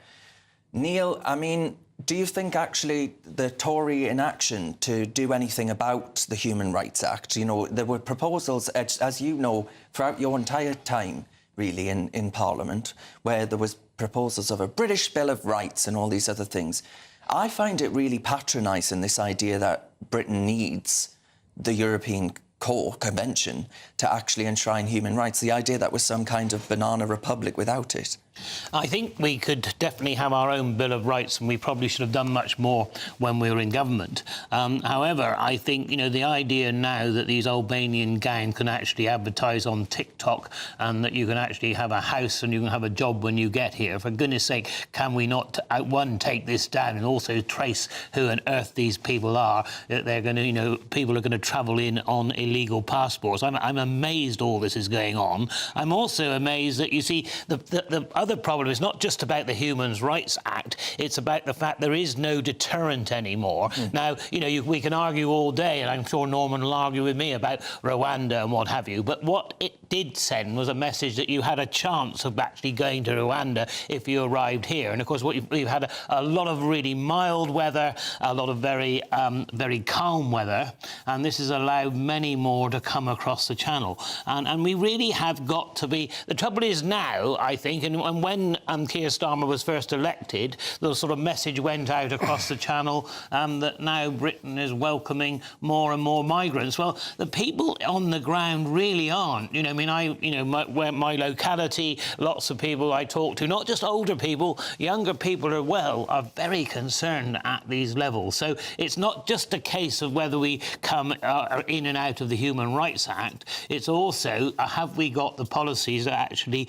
Neil, I mean, do you think actually the Tory inaction to do anything about the Human Rights Act, you know, there were proposals, as you know, throughout your entire time, really, in Parliament, where there was proposals of a British Bill of Rights and all these other things. I find it really patronising, this idea that Britain needs the European Core Convention to actually enshrine human rights, the idea that was some kind of banana republic without it. I think we could definitely have our own Bill of Rights, and we probably should have done much more when we were in government. However, I think, you know, the idea now that these Albanian gangs can actually advertise on TikTok and that you can actually have a house and you can have a job when you get here, for goodness sake, can we not, one, take this down and also trace who on earth these people are, that they're going to, you know, people are going to travel in on illegal passports. I'm amazed all this is going on. I'm also amazed that, you see, the other problem is not just about the Human Rights Act, it's about the fact there is no deterrent anymore. Now, you know, we can argue all day, and I'm sure Norman will argue with me about Rwanda and what have you, but what it did send was a message that you had a chance of actually going to Rwanda if you arrived here. And of course, we've had a lot of really mild weather, a lot of very calm weather, and this has allowed many more to come across the channel. And we really have got to be... The trouble is now, I think, and when Keir Starmer was first elected, the sort of message went out across the channel that now Britain is welcoming more and more migrants. Well, the people on the ground really aren't. You know, I mean, my locality, lots of people I talk to, not just older people, younger people as well, are very concerned at these levels. So it's not just a case of whether we come in and out of the Human Rights Act. It's also, have we got the policies that actually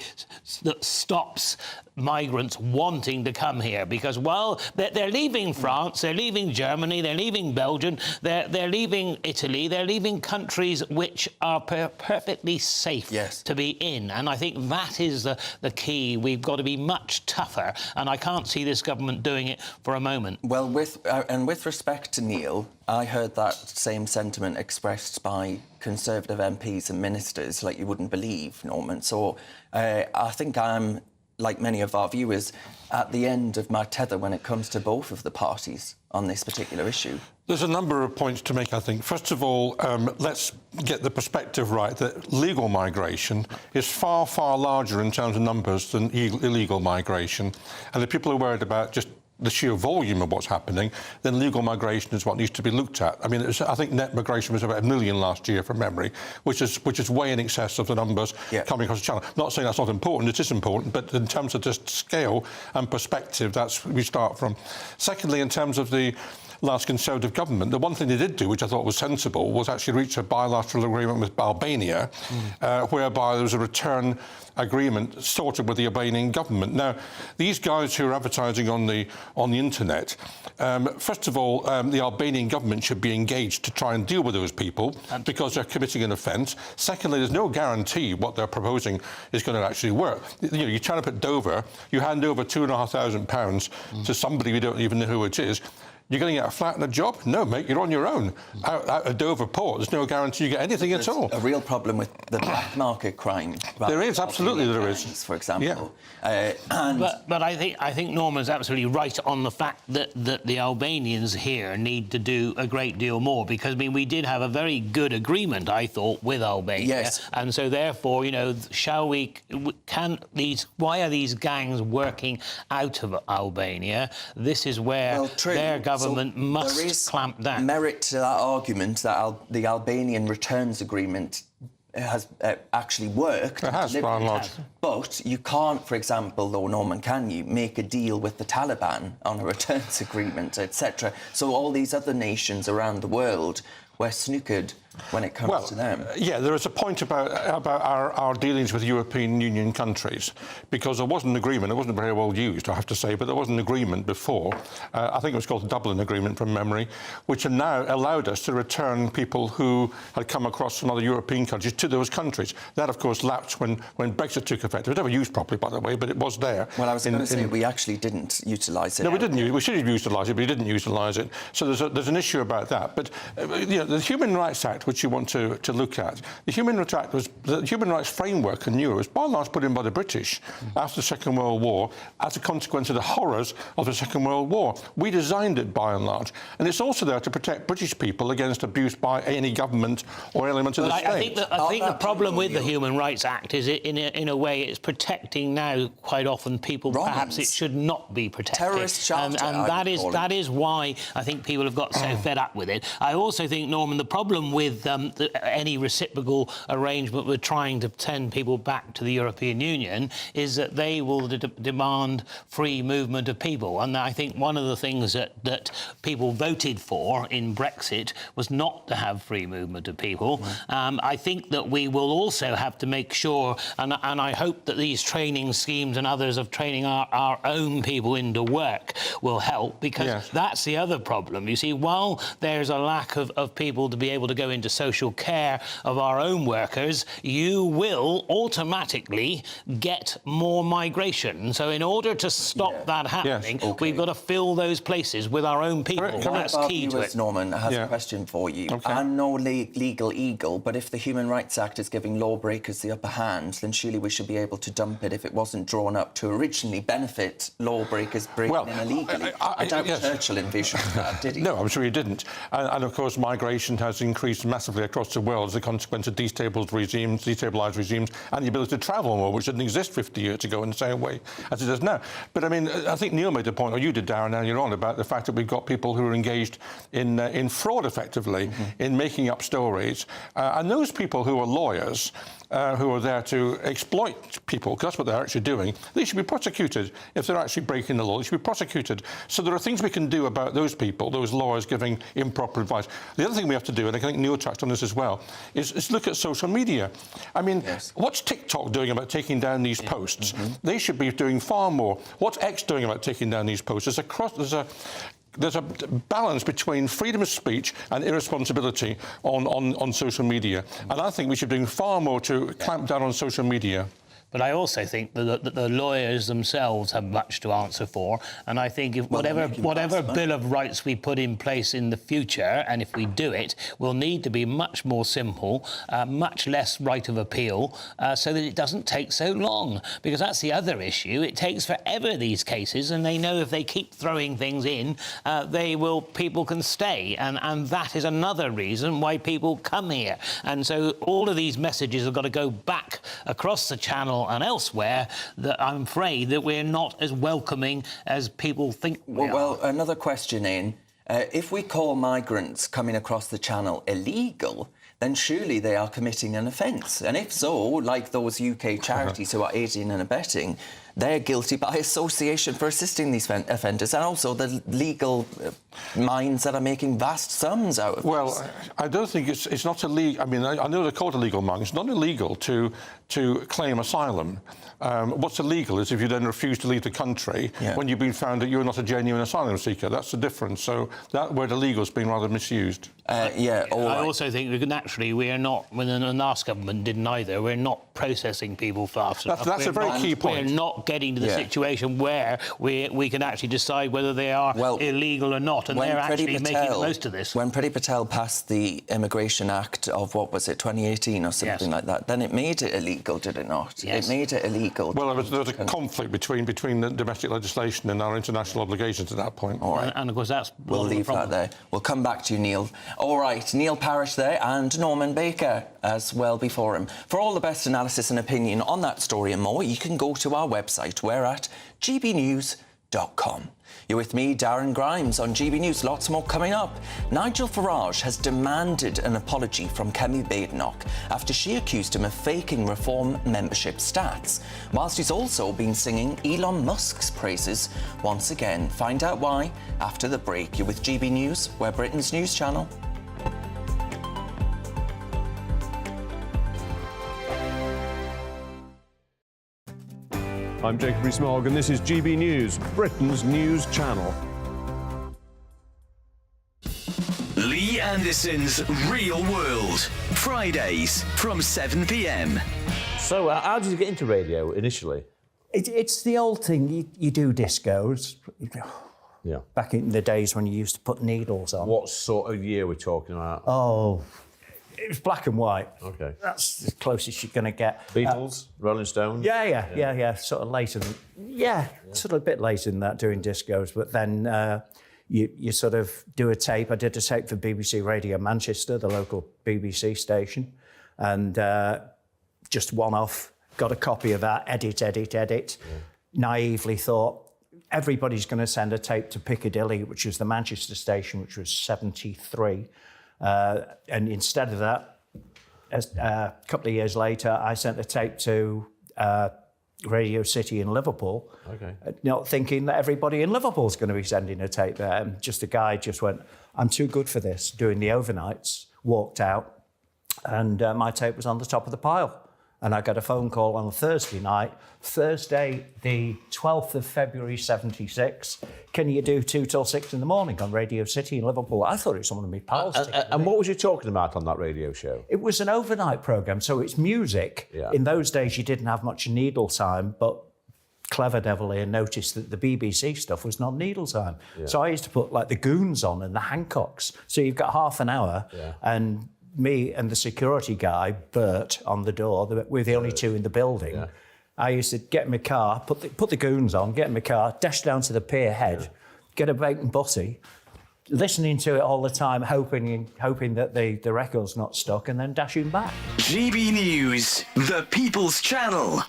stops migrants wanting to come here? Because while they're leaving France, they're leaving Germany, they're leaving Belgium, they're leaving Italy, they're leaving countries which are perfectly safe to be in. And I think that is the key. We've got to be much tougher, and I can't see this government doing it for a moment. Well, with respect to Neil, I heard that same sentiment expressed by Conservative MPs and ministers like you wouldn't believe, Norman. So I think I'm, like many of our viewers, at the end of my tether when it comes to both of the parties on this particular issue. There's a number of points to make, I think. First of all, let's get the perspective right that legal migration is far, far larger in terms of numbers than illegal migration. And if people are worried about just the sheer volume of what's happening, then legal migration is what needs to be looked at. I mean, I think net migration was about 1 million last year from memory, which is way in excess of the numbers coming across the channel. Not saying that's not important, it is important, but in terms of just scale and perspective, that's where we start from. Secondly, in terms of the last Conservative government, the one thing they did do, which I thought was sensible, was actually reach a bilateral agreement with Albania, whereby there was a return agreement sorted with the Albanian government. Now, these guys who are advertising on the internet, first of all, the Albanian government should be engaged to try and deal with those people because they're committing an offence. Secondly, there's no guarantee what they're proposing is going to actually work. You know, you turn up at Dover, you hand over £2,500 to somebody we don't even know who it is. You're going to get a flat and a job? No, mate, you're on your own. Out at Dover Port, there's no guarantee you get anything at all. A real problem with the black market crime. There is, absolutely there is. For example. But I think Norman's absolutely right on the fact that the Albanians here need to do a great deal more, because, I mean, we did have a very good agreement, I thought, with Albania. Yes. And so, therefore, you know, why are these gangs working out of Albania? This is where their government must clamp down. Merit to that argument that the Albanian returns agreement has actually worked. It has, by and large. But you can't, for example, though, Norman, can you, make a deal with the Taliban on a returns agreement, etc. So all these other nations around the world were snookered when it comes to them. Yeah, there is a point about our dealings with European Union countries, because there was an agreement. It wasn't very well used, I have to say, but there was an agreement before. I think it was called the Dublin Agreement from memory, which had now allowed us to return people who had come across from other European countries to those countries. That, of course, lapsed when Brexit took effect. It was never used properly, by the way, but it was there. Well, I was going to say we actually didn't utilise it. No, we didn't. We should have utilised it, but we didn't utilise it. So there's an issue about that. But you know, the Human Rights Act, which you want to look at, the Human Rights Framework in Europe was by and large put in by the British after the Second World War as a consequence of the horrors of the Second World War. We designed it by and large, and it's also there to protect British people against abuse by any government or element of the state. I think the problem with the Human Rights Act is in a way it's protecting now quite often people perhaps it should not be protected. Terrorist shelter, and that is why I think people have got so fed up with it. I also think, Norman, the problem with any reciprocal arrangement with trying to send people back to the European Union is that they will demand free movement of people. And I think one of the things that people voted for in Brexit was not to have free movement of people. I think that we will also have to make sure, and I hope that these training schemes and others of training our own people into work will help, because that's the other problem. You see, while there's a lack of people to be able to go into social care of our own workers, you will automatically get more migration. So in order to stop that happening, we've got to fill those places with our own people. That's key to it. Norman has a question for you. I'm no legal eagle, but if the Human Rights Act is giving lawbreakers the upper hand, then surely we should be able to dump it if it wasn't drawn up to originally benefit lawbreakers breaking in illegally. I doubt Churchill envisioned that, did he? No, I'm sure he didn't. And of course, migration has increased massively across the world as a consequence of destabilised regimes and the ability to travel more, which didn't exist 50 years ago in the same way as it does now. But I mean, I think Neil made a point, or you did, Darren, earlier on, about the fact that we've got people who are engaged in fraud, effectively, in making up stories. And those people who are lawyers, who are there to exploit people, because that's what they're actually doing, they should be prosecuted. If they're actually breaking the law, they should be prosecuted. So there are things we can do about those people, those lawyers giving improper advice. The other thing we have to do, and I think Neil touched on this as well, is look at social media. I mean, what's TikTok doing about taking down these posts? They should be doing far more. What's X doing about taking down these posts? There's a balance between freedom of speech and irresponsibility on social media. And I think we should be doing far more to clamp down on social media. But I also think that the lawyers themselves have much to answer for, and I think if whatever Bill of Rights we put in place in the future, and if we do it, will need to be much more simple, much less right of appeal, so that it doesn't take so long. Because that's the other issue. It takes forever, these cases, and they know if they keep throwing things in, people can stay, and that is another reason why people come here. And so all of these messages have got to go back across the channel Channel and elsewhere, that I'm afraid that we're not as welcoming as people think we are. Well, another question in. If we call migrants coming across the Channel illegal, then surely they are committing an offence. And if so, like those UK charities who are aiding and abetting, they're guilty by association for assisting these offenders, and also the legal minds that are making vast sums out of this. Well, I don't think it's not illegal. I mean, I know they're called illegal minds. It's not illegal to claim asylum. What's illegal is if you then refuse to leave the country when you've been found that you're not a genuine asylum seeker. That's the difference. So that word illegal has been rather misused. I also think that naturally we are not, when the last government didn't either, we're not processing people fast enough. That's a very key point. We're not getting to the situation where we can actually decide whether they are illegal or not, and they're actually making the most of this. When Priti Patel passed the Immigration Act of, what was it, 2018 or something like that, then it made it illegal, did it not? Yes. It made it illegal. Well, there was a conflict between the domestic legislation and our international obligations at that point. All right. And of course, that's... We'll leave that there. We'll come back to you, Neil. All right, Neil Parish there, and Norman Baker as well before him. For all the best analysis and opinion on that story and more, you can go to our website. We're at gbnews.com. You're with me, Darren Grimes, on GB News. Lots more coming up. Nigel Farage has demanded an apology from Kemi Badenoch after she accused him of faking Reform membership stats, whilst he's also been singing Elon Musk's praises once again. Find out why after the break. You're with GB News, we're Britain's news channel. I'm Jacob Rees-Mogg, and this is GB News, Britain's news channel. Lee Anderson's Real World, Fridays from 7 p.m. So, how did you get into radio initially? It's the old thing. You do discos. Yeah. Back in the days when you used to put needles on. What sort of year we're talking about? Oh, it was black and white. Okay. That's the closest you're going to get. Beatles, Rolling Stones? Yeah. Sort of later than... Yeah, sort of a bit later than that, doing discos. But then you sort of do a tape. I did a tape for BBC Radio Manchester, the local BBC station. And just one off, got a copy of that, edit. Yeah. Naively thought, everybody's going to send a tape to Piccadilly, which was the Manchester station, which was 73. And instead of that, a couple of years later, I sent a tape to Radio City in Liverpool, not thinking that everybody in Liverpool's going to be sending a tape there. And just a guy just went, I'm too good for this, doing the overnights, walked out, and my tape was on the top of the pile. And I got a phone call on a Thursday night, Thursday, the 12th of February, 76. Can you do 2 till 6 in the morning on Radio City in Liverpool? I thought it was one of my pals. And what was you talking about on that radio show? It was an overnight programme, so it's music. Yeah. In those days, you didn't have much needle time, but clever devil here noticed that the BBC stuff was not needle time. Yeah. So I used to put, like, the Goons on and the Hancocks. So you've got half an hour, and me and the security guy, Bert, on the door. We're the only two in the building. Yeah. I used to get in my car, put the Goons on, get in my car, dash down to the pier head, get a bacon butty, listening to it all the time, hoping that the record's not stuck, and then dashing back. GB News, the People's Channel.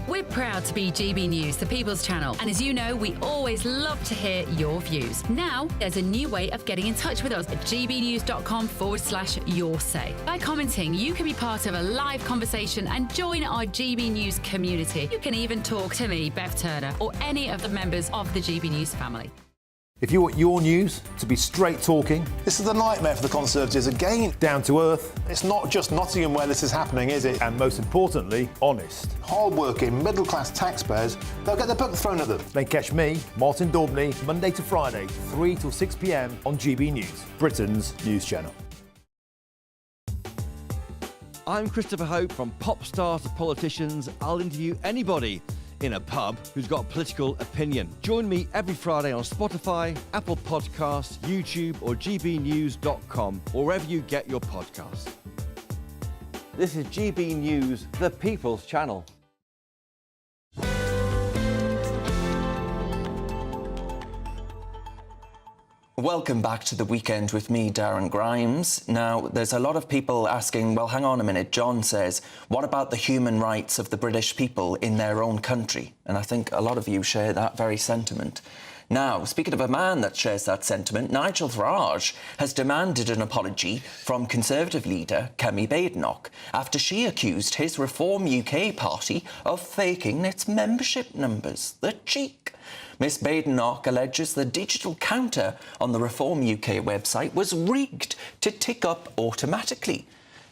We're proud to be GB News, the People's Channel. And as you know, we always love to hear your views. Now, there's a new way of getting in touch with us at gbnews.com/your-say. By commenting, you can be part of a live conversation and join our GB News community. You can even talk to me, Bev Turner, or any of the members of the GB News family. If you want your news to be straight talking, this is the nightmare for the Conservatives again. Down to earth. It's not just Nottingham where this is happening, is it? And most importantly, honest. Hard-working, middle-class taxpayers, they'll get their book thrown at them. They catch me, Martin Daubney, Monday to Friday, 3 till 6 p.m. on GB News, Britain's news channel. I'm Christopher Hope. From pop stars to politicians, I'll interview anybody in a pub who's got a political opinion. Join me every Friday on Spotify, Apple Podcasts, YouTube or gbnews.com, or wherever you get your podcasts. This is GB News, the People's Channel. Welcome back to The Weekend with me, Darren Grimes. Now, there's a lot of people asking, well, hang on a minute, John says, what about the human rights of the British people in their own country? And I think a lot of you share that very sentiment. Now, speaking of a man that shares that sentiment, Nigel Farage has demanded an apology from Conservative leader Kemi Badenoch after she accused his Reform UK party of faking its membership numbers. The cheek! Miss Badenoch alleges the digital counter on the Reform UK website was rigged to tick up automatically.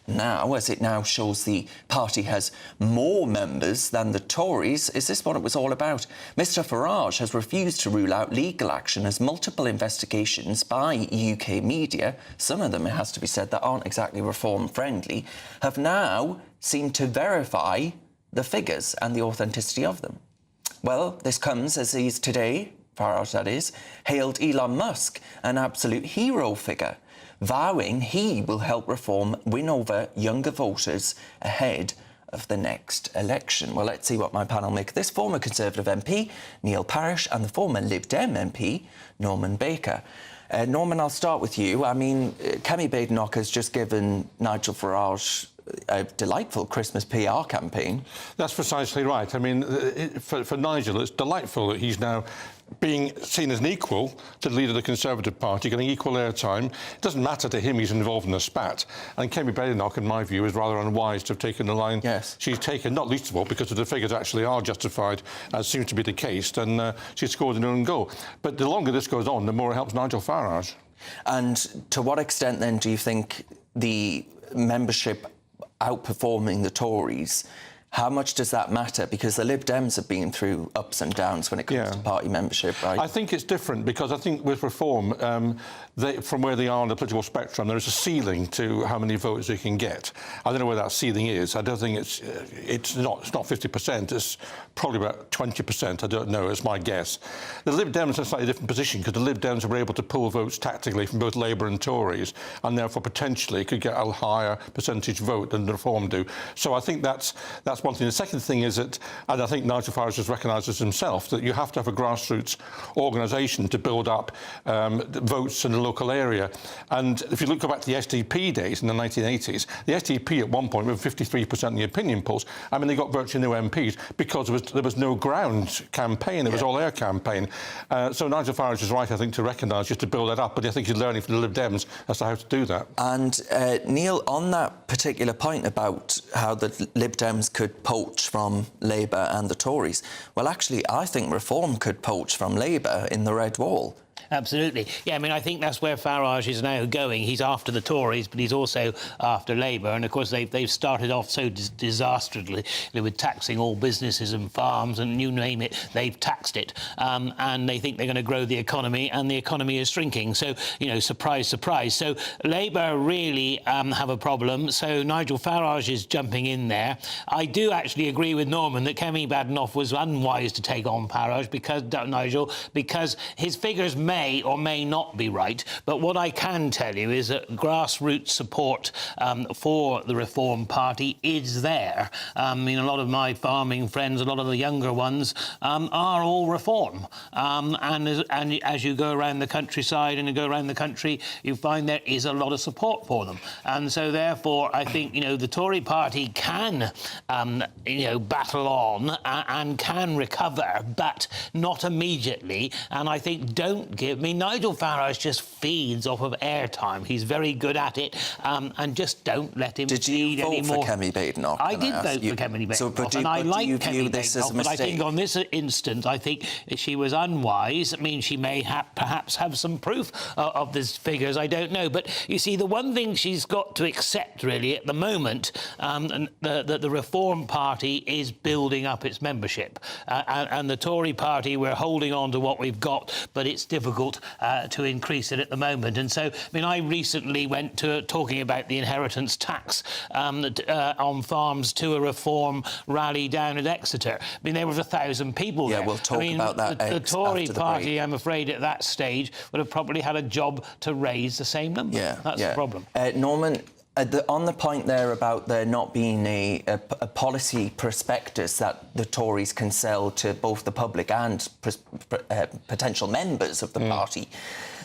Now, as it now shows the party has more members than the Tories, is this what it was all about? Mr Farage has refused to rule out legal action as multiple investigations by UK media, some of them, it has to be said, that aren't exactly reform-friendly, have now seemed to verify the figures and the authenticity of them. Well, this comes as he's today, Farage that is, hailed Elon Musk an absolute hero figure, vowing he will help Reform win over younger voters ahead of the next election. Well, let's see what my panel make of this. Former Conservative MP Neil Parish and the former Lib Dem MP Norman Baker. Norman, I'll start with you. I mean, Kemi Badenoch has just given Nigel Farage a delightful Christmas PR campaign. That's precisely right. I mean, for Nigel, it's delightful that he's now being seen as an equal to the leader of the Conservative Party, getting equal airtime. It doesn't matter to him he's involved in a spat. And Kemi Badenoch, in my view, is rather unwise to have taken the line she's taken, not least of all because the figures actually are justified, as seems to be the case, and she scored an own goal. But the longer this goes on, the more it helps Nigel Farage. And to what extent, then, do you think the membership outperforming the Tories, how much does that matter? Because the Lib Dems have been through ups and downs when it comes to party membership, right? I think it's different because I think with Reform, from where they are on the political spectrum, there is a ceiling to how many votes they can get. I don't know where that ceiling is. I don't think it's not 50%. It's probably about 20%. I don't know. It's my guess. The Lib Dems are in a slightly different position because the Lib Dems were able to pull votes tactically from both Labour and Tories, and therefore potentially could get a higher percentage vote than the Reform do. So I think that's one thing. The second thing is that, and I think Nigel Farage has recognised this himself, that you have to have a grassroots organisation to build up votes in the local area. And if you go back to the SDP days in the 1980s, the SDP at one point were 53% in the opinion polls. I mean, they got virtually no MPs because there was no ground campaign. It was all air campaign. So Nigel Farage is right, I think, to recognise just to build that up. But I think he's learning from the Lib Dems as to how to do that. And Neil, on that particular point about how the Lib Dems could poach from Labour and the Tories, well, actually, I think Reform could poach from Labour in the Red Wall. Absolutely. Yeah, I mean, I think that's where Farage is now going. He's after the Tories, but he's also after Labour. And, of course, they've started off so disastrously with taxing all businesses and farms and you name it, they've taxed it. And they think they're going to grow the economy, and the economy is shrinking. So, you know, surprise, surprise. So Labour really have a problem. So Nigel Farage is jumping in there. I do actually agree with Norman that Kemi Badenoch was unwise to take on Farage because his figures may or may not be right, but what I can tell you is that grassroots support for the Reform Party is there. I mean, a lot of my farming friends, a lot of the younger ones, are all Reform. And as you go around the countryside and you go around the country, you find there is a lot of support for them. And so, therefore, I think, you know, the Tory Party can, you know, battle on and can recover, but not immediately. And I think I mean, Nigel Farage just feeds off of airtime. He's very good at it, and just don't let him feed anymore. Did you vote for Kemi Badenoch? I did vote for Kemi Badenoch, and I like Kemi Badenoch, but I think on this instance, I think she was unwise. I mean, she may perhaps have some proof of these figures, I don't know. But, you see, the one thing she's got to accept, really, at the moment, that the Reform Party is building up its membership. And the Tory Party, we're holding on to what we've got, but it's difficult to increase it at the moment. And so, I mean, I recently went to talking about the inheritance tax on farms to a Reform rally down at Exeter. I mean, there was 1,000 people there. Yeah, we'll talk about that. The Tory Party, I'm afraid, at that stage would have probably had a job to raise the same number. Yeah, that's the problem. Norman, on the point there about there not being a policy prospectus that the Tories can sell to both the public and potential members of the party,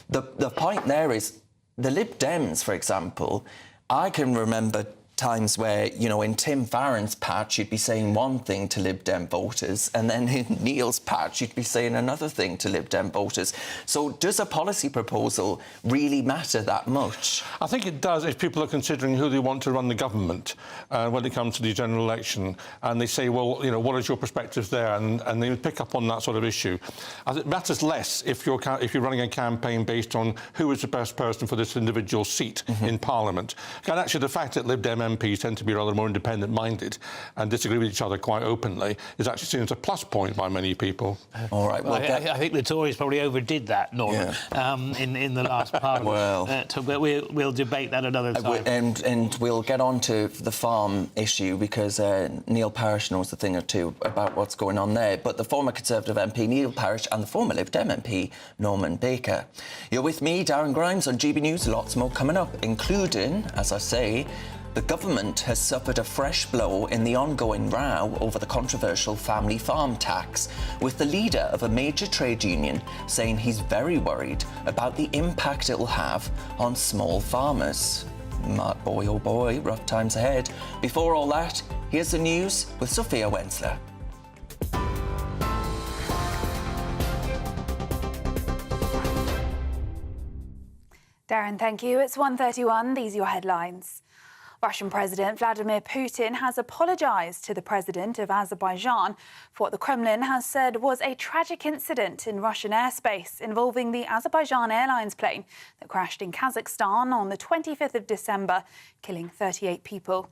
the point there is the Lib Dems, for example. I can remember times where, you know, in Tim Farron's patch, you'd be saying one thing to Lib Dem voters, and then in Neil's patch, you'd be saying another thing to Lib Dem voters. So does a policy proposal really matter that much? I think it does if people are considering who they want to run the government when it comes to the general election, and they say, well, you know, what is your perspectives there? And they pick up on that sort of issue. It matters less if you're running a campaign based on who is the best person for this individual seat in Parliament. And actually, the fact that Lib Dem MPs tend to be rather more independent-minded and disagree with each other quite openly is actually seen as a plus point by many people. All right. Well, I think the Tories probably overdid that, Norman, in the last Parliament. But we'll debate that another time. And we'll get on to the farm issue because Neil Parish knows a thing or two about what's going on there. But the former Conservative MP Neil Parish and the former Lib Dem MP Norman Baker. You're with me, Darren Grimes, on GB News. Lots more coming up, including, as I say, the government has suffered a fresh blow in the ongoing row over the controversial family farm tax, with the leader of a major trade union saying he's very worried about the impact it will have on small farmers. Boy, oh boy, rough times ahead. Before all that, here's the news with Sophia Wensler. Darren, thank you. It's 1:31. These are your headlines. Russian President Vladimir Putin has apologised to the president of Azerbaijan for what the Kremlin has said was a tragic incident in Russian airspace involving the Azerbaijan Airlines plane that crashed in Kazakhstan on the 25th of December, killing 38 people.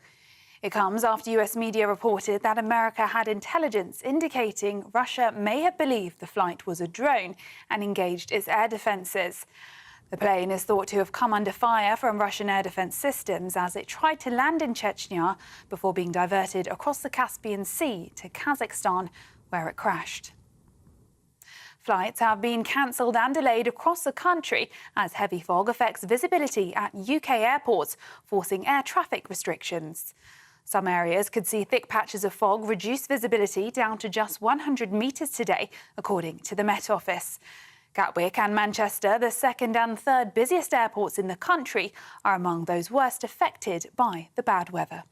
It comes after US media reported that America had intelligence indicating Russia may have believed the flight was a drone and engaged its air defences. The plane is thought to have come under fire from Russian air defence systems as it tried to land in Chechnya before being diverted across the Caspian Sea to Kazakhstan, where it crashed. Flights have been cancelled and delayed across the country as heavy fog affects visibility at UK airports, forcing air traffic restrictions. Some areas could see thick patches of fog reduce visibility down to just 100 metres today, according to the Met Office. Gatwick and Manchester, the second and third busiest airports in the country, are among those worst affected by the bad weather.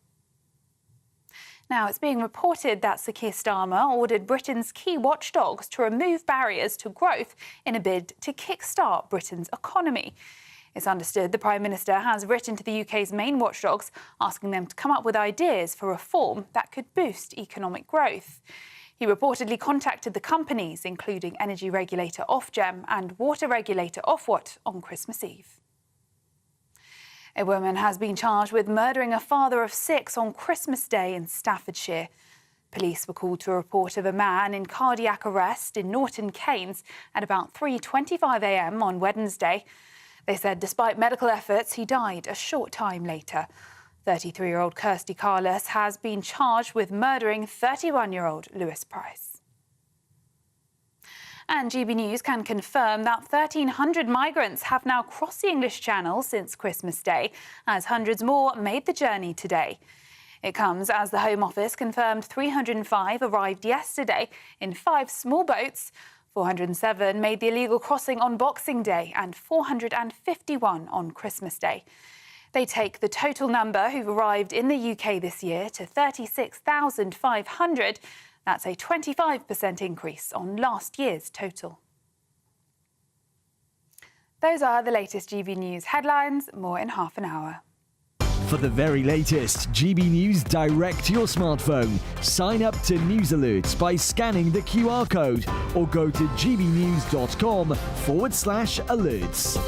Now, it's being reported that Sir Keir Starmer ordered Britain's key watchdogs to remove barriers to growth in a bid to kickstart Britain's economy. It's understood the Prime Minister has written to the UK's main watchdogs, asking them to come up with ideas for reform that could boost economic growth. He reportedly contacted the companies, including energy regulator Ofgem and water regulator Ofwat, on Christmas Eve. A woman has been charged with murdering a father of 6 on Christmas Day in Staffordshire. Police were called to a report of a man in cardiac arrest in Norton Keynes at about 3:25 a.m. on Wednesday. They said despite medical efforts, he died a short time later. 33-year-old Kirsty Carless has been charged with murdering 31-year-old Lewis Price. And GB News can confirm that 1,300 migrants have now crossed the English Channel since Christmas Day, as hundreds more made the journey today. It comes as the Home Office confirmed 305 arrived yesterday in 5 small boats. 407 made the illegal crossing on Boxing Day and 451 on Christmas Day. They take the total number who've arrived in the UK this year to 36,500. That's a 25% increase on last year's total. Those are the latest GB News headlines. More in half an hour. For the very latest GB News direct to your smartphone, sign up to News Alerts by scanning the QR code or go to gbnews.com/alerts.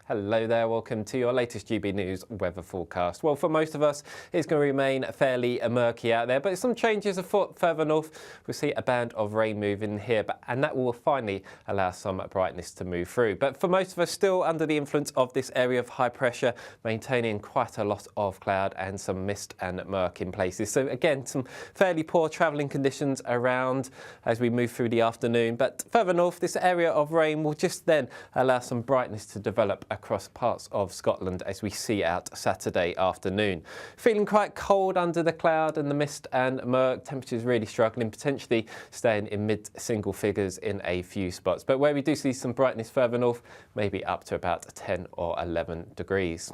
Hello there, welcome to your latest GB News weather forecast. Well, for most of us, it's going to remain fairly murky out there, but some changes afoot further north. We'll see a band of rain moving here, and that will finally allow some brightness to move through. But for most of us, still under the influence of this area of high pressure, maintaining quite a lot of cloud and some mist and murk in places. So again, some fairly poor travelling conditions around as we move through the afternoon. But further north, this area of rain will just then allow some brightness to develop across parts of Scotland as we see out Saturday afternoon. Feeling quite cold under the cloud and the mist and murk. Temperatures really struggling, potentially staying in mid-single figures in a few spots. But where we do see some brightness further north, maybe up to about 10 or 11 degrees.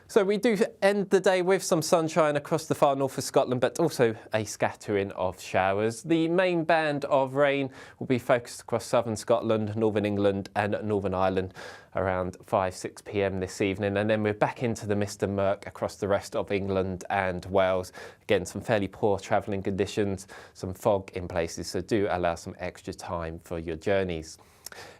So we do end the day with some sunshine across the far north of Scotland, but also a scattering of showers. The main band of rain will be focused across southern Scotland, northern England and Northern Ireland around 5-6 p.m. this evening. And then we're back into the mist and murk across the rest of England and Wales. Again, some fairly poor travelling conditions, some fog in places, so do allow some extra time for your journeys.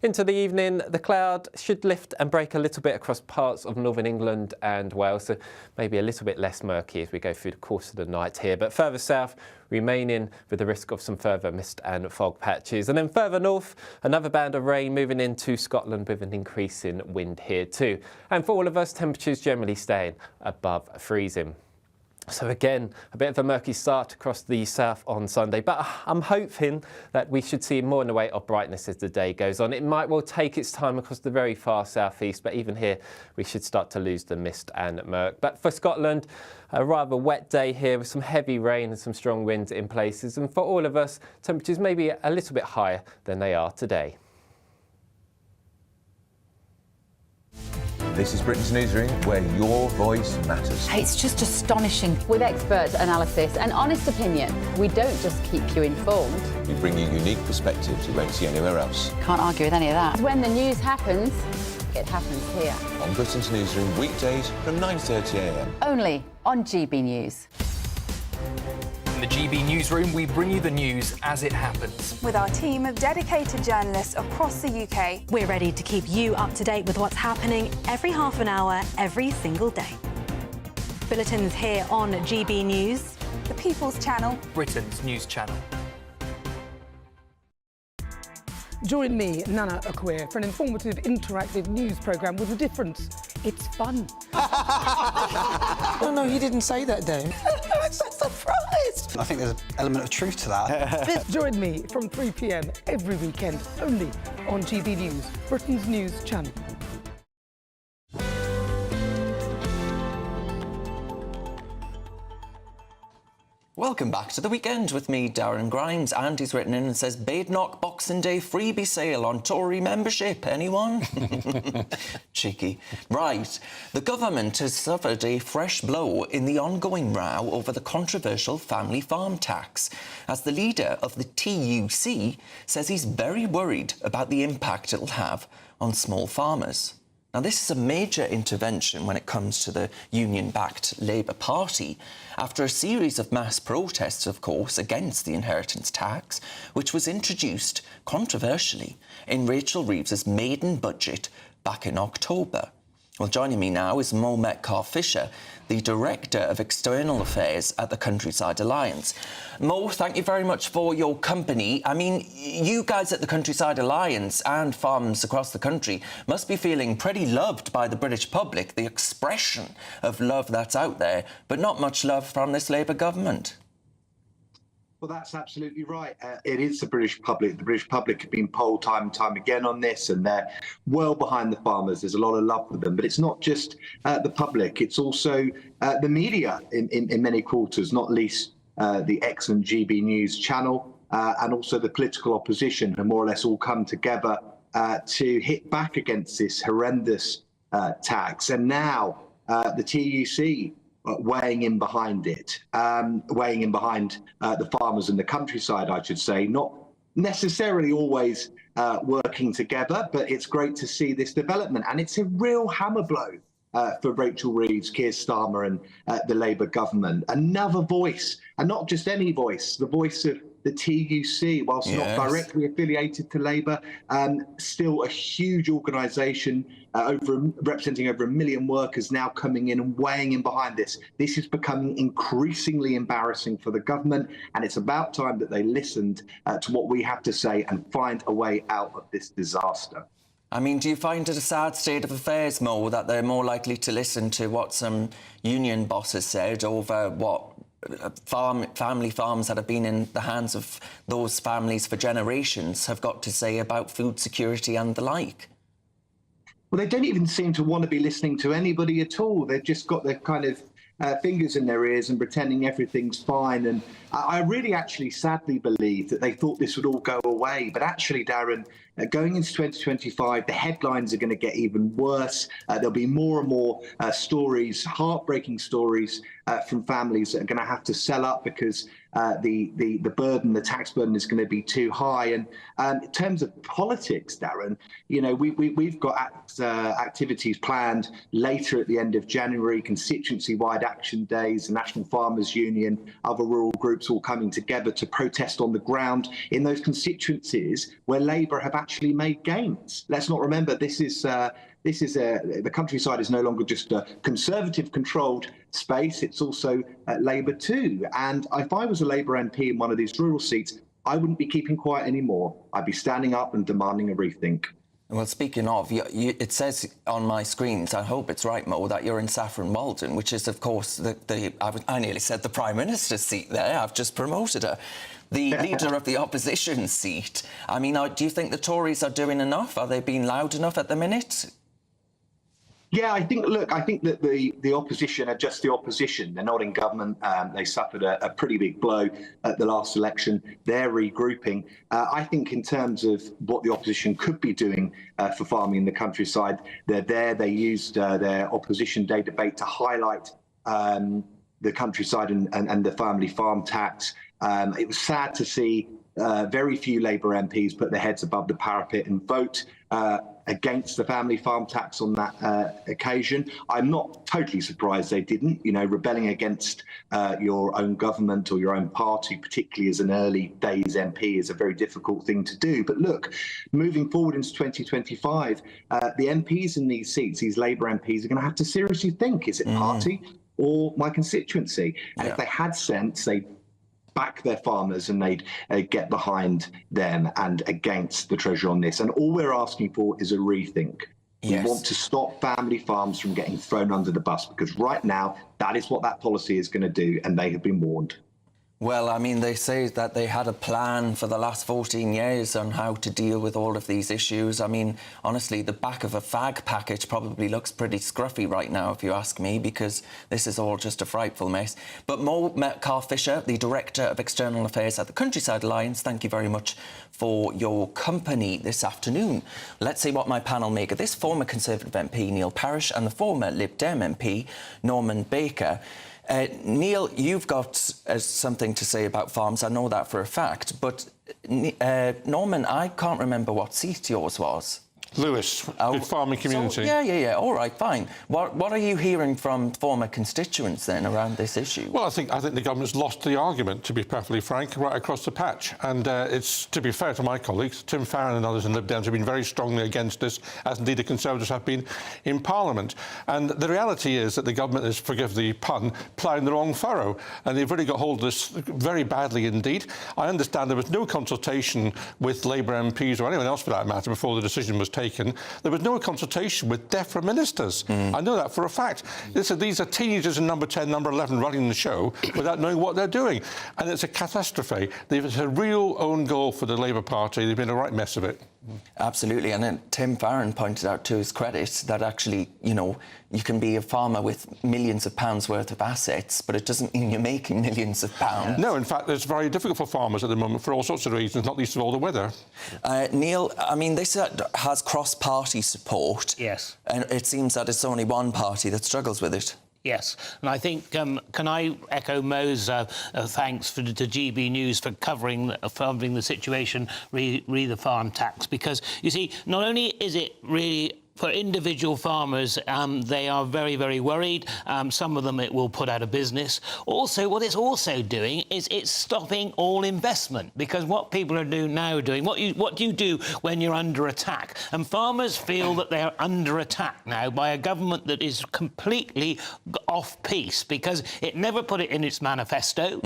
Into the evening, the cloud should lift and break a little bit across parts of northern England and Wales, so maybe a little bit less murky as we go through the course of the night here. But further south, remaining with the risk of some further mist and fog patches. And then further north, another band of rain moving into Scotland with an increase in wind here too. And for all of us, temperatures generally staying above freezing. So again, a bit of a murky start across the south on Sunday, but I'm hoping that we should see more in the way of brightness as the day goes on. It might well take its time across the very far southeast, but even here we should start to lose the mist and murk. But for Scotland, a rather wet day here with some heavy rain and some strong winds in places. And for all of us, temperatures may be a little bit higher than they are today. This is Britain's Newsroom, where your voice matters. It's just astonishing. With expert analysis and honest opinion, we don't just keep you informed. We bring you unique perspectives you won't see anywhere else. Can't argue with any of that. When the news happens, it happens here. On Britain's Newsroom, weekdays from 9:30 a.m. Only on GB News. In the GB Newsroom, we bring you the news as it happens. With our team of dedicated journalists across the UK. We're ready to keep you up to date with what's happening every half an hour, every single day. Bulletins here on GB News. The People's Channel. Britain's news channel. Join me, Nana Akwe, for an informative, interactive news programme with a difference. It's fun. No, he didn't say that, Dave. I'm so surprised. I think there's an element of truth to that. Join me from 3 p.m. every weekend, only on GB News, Britain's news channel. Welcome back to the weekend with me, Darren Grimes. Andy's written in and says, Badenoch Boxing Day freebie sale on Tory membership. Anyone? Cheeky. Right. The government has suffered a fresh blow in the ongoing row over the controversial family farm tax, as the leader of the TUC says he's very worried about the impact it'll have on small farmers. Now, this is a major intervention when it comes to the union-backed Labour Party, after a series of mass protests, of course, against the inheritance tax, which was introduced controversially in Rachel Reeves's maiden budget back in October. Well, joining me now is Mo Metcalfe-Fisher, the Director of External Affairs at the Countryside Alliance. Mo, thank you very much for your company. I mean, you guys at the Countryside Alliance and farms across the country must be feeling pretty loved by the British public, the expression of love that's out there, but not much love from this Labour government. Well, that's absolutely right. It is the British public. The British public have been polled time and time again on this, and they're well behind the farmers. There's a lot of love for them. But it's not just the public. It's also the media in many quarters, not least the excellent GB News channel, and also the political opposition, who more or less all come together to hit back against this horrendous tax. And now the TUC weighing in behind it, weighing in behind the farmers and the countryside, I should say, not necessarily always working together, but it's great to see this development. And it's a real hammer blow for Rachel Reeves, Keir Starmer and the Labour government. Another voice, and not just any voice, the voice of the TUC, whilst not directly affiliated to Labour, still a huge organisation representing over 1 million workers now coming in and weighing in behind this. This is becoming increasingly embarrassing for the government, and it's about time that they listened to what we have to say and find a way out of this disaster. I mean, do you find it a sad state of affairs, Mo, that they're more likely to listen to what some union bosses said over what family farms that have been in the hands of those families for generations have got to say about food security and the like? Well, they don't even seem to want to be listening to anybody at all. They've just got their kind of fingers in their ears and pretending everything's fine. And I really actually sadly believe that they thought this would all go away. But actually, Darren, going into 2025, the headlines are going to get even worse. There'll be more and more stories, heartbreaking stories from families that are going to have to sell up because the burden, the tax burden is going to be too high. And in terms of politics, Darren, we've got activities planned later at the end of January, constituency-wide action days, the National Farmers Union, other rural groups all coming together to protest on the ground in those constituencies where Labour have actually made gains. Let's not remember the countryside is no longer just a Conservative-controlled space, it's also Labour too. And if I was a Labour MP in one of these rural seats, I wouldn't be keeping quiet anymore. I'd be standing up and demanding a rethink. Well, speaking of, it says on my screens, I hope it's right, Mo, that you're in Saffron Walden, which is, of course, I nearly said the Prime Minister's seat there. I've just promoted her. The leader of the opposition seat. I mean, do you think the Tories are doing enough? Are they being loud enough at the minute? Yeah, I think that the opposition are just the opposition. They're not in government. They suffered a pretty big blow at the last election. They're regrouping. I think in terms of what the opposition could be doing for farming in the countryside, they're there. They used their opposition day debate to highlight the countryside and the family farm tax. It was sad to see very few Labour MPs put their heads above the parapet and vote against the family farm tax on that occasion. I'm not totally surprised they didn't. Rebelling against your own government or your own party, particularly as an early days MP, is a very difficult thing to do. But look, moving forward into 2025, the MPs in these seats, these Labour MPs, are going to have to seriously think, is it party or my constituency? And if they had sense, they'd back their farmers and they'd get behind them and against the Treasury on this. And all we're asking for is a rethink. Yes. We want to stop family farms from getting thrown under the bus, because right now that is what that policy is going to do, and they have been warned. Well, I mean, they say that they had a plan for the last 14 years on how to deal with all of these issues. I mean, honestly, the back of a fag package probably looks pretty scruffy right now, if you ask me, because this is all just a frightful mess. But Mo Metcalfe-Fisher, the Director of External Affairs at the Countryside Alliance, thank you very much for your company this afternoon. Let's see what my panel make of this. Former Conservative MP Neil Farage and the former Lib Dem MP Norman Baker. Neil, you've got something to say about farms. I know that for a fact. But, Norman, I can't remember what seat yours was. Lewis, the farming community. So, yeah. All right, fine. What are you hearing from former constituents then around this issue? Well, I think the government's lost the argument, to be perfectly frank, right across the patch. And it's, to be fair to my colleagues, Tim Farron and others in Lib Dems have been very strongly against this, as indeed the Conservatives have been in Parliament. And the reality is that the government is, forgive the pun, ploughing the wrong furrow. And they've really got hold of this very badly indeed. I understand there was no consultation with Labour MPs or anyone else for that matter before the decision was taken. There was no consultation with DEFRA ministers. I know that for a fact. These are teenagers in number 10, number 11 running the show without knowing what they're doing. And it's a catastrophe. It's a real own goal for the Labour Party. They've been a right mess of it. Absolutely. And then Tim Farron pointed out to his credit that actually, you can be a farmer with millions of pounds worth of assets, but it doesn't mean you're making millions of pounds. No, in fact, it's very difficult for farmers at the moment for all sorts of reasons, not least of all the weather. Neil, I mean, this has cross-party support. Yes. And it seems that it's only one party that struggles with it. Yes, and I think, can I echo Mo's thanks to GB News for covering the situation re the farm tax, because, you see, not only is it really for individual farmers, they are very, very worried. Some of them it will put out of business. Also, what it's also doing is it's stopping all investment, because what people are now doing, what do you do when you're under attack? And farmers feel that they're under attack now by a government that is completely off-piece, because it never put it in its manifesto.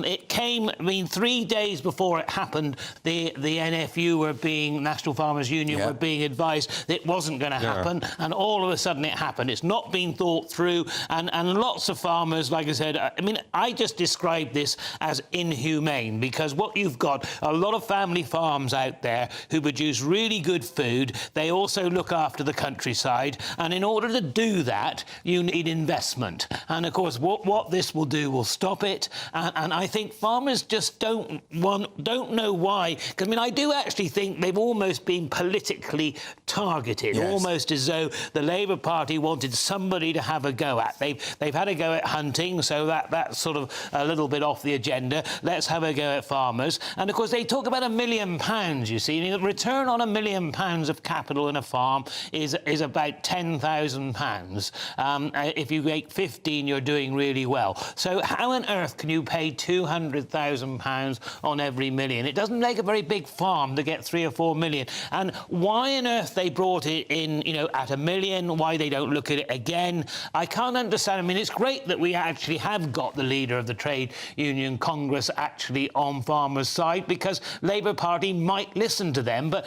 It came, 3 days before it happened, the NFU National Farmers Union were being advised that it wasn't going going to happen, and all of a sudden it happened. It's not been thought through, and lots of farmers, like I said, I mean, I just describe this as inhumane, because what you've got, a lot of family farms out there who produce really good food. They also look after the countryside, and in order to do that, you need investment. And of course, what this will do will stop it. And I think farmers just don't know why. Because I mean, I do actually think they've almost been politically targeted, almost as though the Labour Party wanted somebody to have a go at. They've had a go at hunting, so that's sort of a little bit off the agenda. Let's have a go at farmers. And of course, they talk about £1 million. You see, the return on £1 million of capital in a farm is about £10,000. If you make 15, you're doing really well. So how on earth can you pay £200,000 on every million? It doesn't make a very big farm to get 3 or 4 million. And why on earth they brought it in, at £1 million? Why they don't look at it again? I can't understand. I mean, it's great that we actually have got the leader of the Trade Union Congress actually on farmers' side, because Labour Party might listen to them. But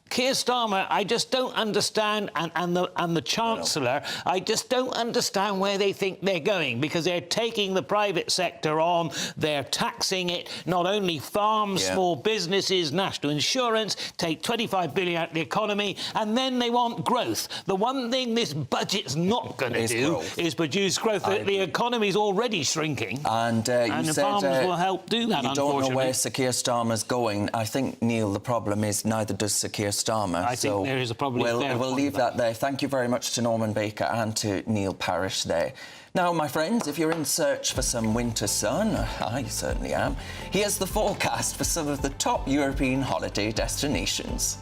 Keir Starmer, I just don't understand, and the Chancellor, I just don't understand where they think they're going, because they're taking the private sector on, they're taxing it, not only farms, small businesses, national insurance, take 25 billion out of the economy, and then they want growth. The one thing this budget's not going to do is produce growth. The economy's already shrinking, and the farmers will help do that, you unfortunately. don't know where Sir Keir Starmer's going. I think, Neil, the problem is neither does Sir Keir Starmer. I think there is a problem. We'll leave that there. Thank you very much to Norman Baker and to Neil Parish there. Now, my friends, if you're in search for some winter sun, I certainly am, here's the forecast for some of the top European holiday destinations.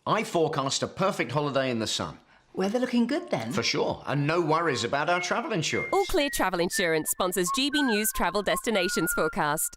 I forecast a perfect holiday in the sun. Weather looking good then? For sure, and no worries about our travel insurance. All Clear Travel Insurance sponsors GB News Travel Destinations forecast.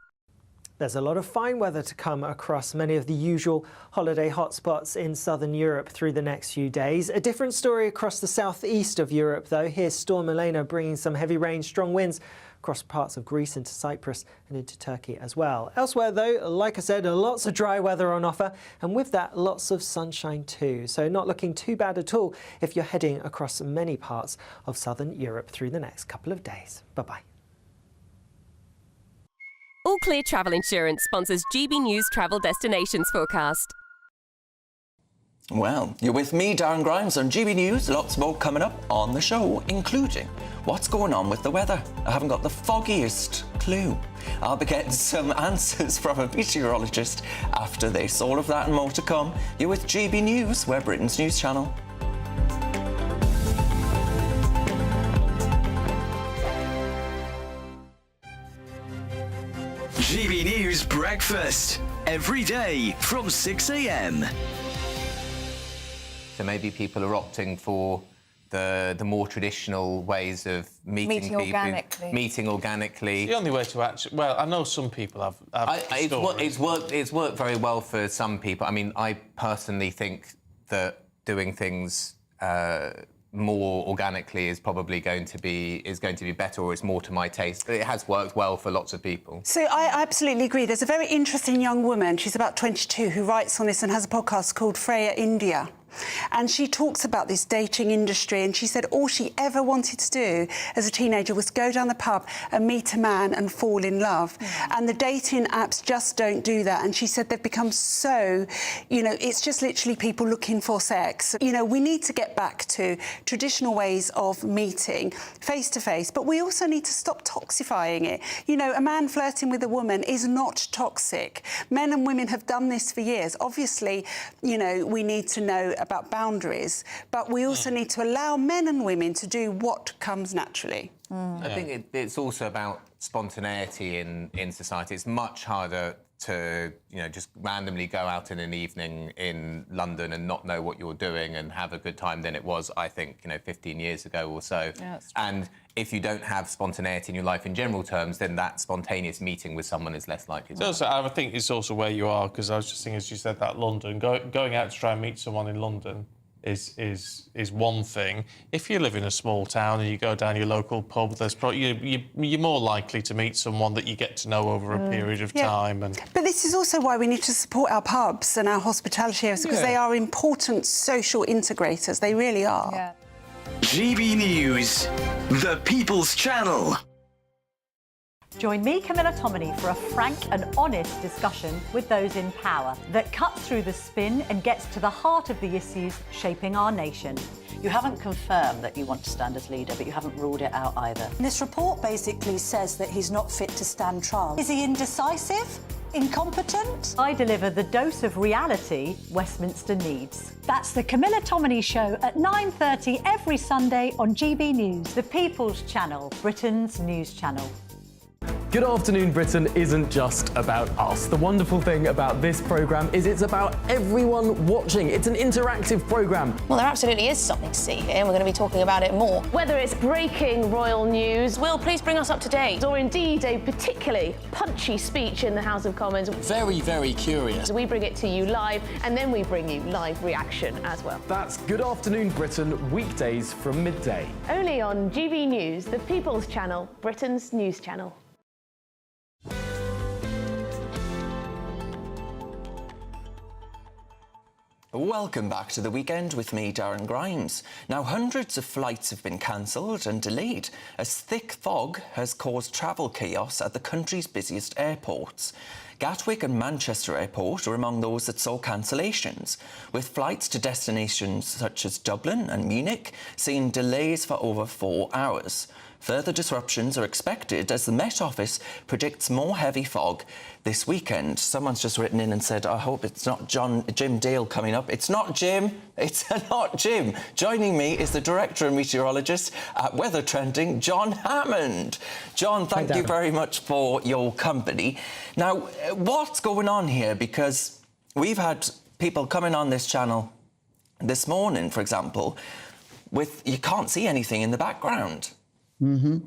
There's a lot of fine weather to come across many of the usual holiday hotspots in southern Europe through the next few days. A different story across the southeast of Europe, though. Here's Storm Elena bringing some heavy rain, strong winds across parts of Greece into Cyprus and into Turkey as well. Elsewhere, though, like I said, lots of dry weather on offer, and with that, lots of sunshine too. So not looking too bad at all if you're heading across many parts of southern Europe through the next couple of days. Bye-bye. All Clear Travel Insurance sponsors GB News Travel Destinations forecast. Well, you're with me, Darren Grimes, on GB News. Lots more coming up on the show, including what's going on with the weather. I haven't got the foggiest clue. I'll be getting some answers from a meteorologist after this. All of that and more to come. You're with GB News, we're Britain's news channel. GB News Breakfast, every day from 6 a.m. So maybe people are opting for the more traditional ways of meeting people. Meeting organically. It's the only way to actually... Well, I know some people have it's worked very well for some people. I mean, I personally think that doing things more organically is probably going to be better, or it's more to my taste. It has worked well for lots of people. So I absolutely agree. There's a very interesting young woman, she's about 22, who writes on this and has a podcast called Freya India. And she talks about this dating industry, and she said all she ever wanted to do as a teenager was go down the pub and meet a man and fall in love. And the dating apps just don't do that. And she said they've become so, it's just literally people looking for sex. We need to get back to traditional ways of meeting face to face, but we also need to stop toxifying it. A man flirting with a woman is not toxic. Men and women have done this for years. Obviously, we need to know about boundaries, but we also need to allow men and women to do what comes naturally. I think it's also about spontaneity in society. It's much harder to, just randomly go out in an evening in London and not know what you're doing and have a good time than it was, I think, 15 years ago or so. Yeah, and if you don't have spontaneity in your life in general terms, then that spontaneous meeting with someone is less likely to happen. I think it's also where you are, because I was just thinking, as you said, that London, going out to try and meet someone in London is one thing. If you live in a small town and you go down your local pub, there's probably you're more likely to meet someone that you get to know over a period of time. And but this is also why we need to support our pubs and our hospitality areas, because they are important social integrators. They really are. Yeah. GB News, the People's Channel. Join me, Camilla Tominey, for a frank and honest discussion with those in power that cuts through the spin and gets to the heart of the issues shaping our nation. You haven't confirmed that you want to stand as leader, but you haven't ruled it out either. This report basically says that he's not fit to stand trial. Is he indecisive? Incompetent? I deliver the dose of reality Westminster needs. That's the Camilla Tominey Show at 9:30 every Sunday on GB News, the People's Channel, Britain's news channel. Good Afternoon Britain isn't just about us. The wonderful thing about this programme is it's about everyone watching. It's an interactive programme. Well, there absolutely is something to see here, and we're going to be talking about it more. Whether it's breaking royal news, Will, please bring us up to date. Or indeed a particularly punchy speech in the House of Commons. Very, very curious. We bring it to you live, and then we bring you live reaction as well. That's Good Afternoon Britain, weekdays from midday. Only on GB News, the People's Channel, Britain's news channel. Welcome back to The Weekend with me, Darren Grimes. Now, hundreds of flights have been cancelled and delayed as thick fog has caused travel chaos at the country's busiest airports. Gatwick and Manchester Airport are among those that saw cancellations, with flights to destinations such as Dublin and Munich seeing delays for over 4 hours. Further disruptions are expected as the Met Office predicts more heavy fog this weekend. Someone's just written in and said, I hope it's not Jim Dale coming up. It's not Jim. It's not Jim. Joining me is the Director and Meteorologist at Weather Trending, John Hammond. John, thank you very much for your company. Now, what's going on here? Because we've had people coming on this channel this morning, for example, with you can't see anything in the background. Mm-hmm.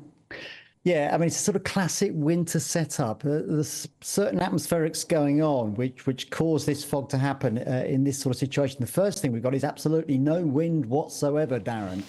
Yeah, I mean, it's a sort of classic winter setup. There's certain atmospherics going on which cause this fog to happen in this sort of situation. The first thing we've got is absolutely no wind whatsoever, Darren.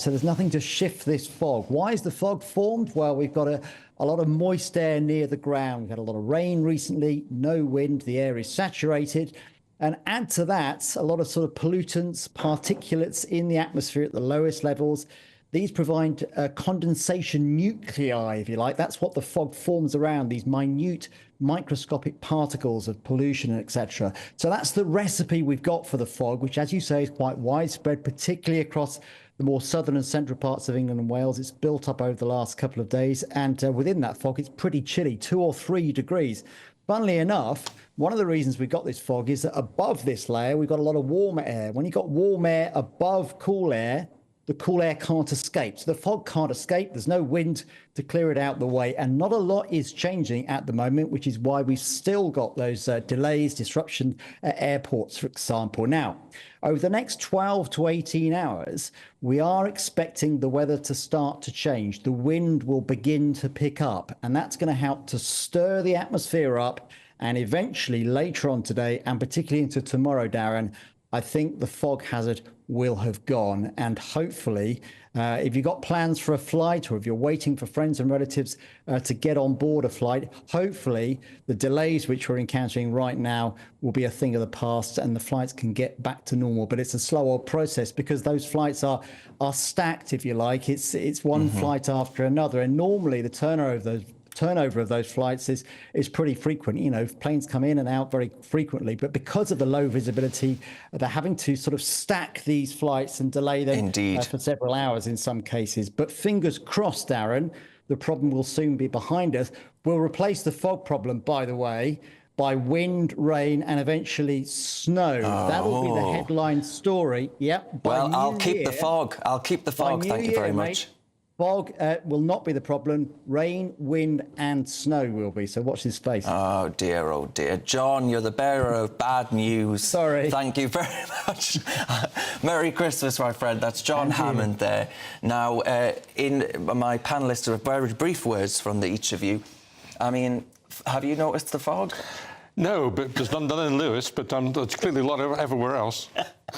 So there's nothing to shift this fog. Why is the fog formed? Well, we've got a lot of moist air near the ground. We've had a lot of rain recently, no wind, the air is saturated. And add to that, a lot of sort of pollutants, particulates in the atmosphere at the lowest levels. These provide condensation nuclei, if you like. That's what the fog forms around, these minute microscopic particles of pollution, etc. So that's the recipe we've got for the fog, which, as you say, is quite widespread, particularly across the more southern and central parts of England and Wales. It's built up over the last couple of days. And within that fog, it's pretty chilly, 2 or 3 degrees. Funnily enough, one of the reasons we've got this fog is that above this layer, we've got a lot of warmer air. When you've got warm air above cool air, the cool air can't escape. So the fog can't escape. There's no wind to clear it out the way. And not a lot is changing at the moment, which is why we've still got those delays, disruption at airports, for example. Now, over the next 12 to 18 hours, we are expecting the weather to start to change. The wind will begin to pick up, and that's going to help to stir the atmosphere up. And eventually later on today, and particularly into tomorrow, Darren, I think the fog hazard will have gone. And hopefully, if you've got plans for a flight or if you're waiting for friends and relatives to get on board a flight, hopefully the delays which we're encountering right now will be a thing of the past and the flights can get back to normal. But it's a slow old process because those flights are stacked, if you like. It's one flight after another. And normally the turnover of those flights is pretty frequent. You know, planes come in and out very frequently, but because of the low visibility, they're having to sort of stack these flights and delay them for several hours in some cases. But fingers crossed, Darren, the problem will soon be behind us. We'll replace the fog problem, by the way, by wind, rain, and eventually snow. That'll be the headline story. Yep. Well, I'll keep the fog. I'll keep the fog. Thank you very much. Fog will not be the problem. Rain, wind and snow will be. So watch this space. Oh, dear. John, you're the bearer of bad news. Sorry. Thank you very much. Merry Christmas, my friend. That's John Hammond there. Now, in my panellists are very brief words from each of you. I mean, have you noticed the fog? No, but there's none in Lewis, but there's clearly a lot everywhere else.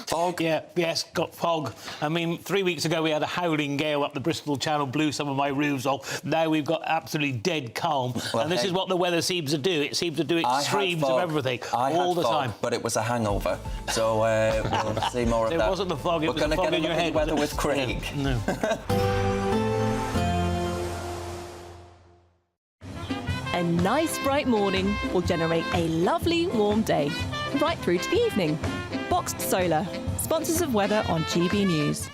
Fog? Yeah, yes, got fog. I mean, 3 weeks ago we had a howling gale up the Bristol Channel, blew some of my roofs off. Now we've got absolutely dead calm. Well, and this is what the weather seems to do. It seems to do extremes of everything all the time. But it was a hangover. So we'll see more of that. It wasn't the fog, it was the fog in your head. Weather with Craig. No. A nice bright morning will generate a lovely warm day, right through to the evening. Boxed Solar, sponsors of weather on GB News.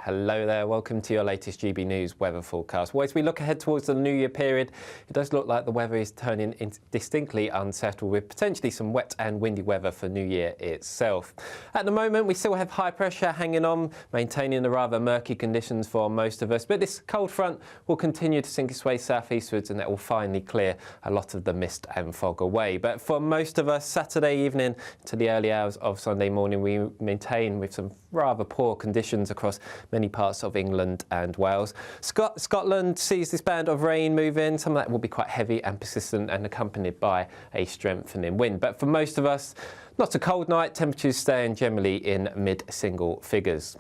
Hello there, welcome to your latest GB News weather forecast. Well, as we look ahead towards the New Year period, it does look like the weather is turning distinctly unsettled, with potentially some wet and windy weather for New Year itself. At the moment, we still have high pressure hanging on, maintaining the rather murky conditions for most of us, but this cold front will continue to sink its way southeastwards, and that will finally clear a lot of the mist and fog away. But for most of us, Saturday evening to the early hours of Sunday morning, we maintain with some rather poor conditions across many parts of England and Wales. Scotland sees this band of rain move in. Some of that will be quite heavy and persistent and accompanied by a strengthening wind. But for most of us, not a cold night, temperatures staying generally in mid-single figures.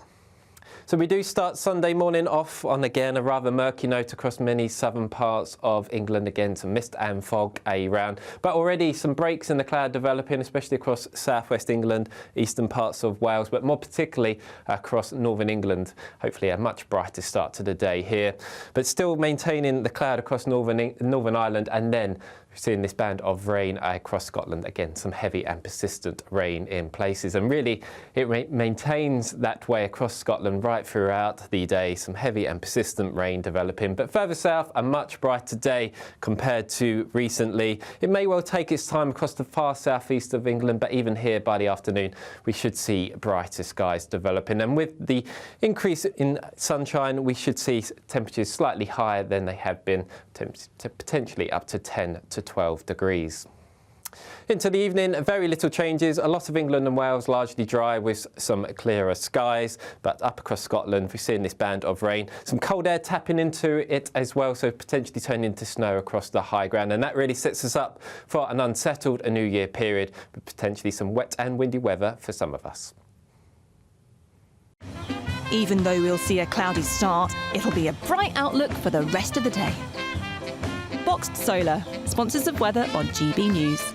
So we do start Sunday morning off on, again, a rather murky note across many southern parts of England. Again, some mist and fog around. But already some breaks in the cloud developing, especially across southwest England, eastern parts of Wales, but more particularly across northern England. Hopefully a much brighter start to the day here. But still maintaining the cloud across Northern Ireland, and then we're seeing this band of rain across Scotland. Again, some heavy and persistent rain in places. And really, it maintains that way across Scotland right throughout the day. Some heavy and persistent rain developing. But further south, a much brighter day compared to recently. It may well take its time across the far southeast of England, but even here by the afternoon, we should see brighter skies developing. And with the increase in sunshine, we should see temperatures slightly higher than they have been, potentially up to 10 to 12 degrees. Into the evening, very little changes. A lot of England and Wales largely dry with some clearer skies, but up across Scotland, we're seeing this band of rain. Some cold air tapping into it as well, so potentially turning into snow across the high ground. And that really sets us up for an unsettled New Year period, with potentially some wet and windy weather for some of us. Even though we'll see a cloudy start, it'll be a bright outlook for the rest of the day. Boxed Solar, sponsors of weather on GB News.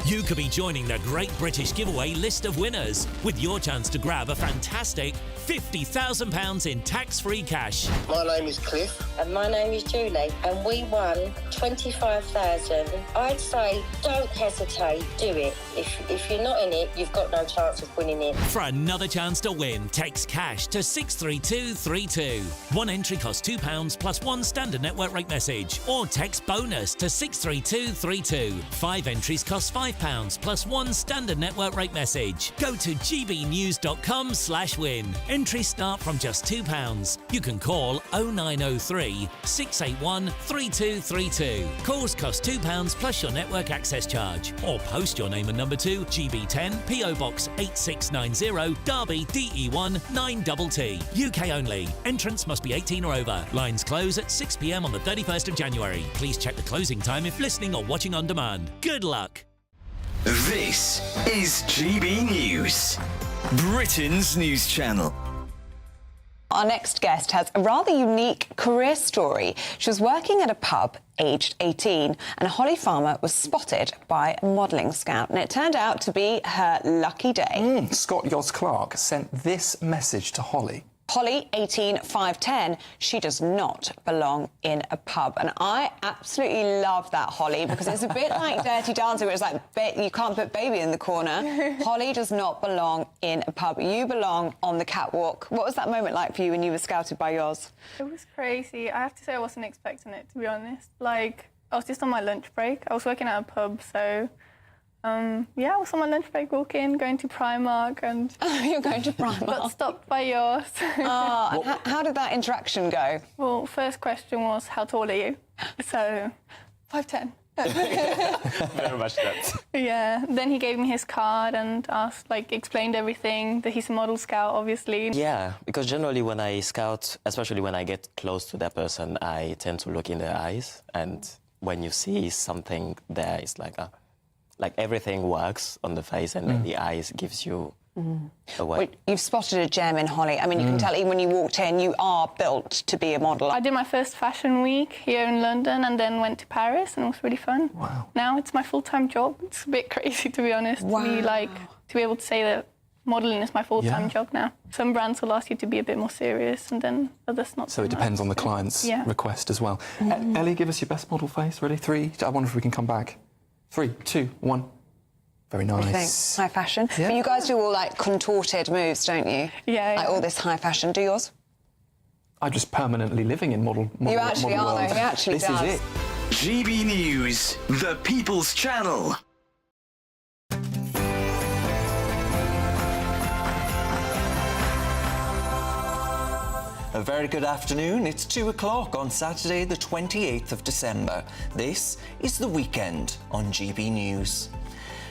You could be joining the Great British Giveaway list of winners with your chance to grab a fantastic £50,000 in tax-free cash. My name is Cliff. And my name is Julie, and we won 25,000. I'd say don't hesitate, do it. If you're not in it, you've got no chance of winning it. For another chance to win, text cash to 63232. One entry costs £2 plus one standard network rate message, or text bonus to 63232. 5 entries cost £5 plus one standard network rate message. Go to gbnews.com/win. Entries start from just £2. You can call 0903 681 3232. Calls cost £2 plus your network access charge. Or post your name and number to GB10 PO Box 8690 Derby DE1 9TT. UK only. Entrance must be 18 or over. Lines close at 6 p.m. on the 31st of January. Please check the closing time if listening or watching on demand. Good luck. This is GB News, Britain's news channel. Our next guest has a rather unique career story. She was working at a pub aged 18, and Holly Farmer was spotted by a modelling scout, and it turned out to be her lucky day. Scott Yoss Clark sent this message to Holly. Holly, 18, 5'10", she does not belong in a pub. And I absolutely love that, Holly, because it's a bit like Dirty Dancing, where it's like, you can't put baby in the corner. Holly does not belong in a pub. You belong on the catwalk. What was that moment like for you when you were scouted by yours? It was crazy. I have to say I wasn't expecting it, to be honest. Like, I was just on my lunch break. I was working at a pub, so... yeah, I was on my lunch break walking, going to Primark, and... You're going to Primark? Got stopped by yours. How did that interaction go? Well, first question was, how tall are you? So, 5'10". Very much that. Yeah. Then he gave me his card and asked, explained everything. That he's a model scout, obviously. Yeah, because generally when I scout, especially when I get close to that person, I tend to look in their eyes. And when you see something there, it's like everything works on the face, and then the eyes gives you away. Well, you've spotted a gem in Holly. I mean, you can tell even when you walked in, you are built to be a model. I did my first fashion week here in London and then went to Paris, and it was really fun. Wow. Now it's my full-time job. It's a bit crazy, to be honest. Wow. To be able to say that modelling is my full-time job now. Some brands will ask you to be a bit more serious, and then others not. So it depends on the client's request as well. Ellie, give us your best model face. Ready? 3. I wonder if we can come back. 3, 2, 1. Very nice. High fashion. Yeah. But you guys do all contorted moves, don't you? Yeah. Like all this high fashion. Do yours? I'm just permanently living in model You actually model are, world. though. He actually this does. is it. GB News, the People's Channel. A very good afternoon. It's 2 o'clock on Saturday, the 28th of December. This is The Weekend on GB News.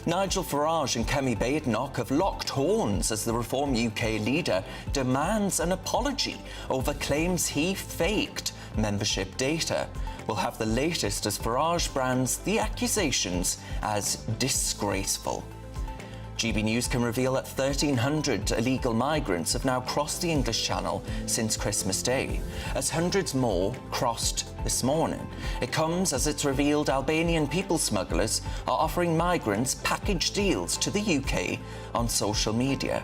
Nigel Farage and Kemi Badenoch have locked horns as the Reform UK leader demands an apology over claims he faked membership data. We'll have the latest as Farage brands the accusations as disgraceful. GB News can reveal that 1,300 illegal migrants have now crossed the English Channel since Christmas Day, as hundreds more crossed this morning. It comes as it's revealed Albanian people smugglers are offering migrants package deals to the UK on social media.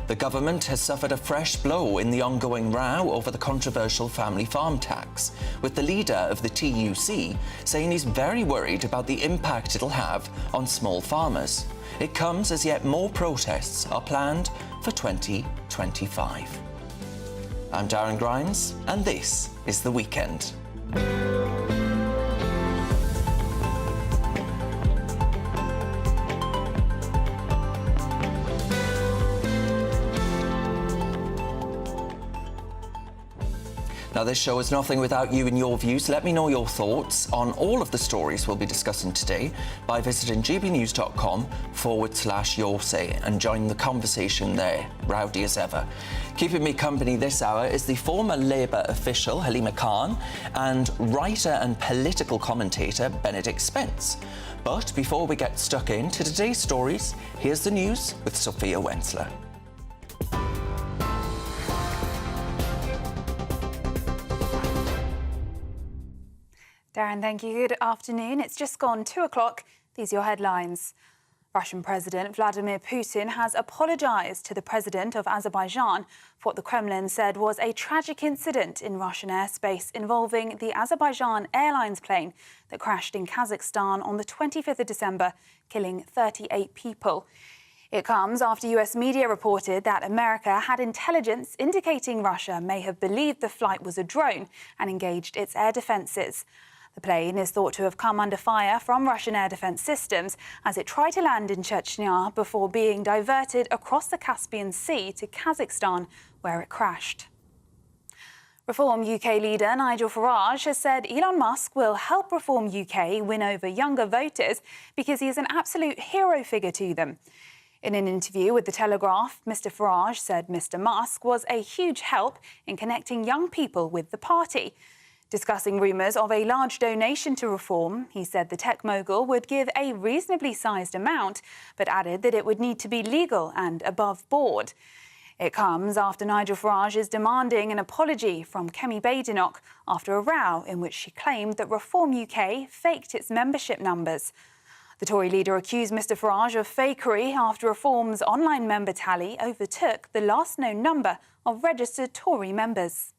The government has suffered a fresh blow in the ongoing row over the controversial family farm tax, with the leader of the TUC saying he's very worried about the impact it'll have on small farmers. It comes as yet more protests are planned for 2025. I'm Darren Grimes, and this is The Weekend. Now, this show is nothing without you and your views. Let me know your thoughts on all of the stories we'll be discussing today by visiting gbnews.com/your-say and join the conversation there, rowdy as ever. Keeping me company this hour is the former Labour official Halima Khan and writer and political commentator Benedict Spence. But before we get stuck into today's stories, here's the news with Sophia Wensler. Darren, thank you. Good afternoon. It's just gone 2 o'clock. These are your headlines. Russian President Vladimir Putin has apologised to the president of Azerbaijan for what the Kremlin said was a tragic incident in Russian airspace involving the Azerbaijan Airlines plane that crashed in Kazakhstan on the 25th of December, killing 38 people. It comes after US media reported that America had intelligence indicating Russia may have believed the flight was a drone and engaged its air defences. The plane is thought to have come under fire from Russian air defence systems as it tried to land in Chechnya before being diverted across the Caspian Sea to Kazakhstan, where it crashed. Reform UK leader Nigel Farage has said Elon Musk will help Reform UK win over younger voters because he is an absolute hero figure to them. In an interview with The Telegraph, Mr Farage said Mr Musk was a huge help in connecting young people with the party. Discussing rumours of a large donation to Reform, he said the tech mogul would give a reasonably sized amount, but added that it would need to be legal and above board. It comes after Nigel Farage is demanding an apology from Kemi Badenoch after a row in which she claimed that Reform UK faked its membership numbers. The Tory leader accused Mr Farage of fakery after Reform's online member tally overtook the last known number of registered Tory members.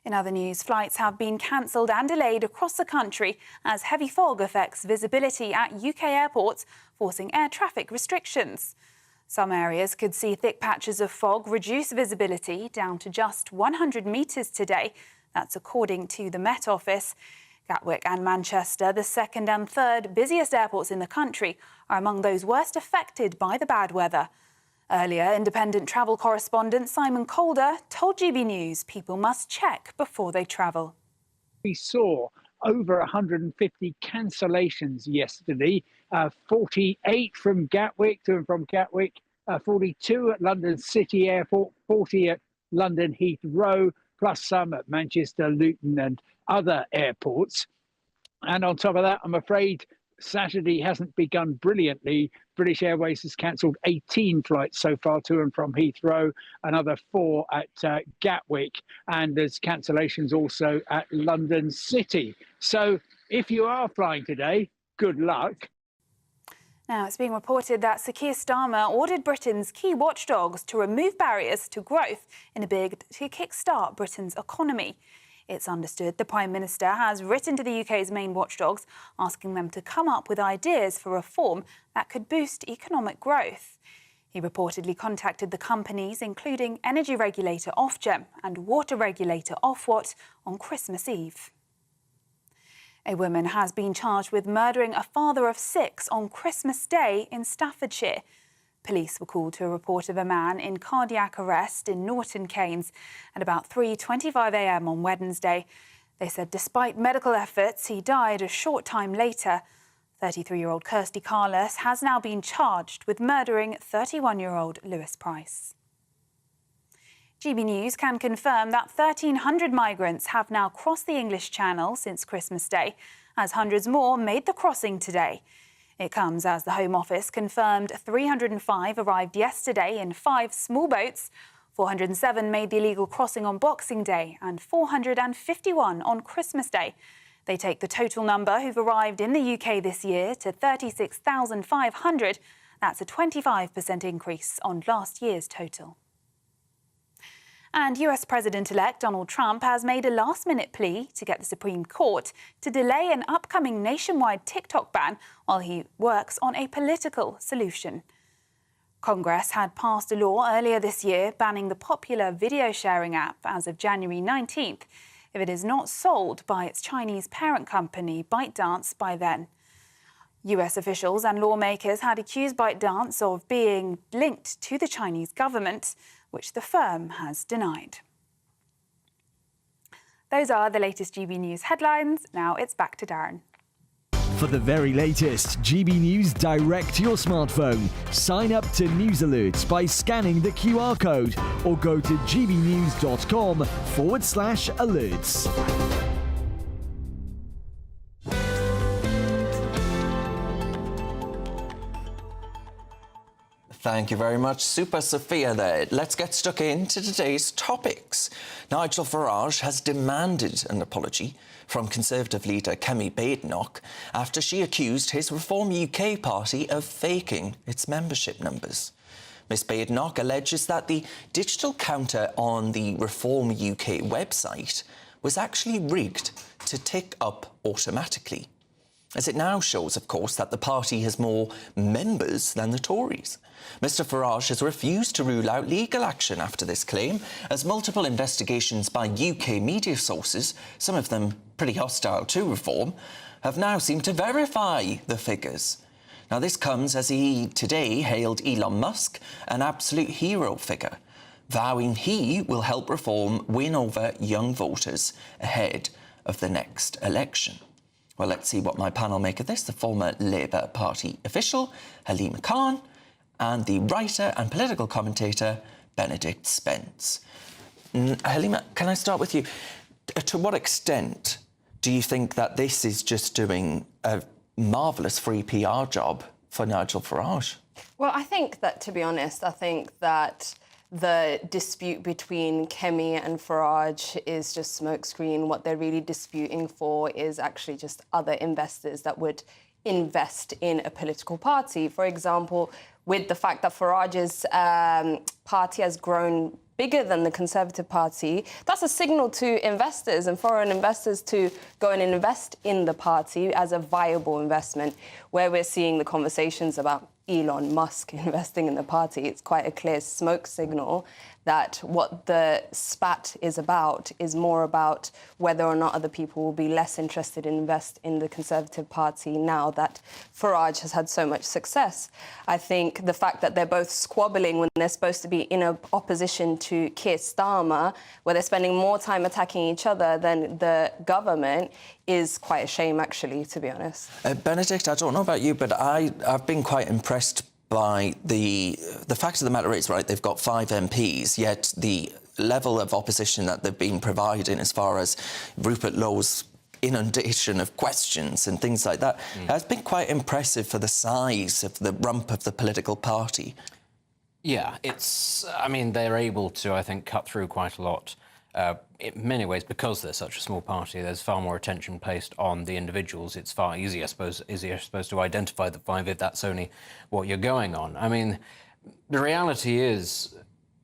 In other news, flights have been cancelled and delayed across the country as heavy fog affects visibility at UK airports, forcing air traffic restrictions. Some areas could see thick patches of fog reduce visibility down to just 100 metres today. That's according to the Met Office. Gatwick and Manchester, the second and third busiest airports in the country, are among those worst affected by the bad weather. Earlier, independent travel correspondent Simon Calder told GB News people must check before they travel. We saw over 150 cancellations yesterday. 48 from Gatwick, to and from Gatwick, 42 at London City Airport, 40 at London Heathrow, plus some at Manchester, Luton and other airports. And on top of that, I'm afraid Saturday hasn't begun brilliantly. British Airways has cancelled 18 flights so far to and from Heathrow, another 4 at Gatwick, and there's cancellations also at London City. So if you are flying today, good luck. Now, it's being reported that Sir Keir Starmer ordered Britain's key watchdogs to remove barriers to growth in a bid to kickstart Britain's economy. It's understood the Prime Minister has written to the UK's main watchdogs, asking them to come up with ideas for reform that could boost economic growth. He reportedly contacted the companies, including energy regulator Ofgem and water regulator Ofwat, on Christmas Eve. A woman has been charged with murdering a father of 6 on Christmas Day in Staffordshire. Police were called to a report of a man in cardiac arrest in Norton Keynes at about 3:25 a.m. on Wednesday. They said despite medical efforts, he died a short time later. 33-year-old Kirsty Carless has now been charged with murdering 31-year-old Lewis Price. GB News can confirm that 1,300 migrants have now crossed the English Channel since Christmas Day, as hundreds more made the crossing today. It comes as the Home Office confirmed 305 arrived yesterday in 5 small boats. 407 made the illegal crossing on Boxing Day and 451 on Christmas Day. They take the total number who've arrived in the UK this year to 36,500. That's a 25% increase on last year's total. And US President-elect Donald Trump has made a last-minute plea to get the Supreme Court to delay an upcoming nationwide TikTok ban while he works on a political solution. Congress had passed a law earlier this year banning the popular video-sharing app as of January 19th if it is not sold by its Chinese parent company, ByteDance, by then. US officials and lawmakers had accused ByteDance of being linked to the Chinese government, which the firm has denied. Those are the latest GB News headlines. Now it's back to Darren. For the very latest GB News direct to your smartphone, sign up to News Alerts by scanning the QR code or go to gbnews.com/alerts. Thank you very much, Super Sophia there. Let's get stuck into today's topics. Nigel Farage has demanded an apology from Conservative leader Canape Badenoch after she accused his Reform UK party of faking its membership numbers. Ms Badenoch alleges that the digital counter on the Reform UK website was actually rigged to tick up automatically, as it now shows, of course, that the party has more members than the Tories. Mr Farage has refused to rule out legal action after this claim, as multiple investigations by UK media sources, some of them pretty hostile to reform, have now seemed to verify the figures. Now, this comes as he today hailed Elon Musk an absolute hero figure, vowing he will help reform win over young voters ahead of the next election. Well, let's see what my panel make of this. The former Labour Party official, Halima Khan, and the writer and political commentator, Benedict Spence. Halima, can I start with you? To what extent do you think that this is just doing a marvellous free PR job for Nigel Farage? Well, I think that, to be honest, the dispute between Kemi and Farage is just smokescreen. What they're really disputing for is actually just other investors that would invest in a political party. For example, with the fact that Farage's party has grown bigger than the Conservative Party, that's a signal to investors and foreign investors to go and invest in the party as a viable investment. Where we're seeing the conversations about Elon Musk investing in the party, it's quite a clear smoke signal that what the spat is about is more about whether or not other people will be less interested in invest in the Conservative Party now that Farage has had so much success. I think the fact that they're both squabbling when they're supposed to be in opposition to Keir Starmer, where they're spending more time attacking each other than the government, is quite a shame, actually, to be honest. Benedict, I don't know about you, but I've been quite impressed by the fact of the matter is, right, they've got 5 MPs, yet the level of opposition that they've been providing as far as Rupert Lowe's inundation of questions and things like that has been quite impressive for the size of the rump of the political party. Yeah, I mean, they're able to, I think, cut through quite a lot. In many ways, because they're such a small party, there's far more attention placed on the individuals. It's far easier, I suppose, to identify the 5 if that's only what you're going on. I mean, the reality is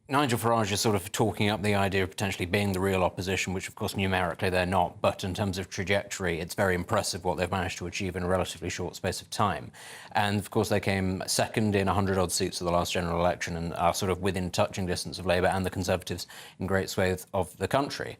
Nigel Farage is sort of talking up the idea of potentially being the real opposition, which, of course, numerically they're not. But in terms of trajectory, it's very impressive what they've managed to achieve in a relatively short space of time. And, of course, they came second in 100-odd seats of the last general election and are sort of within touching distance of Labour and the Conservatives in great swathes of the country.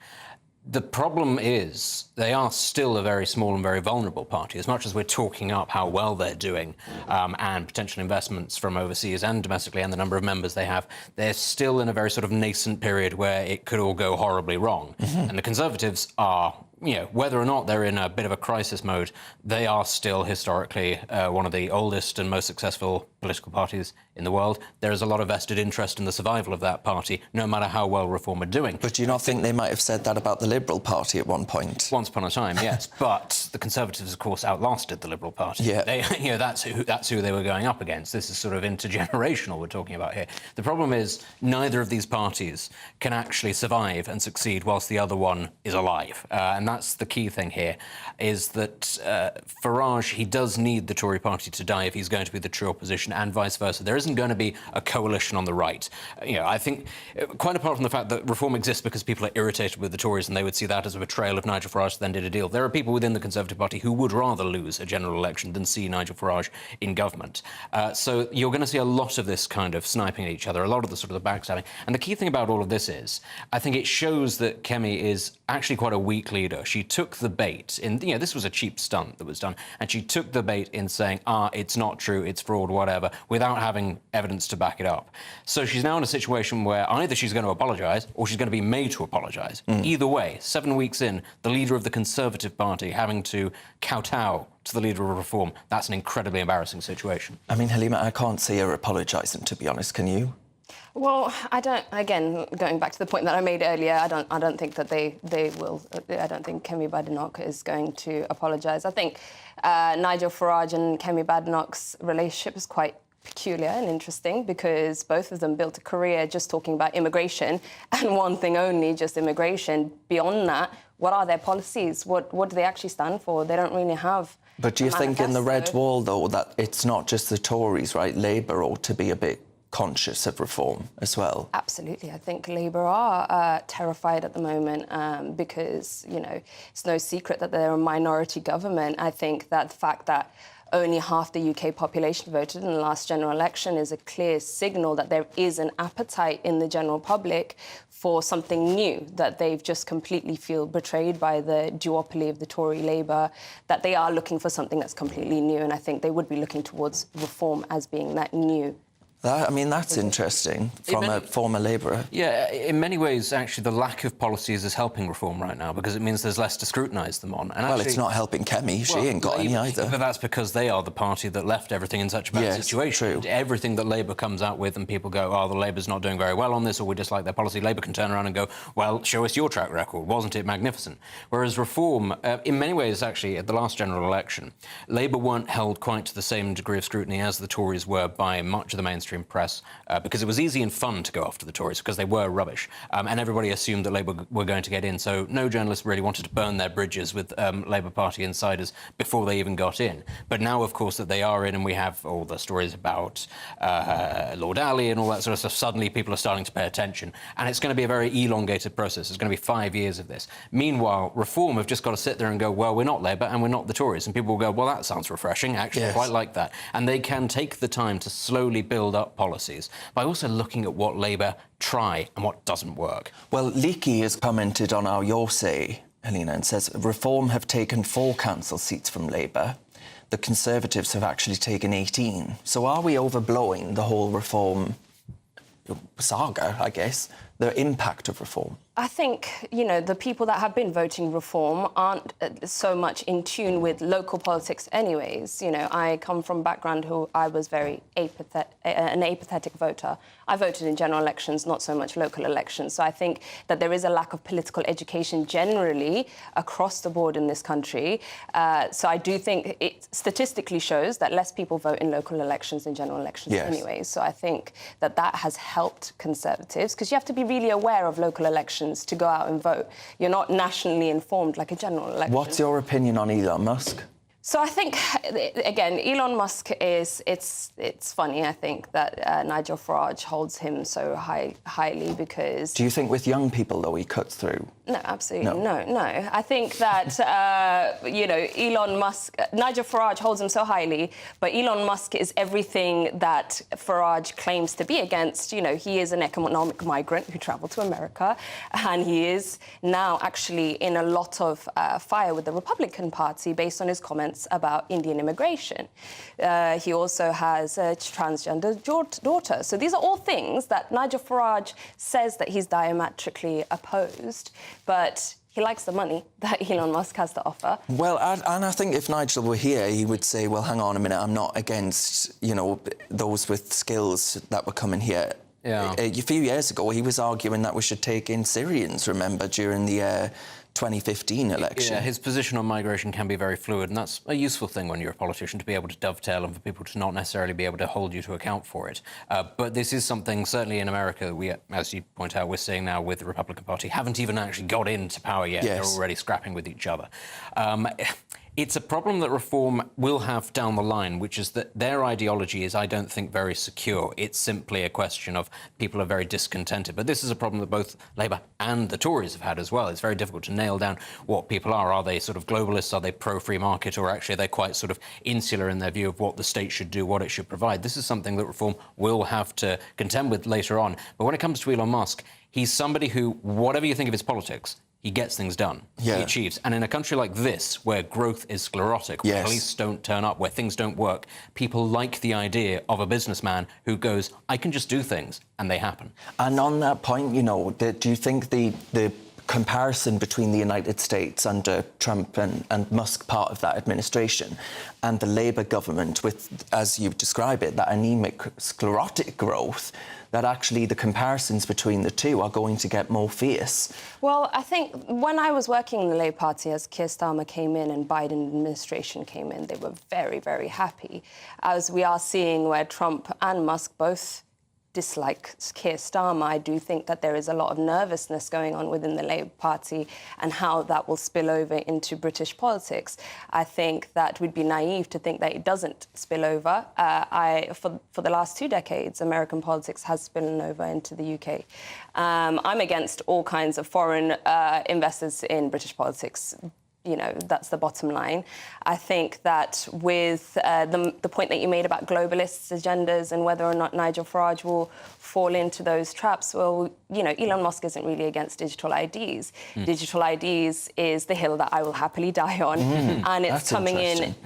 The problem is they are still a very small and very vulnerable party. As much as we're talking up how well they're doing and potential investments from overseas and domestically and the number of members they have, they're still in a very sort of nascent period where it could all go horribly wrong. And the Conservatives are, you know, whether or not they're in a bit of a crisis mode, they are still historically one of the oldest and most successful political parties in the world. There is a lot of vested interest in the survival of that party, no matter how well Reform are doing. But do you not think they might have said that about the Liberal Party at one point? Once upon a time, yes. But the Conservatives, of course, outlasted the Liberal Party. Yeah. They, you know, that's who they were going up against. This is sort of intergenerational we're talking about here. The problem is neither of these parties can actually survive and succeed whilst the other one is alive. And that's the key thing here, is that Farage, he does need the Tory party to die if he's going to be the true opposition, and vice versa. There isn't going to be a coalition on the right. You know, I think, quite apart from the fact that Reform exists because people are irritated with the Tories and they would see that as a betrayal of Nigel Farage then did a deal, there are people within the Conservative Party who would rather lose a general election than see Nigel Farage in government. So you're going to see a lot of this kind of sniping at each other, a lot of the sort of the backstabbing. And the key thing about all of this is, I think it shows that Kemi is actually quite a weak leader. She took the bait in, you know, this was a cheap stunt that was done, and she took the bait in saying, it's not true, it's fraud, whatever, without having evidence to back it up. So she's now in a situation where either she's going to apologise or she's going to be made to apologise. Either way, 7 weeks in, the leader of the Conservative Party having to kowtow to the leader of Reform, that's an incredibly embarrassing situation. I mean, Halima, I can't see her apologising, to be honest, can you? Well, I don't. Again, going back to the point that I made earlier, I don't think that they will. I don't think Kemi Badenoch is going to apologise. I think Nigel Farage and Kemi Badenoch's relationship is quite peculiar and interesting because both of them built a career just talking about immigration and one thing only, just immigration. Beyond that, what are their policies? What do they actually stand for? They don't really have. But do you think in the Red Wall, though, that it's not just the Tories, right? Labour ought to be a bit conscious of reform as well? Absolutely. I think Labour are terrified at the moment because, you know, it's no secret that they're a minority government. I think that the fact that only half the UK population voted in the last general election is a clear signal that there is an appetite in the general public for something new, that they've just completely feel betrayed by the duopoly of the Tory Labour, that they are looking for something that's completely new, and I think they would be looking towards Reform as being that new. I mean, that's interesting from a former Labourer. Yeah, in many ways, actually, the lack of policies is helping Reform right now because it means there's less to scrutinise them on. And well, actually, it's not helping Kemi. She ain't got any either. But that's because they are the party that left everything in such a bad situation. True. Everything that Labour comes out with and people go, the Labour's not doing very well on this or we dislike their policy, Labour can turn around and go, well, show us your track record. Wasn't it magnificent? Whereas Reform, in many ways, actually, at the last general election, Labour weren't held quite to the same degree of scrutiny as the Tories were by much of the mainstream press. Because it was easy and fun to go after the Tories because they were rubbish. And everybody assumed that Labour were going to get in. So no journalist really wanted to burn their bridges with Labour Party insiders before they even got in. But now, of course, that they are in and we have all the stories about Lord Ali and all that sort of stuff, suddenly people are starting to pay attention. And it's going to be a very elongated process. It's going to be 5 years of this. Meanwhile, Reform have just got to sit there and go, well, we're not Labour and we're not the Tories. And people will go, well, that sounds refreshing. Actually, I quite like that. And they can take the time to slowly build up up policies by also looking at what Labour try and what doesn't work. Well, Leakey has commented on our Your Say, Helena, and says Reform have taken 4 council seats from Labour. The Conservatives have actually taken 18. So are we overblowing the whole Reform saga, I guess, the impact of Reform? I think, you know, the people that have been voting Reform aren't so much in tune with local politics anyways. You know, I come from a background who I was very an apathetic voter. I voted in general elections, not so much local elections. So I think that there is a lack of political education generally across the board in this country. So I do think it statistically shows that less people vote in local elections than general elections anyways. So I think that that has helped Conservatives, because you have to be really aware of local elections to go out and vote. You're not nationally informed like a general election. What's your opinion on Elon Musk? So I think, again, Elon Musk is, it's funny, I think, that Nigel Farage holds him so highly because... Do you think with young people, though, he cuts through? No, absolutely no. I think that, you know, Elon Musk, Nigel Farage holds him so highly, but Elon Musk is everything that Farage claims to be against. You know, he is an economic migrant who travelled to America, and he is now actually in a lot of fire with the Republican Party based on his comments about Indian immigration. He also has a transgender daughter. So these are all things that Nigel Farage says that he's diametrically opposed, but he likes the money that Elon Musk has to offer. Well, and I think if Nigel were here, he would say, well, hang on a minute, I'm not against, you know, those with skills that were coming here. Yeah. A few years ago, he was arguing that we should take in Syrians, remember, during the 2015 election. Yeah, his position on migration can be very fluid, and that's a useful thing when you're a politician, to be able to dovetail and for people to not necessarily be able to hold you to account for it. But this is something, certainly in America, we, as you point out, we're seeing now with the Republican Party, haven't even actually got into power yet. Yes. They're already scrapping with each other. It's a problem that Reform will have down the line, which is that their ideology is, I don't think, very secure. It's simply a question of people are very discontented. But this is a problem that both Labour and the Tories have had as well. It's very difficult to nail down what people are. Are they sort of globalists? Are they pro-free market? Or actually are they quite sort of insular in their view of what the state should do, what it should provide? This is something that Reform will have to contend with later on. But when it comes to Elon Musk, he's somebody who, whatever you think of his politics, he gets things done. Yeah. He achieves. And in a country like this, where growth is sclerotic, where Yes. police don't turn up, where things don't work, people like the idea of a businessman who goes, I can just do things, and they happen. And on that point, you know, do you think the comparison between the United States under Trump and Musk, part of that administration, and the Labour government with, as you describe it, that anemic, sclerotic growth, that actually the comparisons between the two are going to get more fierce? Well, I think when I was working in the Labour Party, as Keir Starmer came in and Biden administration came in, they were very, very happy. As we are seeing where Trump and Musk both dislike Keir Starmer, I do think that there is a lot of nervousness going on within the Labour Party and how that will spill over into British politics. I think that we'd be naive to think that it doesn't spill over. For the last 2 decades, American politics has spillen over into the UK. I'm against all kinds of foreign investors in British politics. You know, that's the bottom line. I think that with the point that you made about globalists' agendas and whether or not Nigel Farage will fall into those traps, well, you know, Elon Musk isn't really against digital IDs. Digital IDs is the hill that I will happily die on. And it's coming in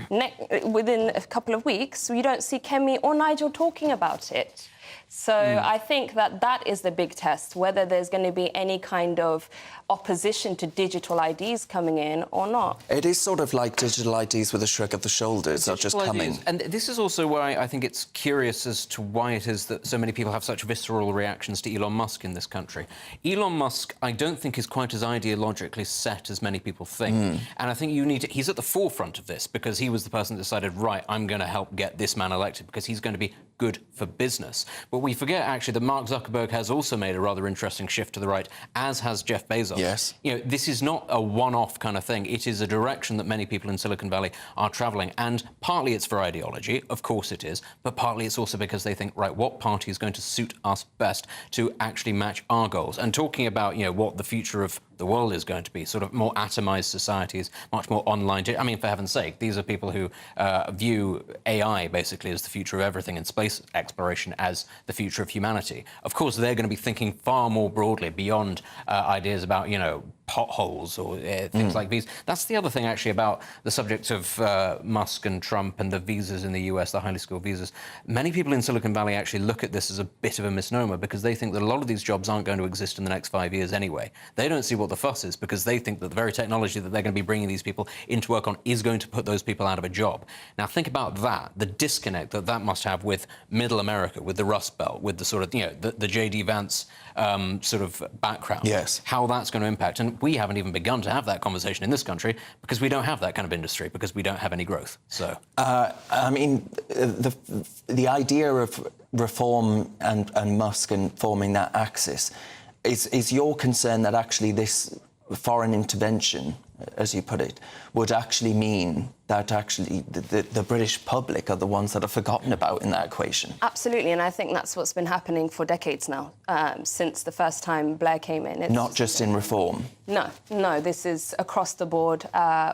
within a couple of weeks. We don't see Kemi or Nigel talking about it. So I think that that is the big test, whether there's going to be any kind of opposition to digital IDs coming in or not. It is sort of like digital IDs with a shrug of the shoulders are just coming. And this is also why I think it's curious as to why it is that so many people have such visceral reactions to Elon Musk in this country. Elon Musk, I don't think, is quite as ideologically set as many people think. And I think he's at the forefront of this because he was the person that decided, right, I'm going to help get this man elected because he's going to be good for business. But we forget, actually, that Mark Zuckerberg has also made a rather interesting shift to the right, as has Jeff Bezos. Yes. You know, this is not a one-off kind of thing. It is a direction that many people in Silicon Valley are travelling. And partly it's for ideology, of course it is, but partly it's also because they think, right, what party is going to suit us best to actually match our goals? And talking about, you know, what the future of the world is going to be, sort of more atomized societies, much more online. I mean, for heaven's sake, these are people who view AI basically as the future of everything and space exploration as the future of humanity. Of course, they're going to be thinking far more broadly beyond ideas about, you know, potholes or things like these. That's the other thing, actually, about the subject of Musk and Trump and the visas in the US, the highly skilled visas. Many people in Silicon Valley actually look at this as a bit of a misnomer because they think that a lot of these jobs aren't going to exist in the next 5 years anyway. They don't see what the fuss is because they think that the very technology that they're going to be bringing these people into work on is going to put those people out of a job. Now, think about that, the disconnect that that must have with middle America, with the Rust Belt, with the sort of, you know, the J.D. Vance sort of background. Yes. How that's going to impact. And we haven't even begun to have that conversation in this country because we don't have that kind of industry, because we don't have any growth. So, I mean, the idea of reform and Musk and forming that axis, is your concern that actually this foreign intervention, as you put it, would actually mean that actually the British public are the ones that are forgotten about in that equation? Absolutely, and I think that's what's been happening for decades now, since the first time Blair came in. Not just in reform? No, this is across the board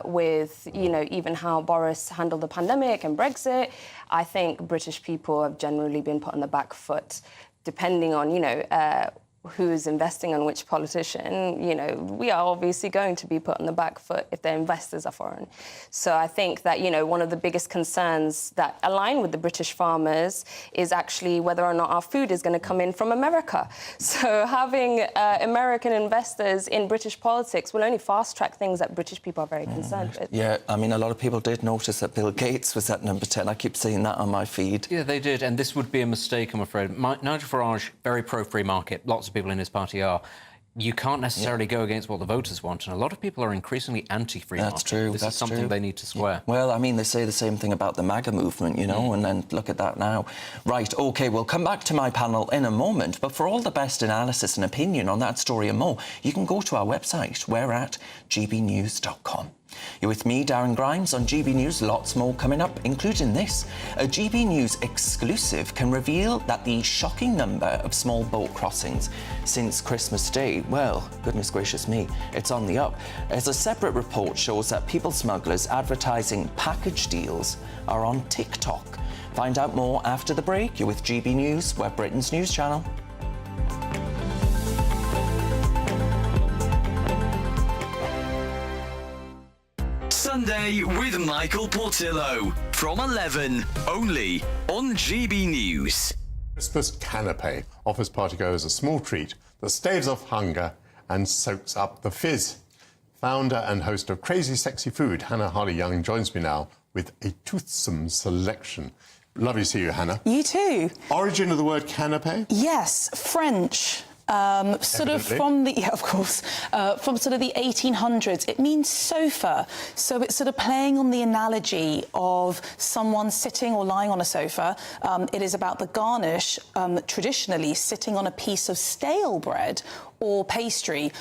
with, you know, even how Boris handled the pandemic and Brexit. I think British people have generally been put on the back foot, depending on, you know, who's investing on which politician. You know, we are obviously going to be put on the back foot if their investors are foreign. So I think that, you know, one of the biggest concerns that align with the British farmers is actually whether or not our food is going to come in from America. So having American investors in British politics will only fast-track things that British people are very concerned with. Yeah, I mean, a lot of people did notice that Bill Gates was at number 10. I keep seeing that on my feed. yeah, they did, and this would be a mistake, I'm afraid. Nigel Farage, very pro-free market. Lots of people in his party are. You can't necessarily go against what the voters want, and a lot of people are increasingly anti-free market. That's true. This is something they need to square. Well, I mean, they say the same thing about the MAGA movement, you know, and look at that now. Right, OK, we'll come back to my panel in a moment, but for all the best analysis and opinion on that story and more, you can go to our website. We're at gbnews.com. You're with me, Darren Grimes, on GB News. Lots more coming up, including this. A GB News exclusive can reveal that the shocking number of small boat crossings since Christmas Day, well, goodness gracious me, it's on the up. As a separate report shows that people smugglers advertising package deals are on TikTok. Find out more after the break. You're with GB News, we're Britain's news channel. Sunday with Michael Portillo from 11, only on GB News. Christmas Canape offers partygoers a small treat that staves off hunger and soaks up the fizz. Founder and host of Crazy Sexy Food, Hannah Harley-Young, joins me now with a toothsome selection. Lovely to see you, Hannah. You too. Origin of the word canape? Yes, French. Sort of from the, from sort of the 1800s. It means sofa. So it's sort of playing on the analogy of someone sitting or lying on a sofa. It is about the garnish, traditionally sitting on a piece of stale bread or pastry.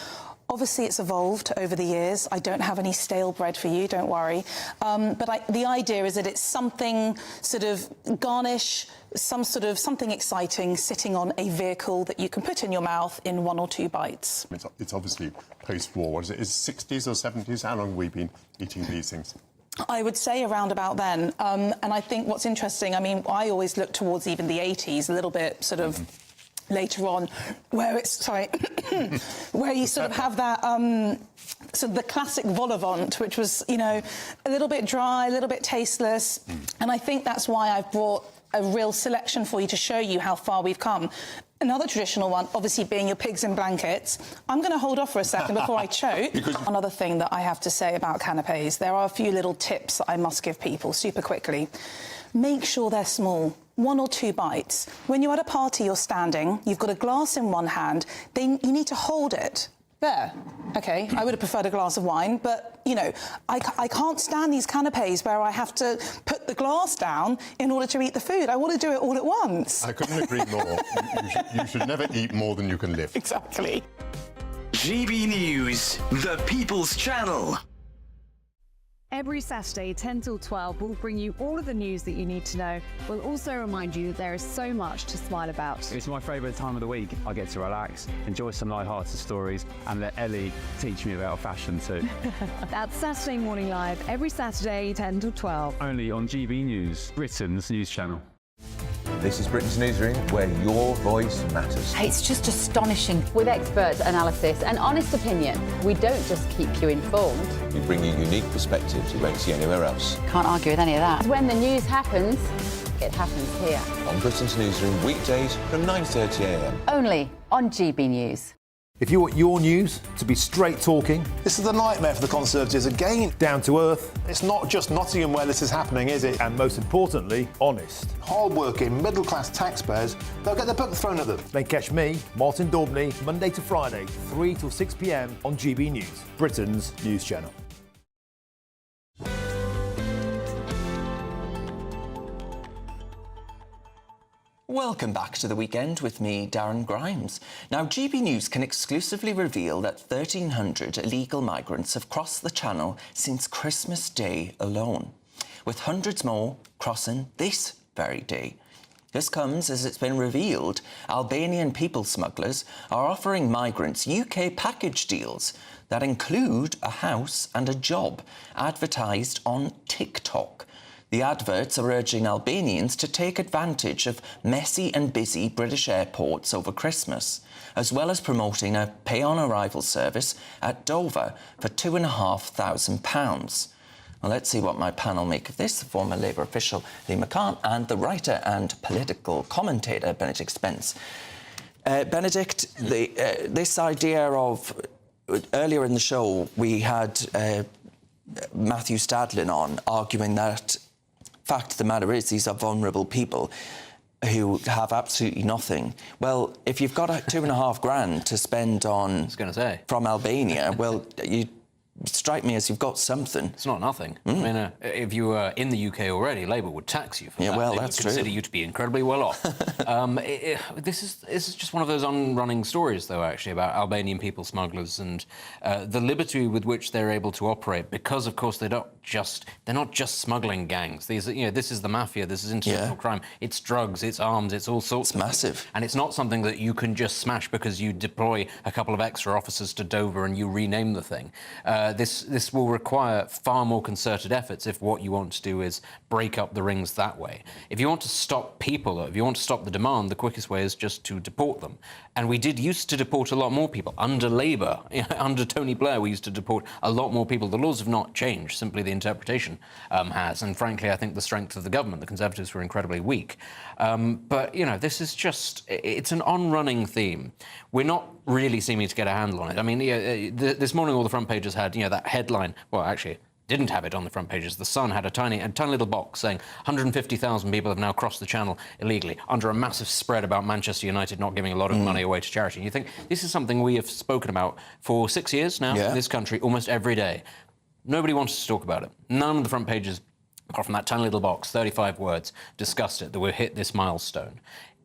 Obviously, it's evolved over the years. I don't have any stale bread for you, don't worry. But the idea is that it's something sort of garnish, something exciting sitting on a vehicle that you can put in your mouth in 1 or 2 bites. It's obviously post-war. What is it? Is it 60s or 70s? How long have we been eating these things? I would say around about then. And I think what's interesting, I mean, I always look towards even the 80s, a little bit sort of later on, where it's, where you sort of have that, sort of the classic vol au vent, which was, you know, a little bit dry, a little bit tasteless. And I think that's why I've brought a real selection for you to show you how far we've come. Another traditional one, obviously, being your pigs in blankets. I'm going to hold off for a second before I choke. Another thing that I have to say about canapes, there are a few little tips that I must give people super quickly. Make sure they're small. 1 or 2 bites. When you're at a party, you're standing, you've got a glass in one hand, then you need to hold it. There. OK, I would have preferred a glass of wine, but, you know, I can't stand these canapes where I have to put the glass down in order to eat the food. I want to do it all at once. I couldn't agree more. You should never eat more than you can lift. Exactly. GB News, the People's Channel. Every Saturday, 10 till 12, we'll bring you all of the news that you need to know. We'll also remind you that there is so much to smile about. It's my favourite time of the week. I get to relax, enjoy some light-hearted stories, and let Ellie teach me about fashion too. That's Saturday Morning Live, every Saturday, 10 till 12. Only on GB News, Britain's news channel. This is Britain's Newsroom, where your voice matters. It's just astonishing. With expert analysis and honest opinion, we don't just keep you informed. We bring you unique perspectives you won't see anywhere else. Can't argue with any of that. When the news happens, it happens here. On Britain's Newsroom, weekdays from 9:30 a.m. Only on GB News. If you want your news to be straight talking... This is a nightmare for the Conservatives again. Down to earth. It's not just Nottingham where this is happening, is it? And most importantly, honest. Hard-working, middle-class taxpayers, they'll get their book thrown at them. Then catch me, Martin Daubney, Monday to Friday, 3 till 6 p.m. on GB News, Britain's news channel. Welcome back to The Weekend with me, Darren Grimes. Now, GB News can exclusively reveal that 1,300 illegal migrants have crossed the Channel since Christmas Day alone, with hundreds more crossing this very day. This comes as it's been revealed Albanian people smugglers are offering migrants UK package deals that include a house and a job, advertised on TikTok. The adverts are urging Albanians to take advantage of messy and busy British airports over Christmas, as well as promoting a pay-on-arrival service at Dover for £2,500. Well, let's see what my panel make of this. The former Labour official Lee McCann and the writer and political commentator Benedict Spence. Benedict, this idea of... Earlier in the show, we had Matthew Stadlin on arguing that fact of the matter is these are vulnerable people who have absolutely nothing. Well, if you've got $2,500 to spend on from Albania, well, you strike me as you've got something. It's not nothing. I mean, if you were in the UK already, Labour would tax you for that. Well, They that's would consider true. you to be incredibly well off. This is just one of those unrunning stories, though, actually, about Albanian people smugglers and the liberty with which they're able to operate, because, of course, they're not just smuggling gangs. These, this is the mafia. This is international crime. It's drugs. It's arms. It's all sorts. It's massive, and it's not something that you can just smash because you deploy a couple of extra officers to Dover and you rename the thing. This will require far more concerted efforts if what you want to do is break up the rings that way. If you want to stop people, though, if you want to stop the demand, the quickest way is just to deport them. And we did used to deport a lot more people. Under Labour, under Tony Blair, we used to deport a lot more people. The laws have not changed, simply the interpretation has. And frankly, I think the strength of the government, the Conservatives were incredibly weak. But, this is just, it's an on-running theme. We're not really seeming to get a handle on it. I mean, this morning all the front pages had, that headline. Well, actually, didn't have it on the front pages. The Sun had a tiny little box saying 150,000 people have now crossed the Channel illegally, under a massive spread about Manchester United not giving a lot of money away to charity. And you think, this is something we have spoken about for 6 years now in this country, almost every day. Nobody wanted to talk about it. None of the front pages, apart from that tiny little box, 35 words, discussed it, that we've hit this milestone.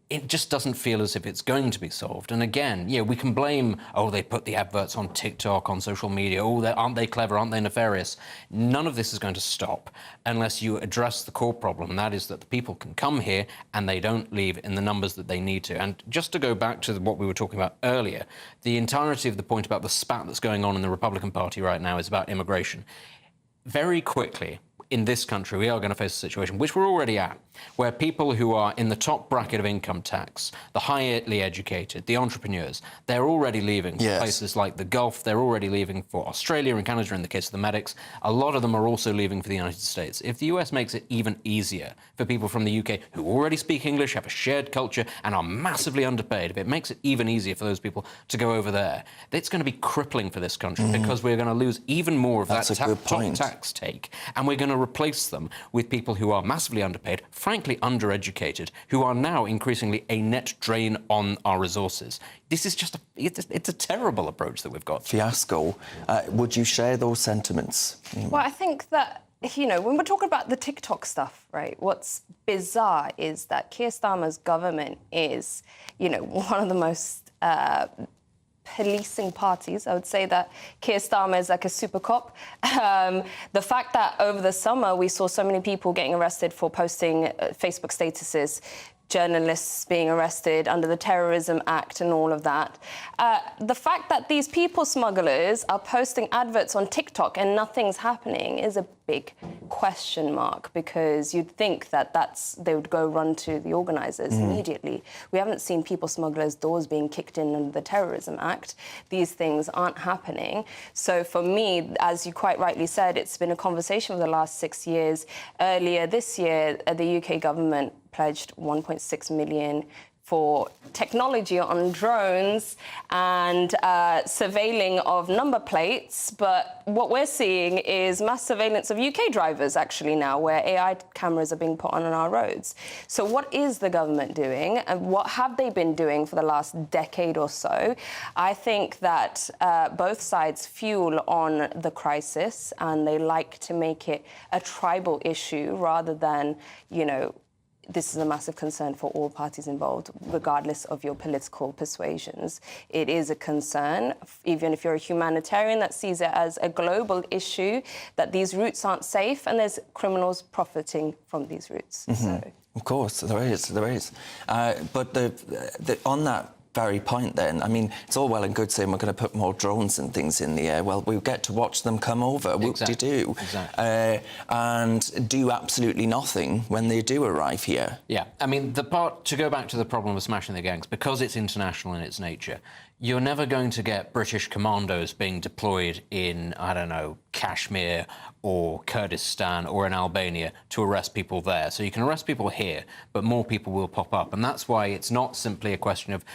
It just doesn't feel as if it's going to be solved. And again, we can blame, they put the adverts on TikTok, on social media, aren't they clever, aren't they nefarious? None of this is going to stop unless you address the core problem, and that is that the people can come here and they don't leave in the numbers that they need to. And just to go back to what we were talking about earlier, the entirety of the point about the spat that's going on in the Republican Party right now is about immigration. Very quickly, in this country, we are going to face a situation, which we're already at, where people who are in the top bracket of income tax, the highly educated, the entrepreneurs, they're already leaving for places like the Gulf. They're already leaving for Australia and Canada in the case of the medics. A lot of them are also leaving for the United States. If the US makes it even easier for people from the UK who already speak English, have a shared culture, and are massively underpaid, if it makes it even easier for those people to go over there, it's going to be crippling for this country because we're going to lose even more of that top tax take, and we're going to replace them with people who are massively underpaid, frankly undereducated, who are now increasingly a net drain on our resources. This is just it's a terrible approach that we've got. Fiasco. Would you share those sentiments? Well, I think that, when we're talking about the TikTok stuff, right, what's bizarre is that Keir Starmer's government is, one of the most policing parties. I would say that Keir Starmer is like a super cop. The fact that over the summer we saw so many people getting arrested for posting Facebook statuses, journalists being arrested under the Terrorism Act and all of that. The fact that these people smugglers are posting adverts on TikTok and nothing's happening is a big question mark, because you'd think that they would go run to the organisers immediately. We haven't seen people smugglers' doors being kicked in under the Terrorism Act. These things aren't happening. So for me, as you quite rightly said, it's been a conversation for the last 6 years. Earlier this year, the UK government pledged 1.6 million for technology on drones and surveilling of number plates. But what we're seeing is mass surveillance of UK drivers actually now, where AI cameras are being put on our roads. So what is the government doing, and what have they been doing for the last decade or so? I think that both sides fuel on the crisis, and they like to make it a tribal issue rather than, you know, this is a massive concern for all parties involved, regardless of your political persuasions. It is a concern, even if you're a humanitarian that sees it as a global issue, that these routes aren't safe and there's criminals profiting from these routes. So. Of course, there is. But on that very point then, I mean, it's all well and good saying we're going to put more drones and things in the air. Well, we get to watch them come over, whoop-de-doo, and do absolutely nothing when they do arrive here. Yeah, I mean, to go back to the problem of smashing the gangs, because it's international in its nature, you're never going to get British commandos being deployed in, I don't know, Kashmir or Kurdistan or in Albania to arrest people there. So you can arrest people here, but more people will pop up. And that's why it's not simply a question of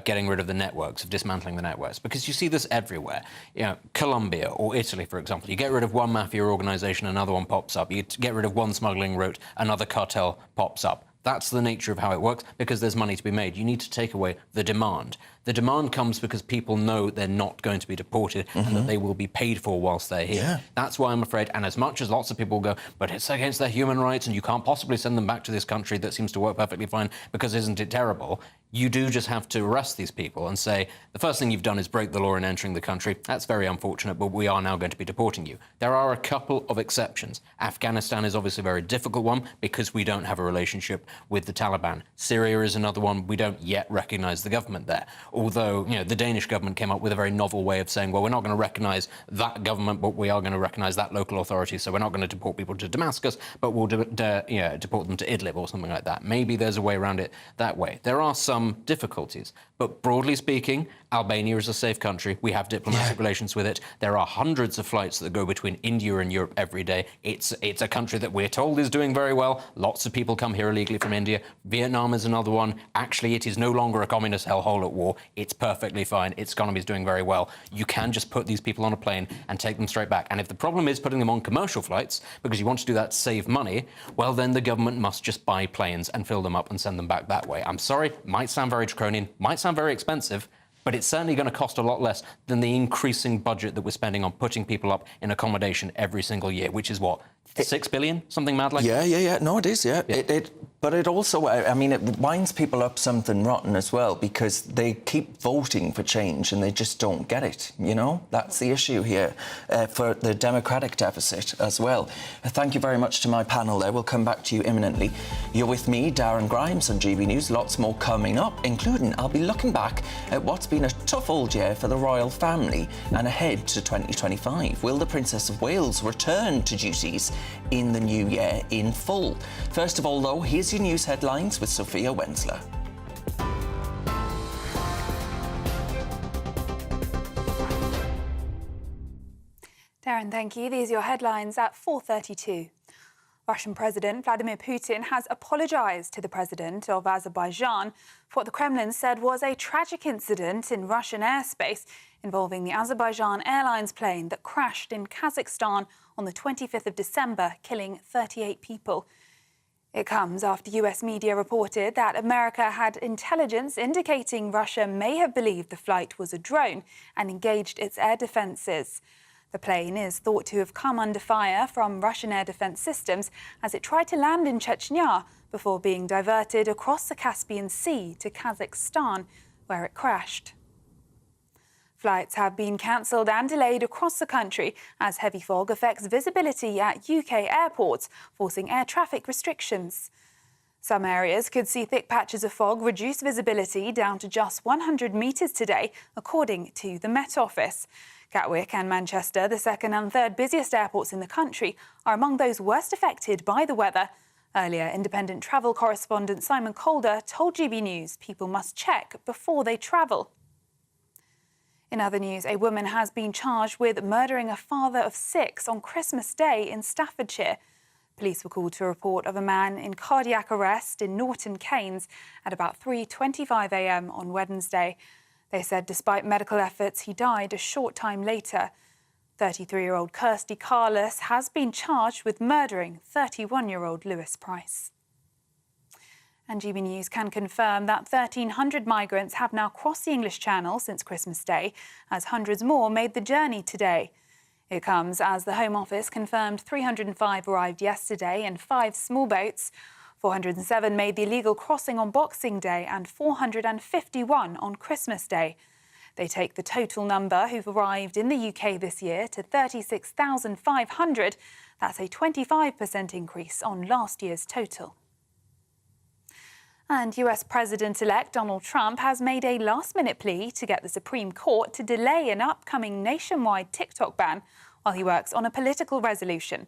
getting rid of the networks, of dismantling the networks, because you see this everywhere. You know, Colombia or Italy, for example, you get rid of one mafia organisation, another one pops up. You get rid of one smuggling route, another cartel pops up. That's the nature of how it works, because there's money to be made. You need to take away the demand. The demand comes because people know they're not going to be deported and that they will be paid for whilst they're here. Yeah. That's why I'm afraid, and as much as lots of people go, but it's against their human rights and you can't possibly send them back to this country that seems to work perfectly fine because isn't it terrible? You do just have to arrest these people and say, the first thing you've done is break the law in entering the country. That's very unfortunate, but we are now going to be deporting you. There are a couple of exceptions. Afghanistan is obviously a very difficult one because we don't have a relationship with the Taliban. Syria is another one. We don't yet recognise the government there. Although, you know, the Danish government came up with a very novel way of saying, well, we're not going to recognise that government, but we are going to recognise that local authority. So we're not going to deport people to Damascus, but we'll deport them to Idlib or something like that. Maybe there's a way around it that way. There are some difficulties, but broadly speaking, Albania is a safe country. We have diplomatic relations with it. There are hundreds of flights that go between India and Europe every day. It's a country that we're told is doing very well. Lots of people come here illegally from India. Vietnam is another one. Actually, it is no longer a communist hellhole at war. It's perfectly fine. Its economy is doing very well. You can just put these people on a plane and take them straight back. And if the problem is putting them on commercial flights, because you want to do that to save money, well, then the government must just buy planes and fill them up and send them back that way. I'm sorry, might sound very draconian, might sound very expensive, but it's certainly going to cost a lot less than the increasing budget that we're spending on putting people up in accommodation every single year, which is what, 6 billion? Something mad like that? Yeah. No, it is, yeah. But it also, I mean, it winds people up something rotten as well, because they keep voting for change and they just don't get it, you know? That's the issue here for the democratic deficit as well. Thank you very much to my panel there. We'll come back to you imminently. You're with me, Darren Grimes, on GB News. Lots more coming up, including I'll be looking back at what's been a tough old year for the royal family and ahead to 2025. Will the Princess of Wales return to duties in the new year in full? First of all, though, here's your news headlines with Sophia Wensler. Darren, thank you. These are your headlines at 4:32. Russian President Vladimir Putin has apologised to the president of Azerbaijan for what the Kremlin said was a tragic incident in Russian airspace involving the Azerbaijan Airlines plane that crashed in Kazakhstan on the 25th of December, killing 38 people. It comes after US media reported that America had intelligence indicating Russia may have believed the flight was a drone and engaged its air defences. The plane is thought to have come under fire from Russian air defence systems as it tried to land in Chechnya before being diverted across the Caspian Sea to Kazakhstan, where it crashed. Flights have been cancelled and delayed across the country as heavy fog affects visibility at UK airports, forcing air traffic restrictions. Some areas could see thick patches of fog reduce visibility down to just 100 metres today, according to the Met Office. Gatwick and Manchester, the second and third busiest airports in the country, are among those worst affected by the weather. Earlier, independent travel correspondent Simon Calder told GB News people must check before they travel. In other news, a woman has been charged with murdering a father of 6 on Christmas Day in Staffordshire. Police were called to a report of a man in cardiac arrest in Norton Keynes at about 3:25 a.m. on Wednesday. They said despite medical efforts, he died a short time later. 33-year-old Kirsty Carless has been charged with murdering 31-year-old Lewis Price. And GB News can confirm that 1,300 migrants have now crossed the English Channel since Christmas Day, as hundreds more made the journey today. It comes as the Home Office confirmed 305 arrived yesterday in 5 small boats. 407 made the illegal crossing on Boxing Day and 451 on Christmas Day. They take the total number who've arrived in the UK this year to 36,500. That's a 25% increase on last year's total. And US President-elect Donald Trump has made a last-minute plea to get the Supreme Court to delay an upcoming nationwide TikTok ban while he works on a political resolution.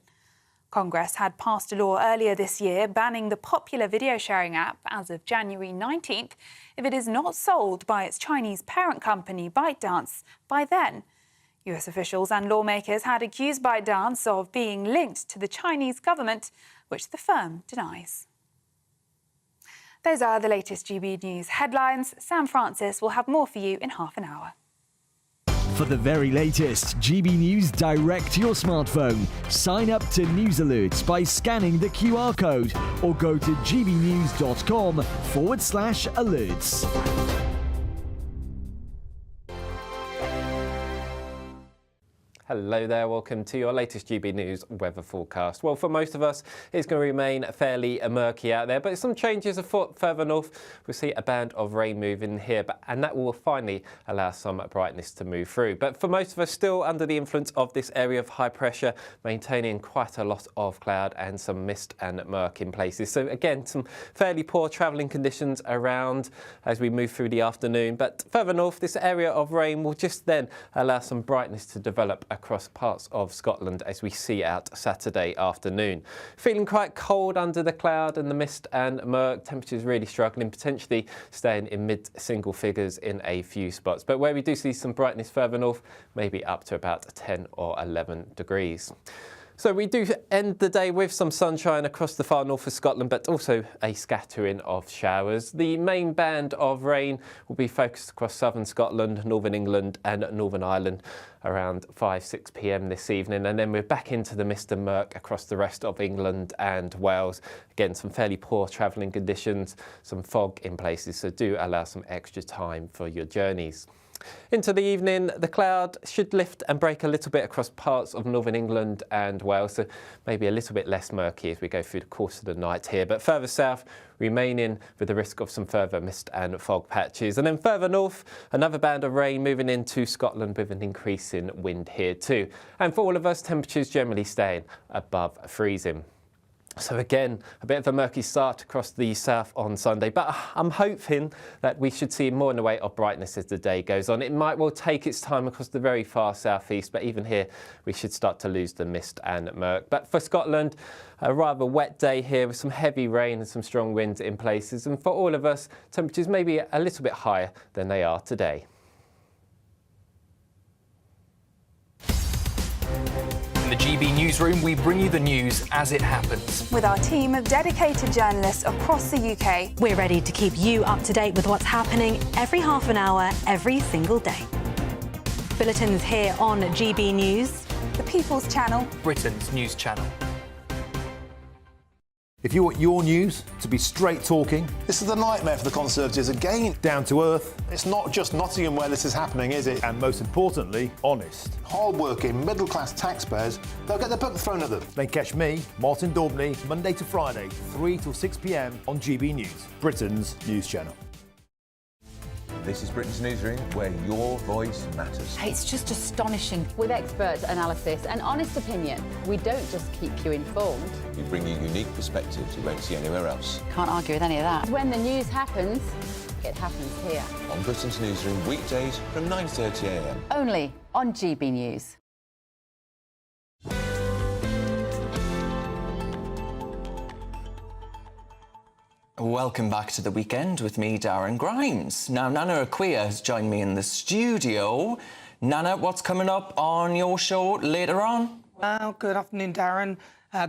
Congress had passed a law earlier this year banning the popular video-sharing app as of January 19th if it is not sold by its Chinese parent company, ByteDance, by then. US officials and lawmakers had accused ByteDance of being linked to the Chinese government, which the firm denies. Those are the latest GB News headlines. Sam Francis will have more for you in half an hour. For the very latest GB News direct to your smartphone, sign up to News Alerts by scanning the QR code or go to gbnews.com/alerts. Hello there, welcome to your latest GB News weather forecast. Well, for most of us, it's going to remain fairly murky out there, but some changes afoot further north. We'll see a band of rain moving here, and that will finally allow some brightness to move through. But for most of us, still under the influence of this area of high pressure, maintaining quite a lot of cloud and some mist and murk in places. So again, some fairly poor travelling conditions around as we move through the afternoon. But further north, this area of rain will just then allow some brightness to develop across parts of Scotland as we see out Saturday afternoon. Feeling quite cold under the cloud and the mist and murk, temperatures really struggling, potentially staying in mid-single figures in a few spots. But where we do see some brightness further north, maybe up to about 10 or 11 degrees. So we do end the day with some sunshine across the far north of Scotland, but also a scattering of showers. The main band of rain will be focused across southern Scotland, northern England and Northern Ireland around 5-6 p.m. this evening. And then we're back into the mist and murk across the rest of England and Wales. Again, some fairly poor travelling conditions, some fog in places, so do allow some extra time for your journeys. Into the evening, the cloud should lift and break a little bit across parts of northern England and Wales, so maybe a little bit less murky as we go through the course of the night here. But further south, remaining with the risk of some further mist and fog patches. And then further north, another band of rain moving into Scotland with an increase in wind here too. And for all of us, temperatures generally staying above freezing. So again, a bit of a murky start across the south on Sunday, but I'm hoping that we should see more in the way of brightness as the day goes on. It might well take its time across the very far southeast, but even here we should start to lose the mist and murk. But for Scotland, a rather wet day here with some heavy rain and some strong winds in places. And for all of us, temperatures may be a little bit higher than they are today. In the GB Newsroom, we bring you the news as it happens. With our team of dedicated journalists across the UK, we're ready to keep you up to date with what's happening every half an hour, every single day. Bulletins here on GB News, the People's Channel, Britain's news channel. If you want your news to be straight talking, This is a nightmare for the Conservatives again. down to earth, It's not just Nottingham where this is happening, is it? and most importantly, honest, Hard-working, middle-class taxpayers, they'll get the book thrown at them. then catch me, Martin Daubney, Monday to Friday, 3 till 6 p.m. on GB News, Britain's news channel. This is Britain's Newsroom, where your voice matters. It's just astonishing. With expert analysis and honest opinion, we don't just keep you informed. We bring you unique perspectives you won't see anywhere else. Can't argue with any of that. When the news happens, it happens here. On Britain's Newsroom, weekdays from 9:30 a.m. Only on GB News. Welcome back to the weekend with me, Darren Grimes. Now, Nana Aquia has joined me in the studio. Nana, what's coming up on your show later on? Well, good afternoon, Darren.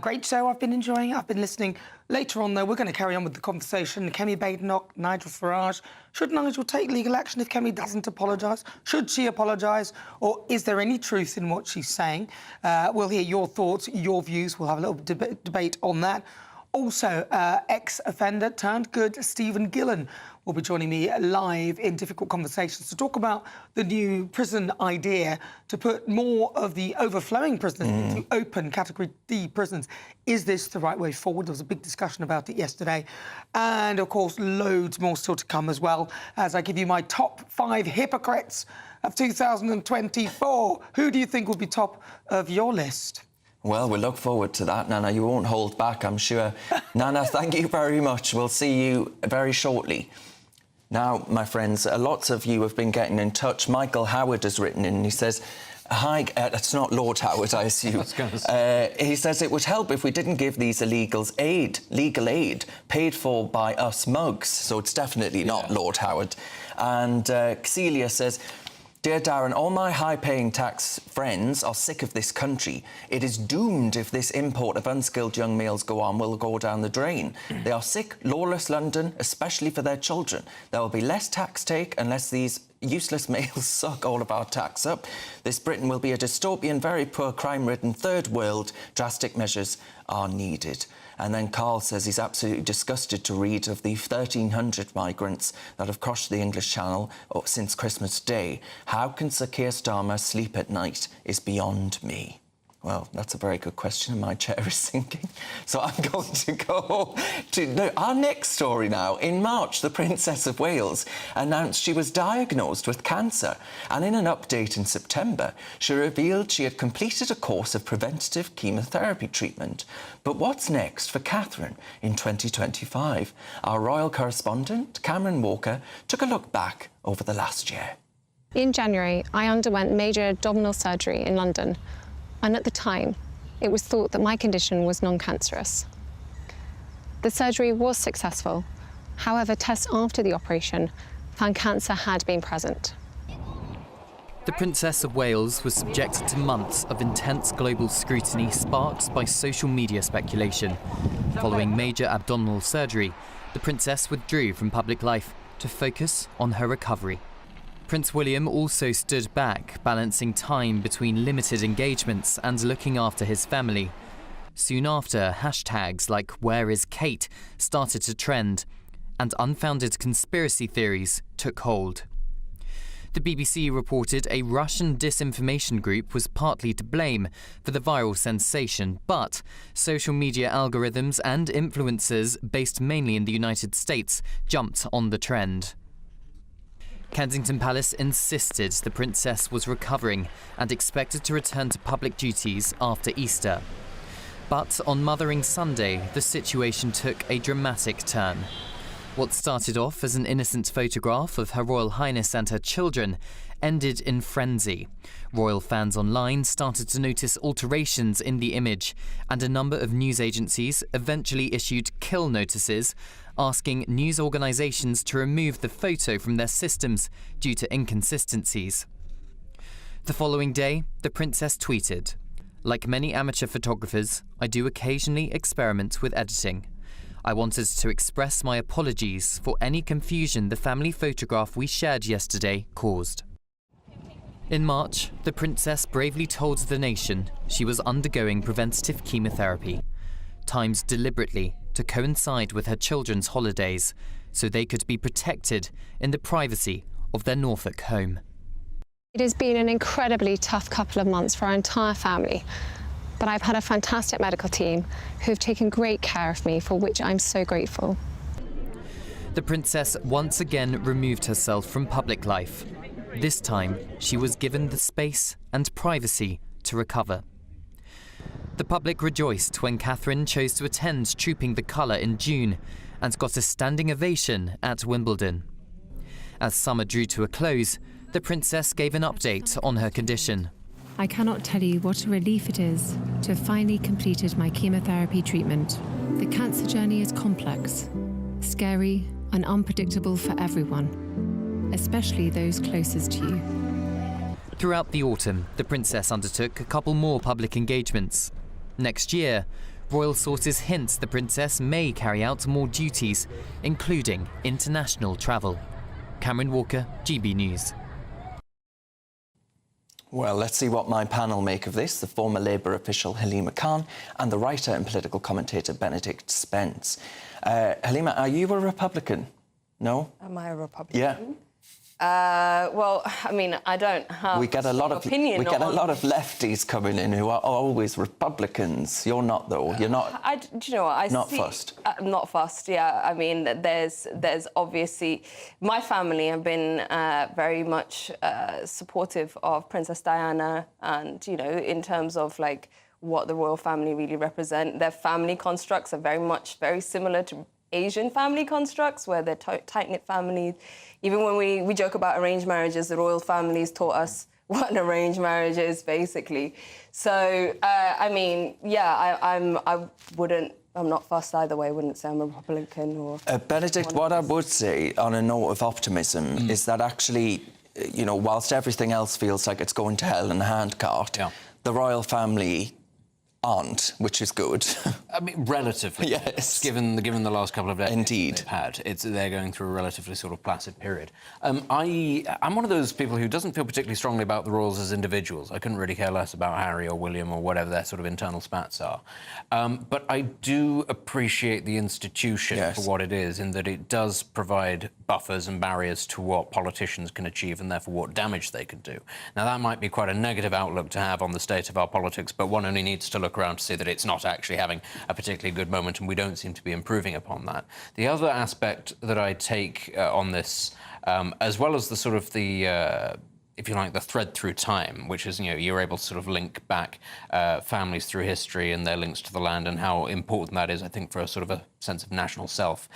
Great show. I've been enjoying it. I've been listening. Later on, though, we're going to carry on with the conversation. Kemi Badenoch, Nigel Farage. Should Nigel take legal action if Kemi doesn't apologise? Should she apologise? Or is there any truth in what she's saying? We'll hear your thoughts, your views. We'll have a little debate on that. Also, ex-offender turned good Stephen Gillen will be joining me live in Difficult Conversations to talk about the new prison idea to put more of the overflowing prisoners into open Category D prisons. Is this the right way forward? There was a big discussion about it yesterday. And, of course, loads more still to come as well, as I give you my top 5 hypocrites of 2024. Who do you think will be top of your list? Well, we look forward to that, Nana. You won't hold back, I'm sure. Nana, thank you very much. We'll see you very shortly. Now, my friends, lots of you have been getting in touch. Michael Howard has written in and he says, hi, it's not Lord Howard, I assume. He says it would help if we didn't give these illegals legal aid, paid for by us mugs. So it's definitely not Lord Howard. And Celia says, dear Darren, all my high-paying tax friends are sick of this country. It is doomed if this import of unskilled young males will go down the drain. They are sick, lawless London, especially for their children. There will be less tax take unless these useless males suck all of our tax up. This Britain will be a dystopian, very poor, crime-ridden third world. Drastic measures are needed. And then Carl says he's absolutely disgusted to read of the 1,300 migrants that have crossed the English Channel since Christmas Day. How can Sir Keir Starmer sleep at night is beyond me. Well, that's a very good question, and my chair is sinking. So I'm going to go to our next story now. In March, the Princess of Wales announced she was diagnosed with cancer. And in an update in September, she revealed she had completed a course of preventative chemotherapy treatment. But what's next for Catherine in 2025? Our royal correspondent, Cameron Walker, took a look back over the last year. In January, I underwent major abdominal surgery in London. And at the time, it was thought that my condition was non-cancerous. The surgery was successful. However, tests after the operation found cancer had been present. The Princess of Wales was subjected to months of intense global scrutiny sparked by social media speculation. Following major abdominal surgery, the Princess withdrew from public life to focus on her recovery. Prince William also stood back, balancing time between limited engagements and looking after his family. Soon after, hashtags like "Where is Kate" started to trend, and unfounded conspiracy theories took hold. The BBC reported a Russian disinformation group was partly to blame for the viral sensation, but social media algorithms and influencers based mainly in the United States jumped on the trend. Kensington Palace insisted the princess was recovering and expected to return to public duties after Easter. But on Mothering Sunday, the situation took a dramatic turn. What started off as an innocent photograph of Her Royal Highness and her children ended in frenzy. Royal fans online started to notice alterations in the image, and a number of news agencies eventually issued kill notices asking news organisations to remove the photo from their systems due to inconsistencies. The following day, the princess tweeted, "Like many amateur photographers, I do occasionally experiment with editing. I wanted to express my apologies for any confusion the family photograph we shared yesterday caused." In March, the princess bravely told the nation she was undergoing preventative chemotherapy, timed deliberately to coincide with her children's holidays so they could be protected in the privacy of their Norfolk home. It has been an incredibly tough couple of months for our entire family, but I've had a fantastic medical team who have taken great care of me, for which I'm so grateful. The princess once again removed herself from public life. This time, she was given the space and privacy to recover. The public rejoiced when Catherine chose to attend Trooping the Colour in June and got a standing ovation at Wimbledon. As summer drew to a close, the princess gave an update on her condition. I cannot tell you what a relief it is to have finally completed my chemotherapy treatment. The cancer journey is complex, scary and unpredictable for everyone, especially those closest to you. Throughout the autumn, the princess undertook a couple more public engagements. Next year, royal sources hint the princess may carry out more duties, including international travel. Cameron Walker, GB News. Well, let's see what my panel make of this. The former Labour official Halima Khan and the writer and political commentator Benedict Spence. Halima, are you a Republican? No? Am I a Republican? Yeah. Well, I mean, I don't have we get a lot of opinion. We get a lot of lefties coming in who are always Republicans. You're not, though. You're not. Do you know what? Not fussed. Not fussed. Yeah. I mean, there's obviously my family have been very much supportive of Princess Diana, and you know, in terms of like what the royal family really represent. Their family constructs are very similar to Asian family constructs, where they're tight-knit families. Even when we joke about arranged marriages, the royal families taught us what an arranged marriage is, basically. So, I mean, yeah, I'm not fussed either way. I wouldn't say I'm a Republican or... Benedict, what I would say, on a note of optimism, is that actually, you know, whilst everything else feels like it's going to hell in a handcart, the royal family aren't, which is good. I mean, relatively. Yes. Given the last couple of decades Indeed. they've had, they're going through a relatively sort of placid period. I'm one of those people who doesn't feel particularly strongly about the royals as individuals. I couldn't really care less about Harry or William or whatever their sort of internal spats are. But I do appreciate the institution for what it is, in that it does provide buffers and barriers to what politicians can achieve and therefore what damage they could do. Now, that might be quite a negative outlook to have on the state of our politics, but one only needs to look around to see that it's not actually having a particularly good moment, and we don't seem to be improving upon that. The other aspect that I take on this, as well as the sort of if you like, the thread through time, which is, you know, you're able to sort of link back families through history and their links to the land, and how important that is, I think, for a sort of a sense of national self,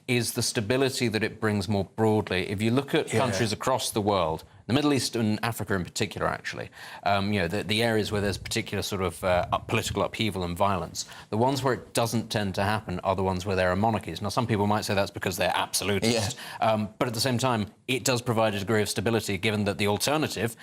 is the stability that it brings more broadly. If you look at countries across the world, the Middle East and Africa in particular, actually, you know, the areas where there's particular sort of political upheaval and violence, the ones where it doesn't tend to happen are the ones where there are monarchies. Now, some people might say that's because they're absolutist, but at the same time, it does provide a degree of stability, given that the alternative,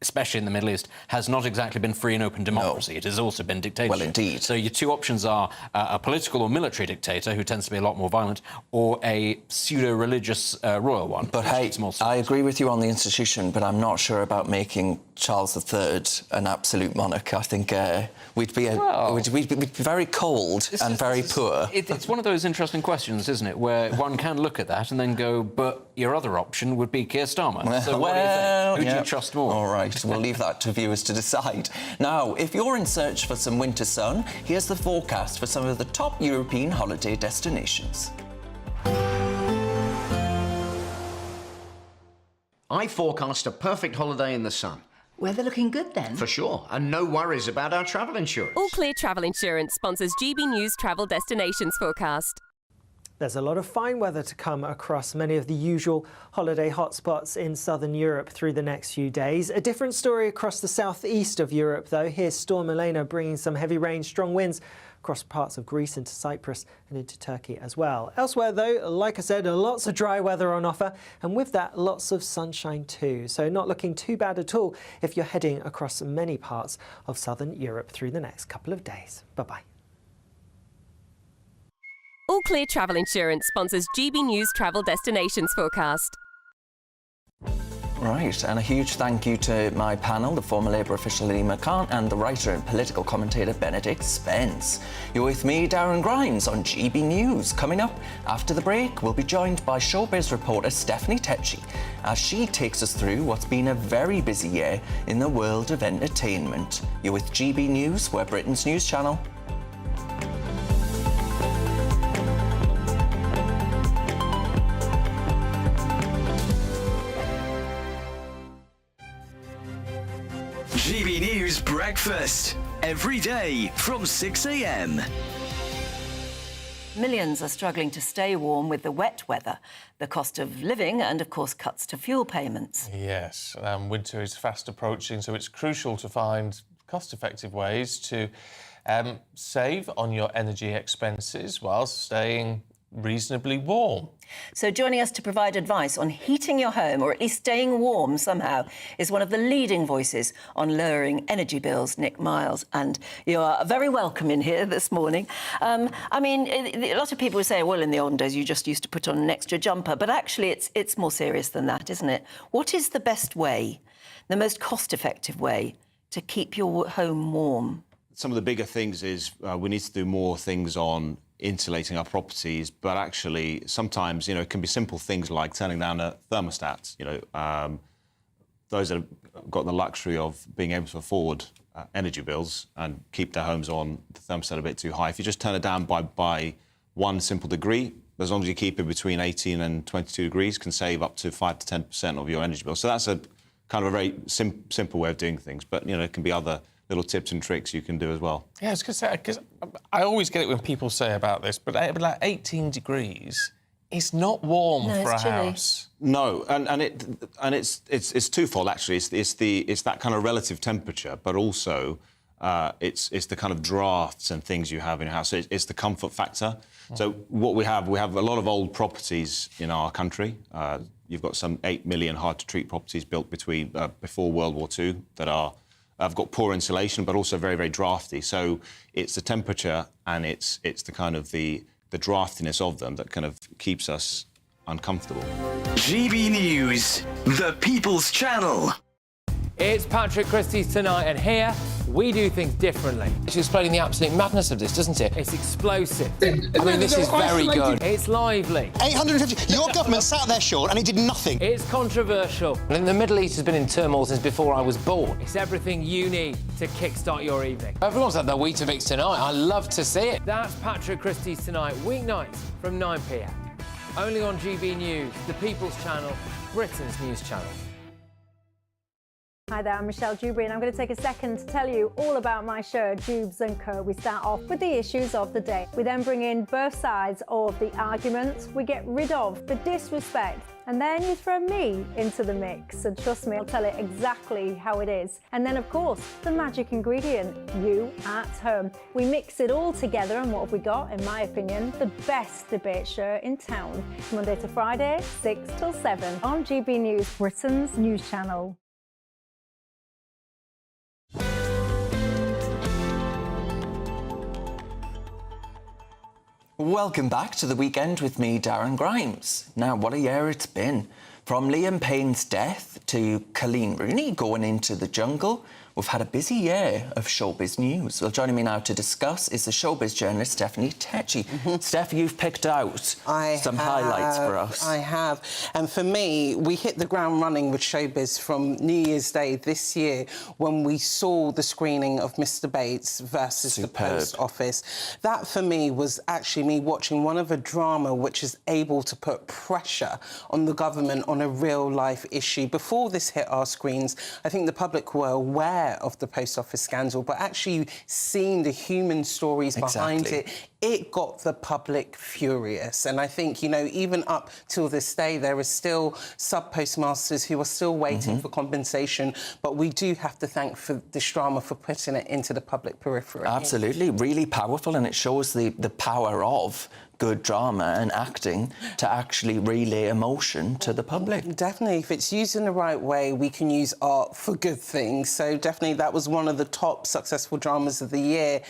especially in the Middle East, has not exactly been free and open democracy. It has also been dictatorship. Well, indeed. So your two options are a political or military dictator, who tends to be a lot more violent, or a pseudo-religious royal one. But hey, I agree with you on the institution, but I'm not sure about making Charles III an absolute monarch. I think we'd be very cold and very poor. It's one of those interesting questions, isn't it, where one can look at that and then go, but your other option would be Keir Starmer. So what do you think? Who do you trust more? All right, we'll leave that to viewers to decide. Now, if you're in search for some winter sun, here's the forecast for some of the top European holiday destinations. I forecast a perfect holiday in the sun. Weather looking good then? For sure, and no worries about our travel insurance. All Clear Travel Insurance sponsors GB News Travel Destinations Forecast. There's a lot of fine weather to come across many of the usual holiday hotspots in southern Europe through the next few days. A different story across the southeast of Europe, though. Here's Storm Elena bringing some heavy rain, strong winds across parts of Greece into Cyprus and into Turkey as well. Elsewhere, though, like I said, lots of dry weather on offer, and with that, lots of sunshine too. So not looking too bad at all if you're heading across many parts of southern Europe through the next couple of days. Bye-bye. All Clear Travel Insurance sponsors GB News Travel Destinations Forecast. Right, and a huge thank you to my panel, the former Labour official Halima Khan and the writer and political commentator Benedict Spence. You're with me, Darren Grimes, on GB News. Coming up after the break, we'll be joined by showbiz reporter Stephanie Tecci as she takes us through what's been a very busy year in the world of entertainment. You're with GB News, we're Britain's news channel. GB News Breakfast. Every day from 6 a.m. Millions are struggling to stay warm with the wet weather, the cost of living and, of course, cuts to fuel payments. Yes, winter is fast approaching, so it's crucial to find cost-effective ways to save on your energy expenses whilst staying reasonably warm. So joining us to provide advice on heating your home, or at least staying warm somehow, is one of the leading voices on lowering energy bills, Nick Miles. And you are very welcome in here this morning. I mean, a lot of people would say, well, in the olden days, you just used to put on an extra jumper. But actually, it's more serious than that, isn't it? What is the best way, the most cost-effective way to keep your home warm? Some of the bigger things is we need to do more things on insulating our properties, but actually sometimes, you know, it can be simple things like turning down a thermostat. You know, those that have got the luxury of being able to afford energy bills and keep their homes on the thermostat a bit too high. If you just turn it down by one simple degree, as long as you keep it between 18 and 22 degrees, can save up to 5 to 10% of your energy bill. So that's a kind of a very simple way of doing things. But, you know, it can be other little tips and tricks you can do as well. Yeah, I was going to say, because I always get it when people say about this, but like 18 degrees is not warm for a house. No, and it's twofold actually. It's that kind of relative temperature, but also it's the kind of drafts and things you have in your house. So it's the comfort factor. So what we have a lot of old properties in our country. You've got some 8 million hard-to-treat properties built before World War II that have got poor insulation, but also very, very drafty. So it's the temperature and it's the kind of the draftiness of them that kind of keeps us uncomfortable. GB News, the People's Channel. It's Patrick Christie's Tonight, and here we do things differently. It's explaining the absolute madness of this, doesn't it? It's explosive. I mean, this is very good. It's lively. 850. Your government sat there, Sean, and it did nothing. It's controversial. And the Middle East has been in turmoil since before I was born. It's everything you need to kickstart your evening. Everyone's had their Weetabix tonight. I love to see it. That's Patrick Christie's Tonight, weeknights from 9 p.m. Only on GB News, the People's Channel, Britain's news channel. Hi there, I'm Michelle Dewberry, and I'm going to take a second to tell you all about my show, Dubes & Co. We start off with the issues of the day. We then bring in both sides of the arguments. We get rid of the disrespect. And then you throw me into the mix. And trust me, I'll tell it exactly how it is. And then, of course, the magic ingredient, you at home. We mix it all together, and what have we got? In my opinion, the best debate show in town. Monday to Friday, 6 till 7 on GB News, Britain's news channel. Welcome back to the weekend with me, Darren Grimes. Now, what a year it's been. From Liam Payne's death to Colleen Rooney going into the jungle, we've had a busy year of showbiz news. Well, joining me now to discuss is the showbiz journalist Stephanie Tecci. Steph, you've picked out some highlights for us. I have. And for me, we hit the ground running with showbiz from New Year's Day this year when we saw the screening of Mr Bates versus the Post Office. That, for me, was actually me watching one of a drama which is able to put pressure on the government on a real-life issue. Before this hit our screens, I think the public were aware of the Post Office scandal, but actually seeing the human stories behind it, it got the public furious. And I think, you know, even up till this day, there are still sub-postmasters who are still waiting for compensation, but we do have to thank for this drama for putting it into the public periphery. Absolutely, really powerful, and it shows the power of good drama and acting to actually relay emotion to the public. Definitely, if it's used in the right way, we can use art for good things. So definitely that was one of the top successful dramas of the year.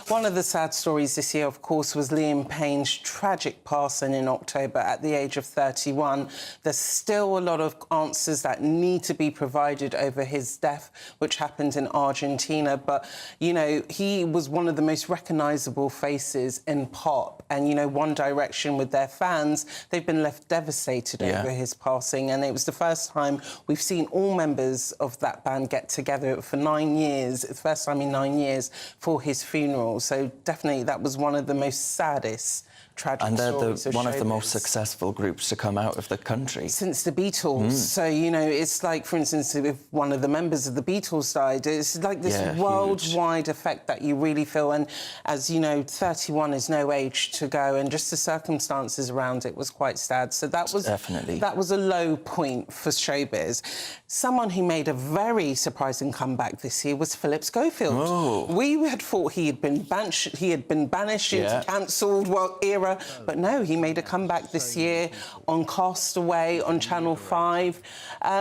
One of the sad stories this year, of course, was Liam Payne's tragic passing in October at the age of 31. There's still a lot of answers that need to be provided over his death, which happened in Argentina. But, you know, he was one of the most recognisable faces in pop. And, you know, One Direction with their fans, they've been left devastated over his passing. And it was the first time we've seen all members of that band get together for 9 years. It's the first time in 9 years for his funeral. So definitely that was one of the most saddest tragic and they're stories one of the most showbiz. Successful groups to come out of the country. Since the Beatles. So, you know, it's like, for instance, if one of the members of the Beatles died, it's like this worldwide effect that you really feel. And as you know, 31 is no age to go, and just the circumstances around it was quite sad. So that was definitely a low point for showbiz. Someone who made a very surprising comeback this year was Philip Schofield. Oh. We had thought he had been banished into cancelled era. But no, he made a comeback this year on Castaway on Channel 5.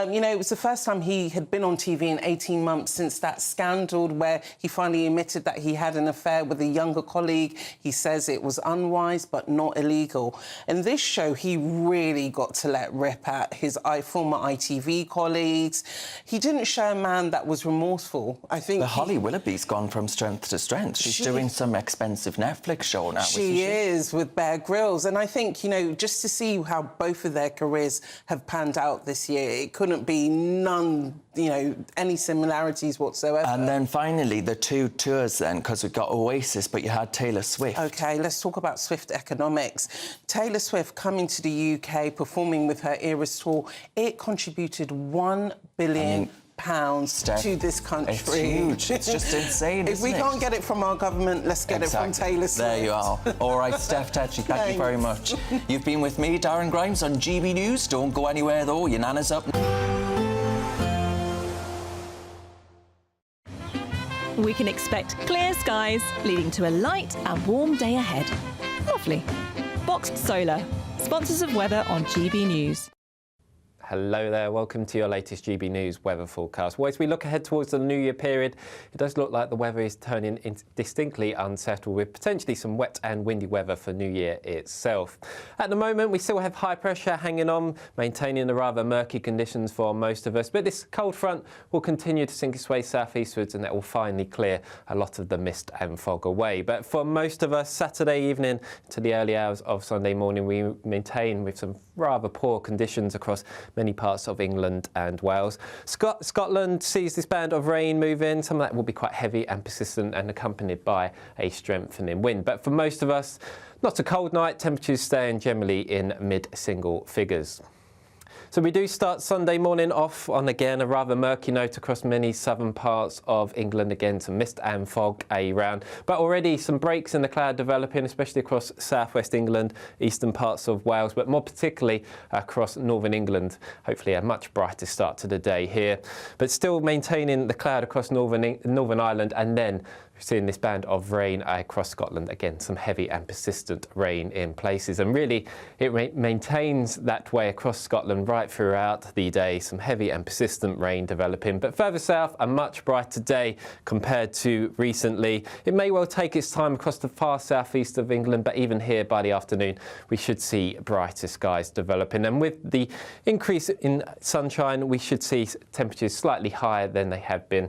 You know, it was the first time he had been on TV in 18 months since that scandal where he finally admitted that he had an affair with a younger colleague. He says it was unwise but not illegal. In this show, he really got to let rip at his former ITV colleagues. He didn't show a man that was remorseful. I think Holly Willoughby's gone from strength to strength. She's doing some expensive Netflix show now, she is, with Bear Grylls. And I think, you know, just to see how both of their careers have panned out this year, it couldn't be any similarities whatsoever. And then finally, the two tours then, because we've got Oasis, but you had Taylor Swift. OK, let's talk about Swift economics. Taylor Swift coming to the UK, performing with her Eras tour, it contributed £1 billion to this country. It's huge. It's just insane, If we can't get it from our government, let's get it from Taylor Swift. There you are. All right, Steph Tetchy, thank you very much. You've been with me, Darren Grimes, on GB News. Don't go anywhere, though. Your nana's up. We can expect clear skies, leading to a light and warm day ahead. Lovely. Boxed Solar, sponsors of weather on GB News. Hello there, welcome to your latest GB News weather forecast. Well, as we look ahead towards the New Year period, it does look like the weather is turning distinctly unsettled, with potentially some wet and windy weather for New Year itself. At the moment, we still have high pressure hanging on, maintaining the rather murky conditions for most of us, but this cold front will continue to sink its way southeastwards, and that will finally clear a lot of the mist and fog away. But for most of us, Saturday evening to the early hours of Sunday morning, we maintain with some rather poor conditions across many parts of England and Wales. Scotland sees this band of rain move in. Some of that will be quite heavy and persistent and accompanied by a strengthening wind. But for most of us, not a cold night, temperatures staying generally in mid-single figures. So we do start Sunday morning off on, again, a rather murky note across many southern parts of England. Again, some mist and fog around, but already some breaks in the cloud developing, especially across southwest England, eastern parts of Wales, but more particularly across northern England. Hopefully a much brighter start to the day here, but still maintaining the cloud across Northern Ireland, and then we're seeing this band of rain across Scotland. Again, some heavy and persistent rain in places, and really it maintains that way across Scotland right throughout the day. Some heavy and persistent rain developing, but further south a much brighter day compared to recently. It may well take its time across the far southeast of England, but even here by the afternoon we should see brighter skies developing, and with the increase in sunshine we should see temperatures slightly higher than they have been,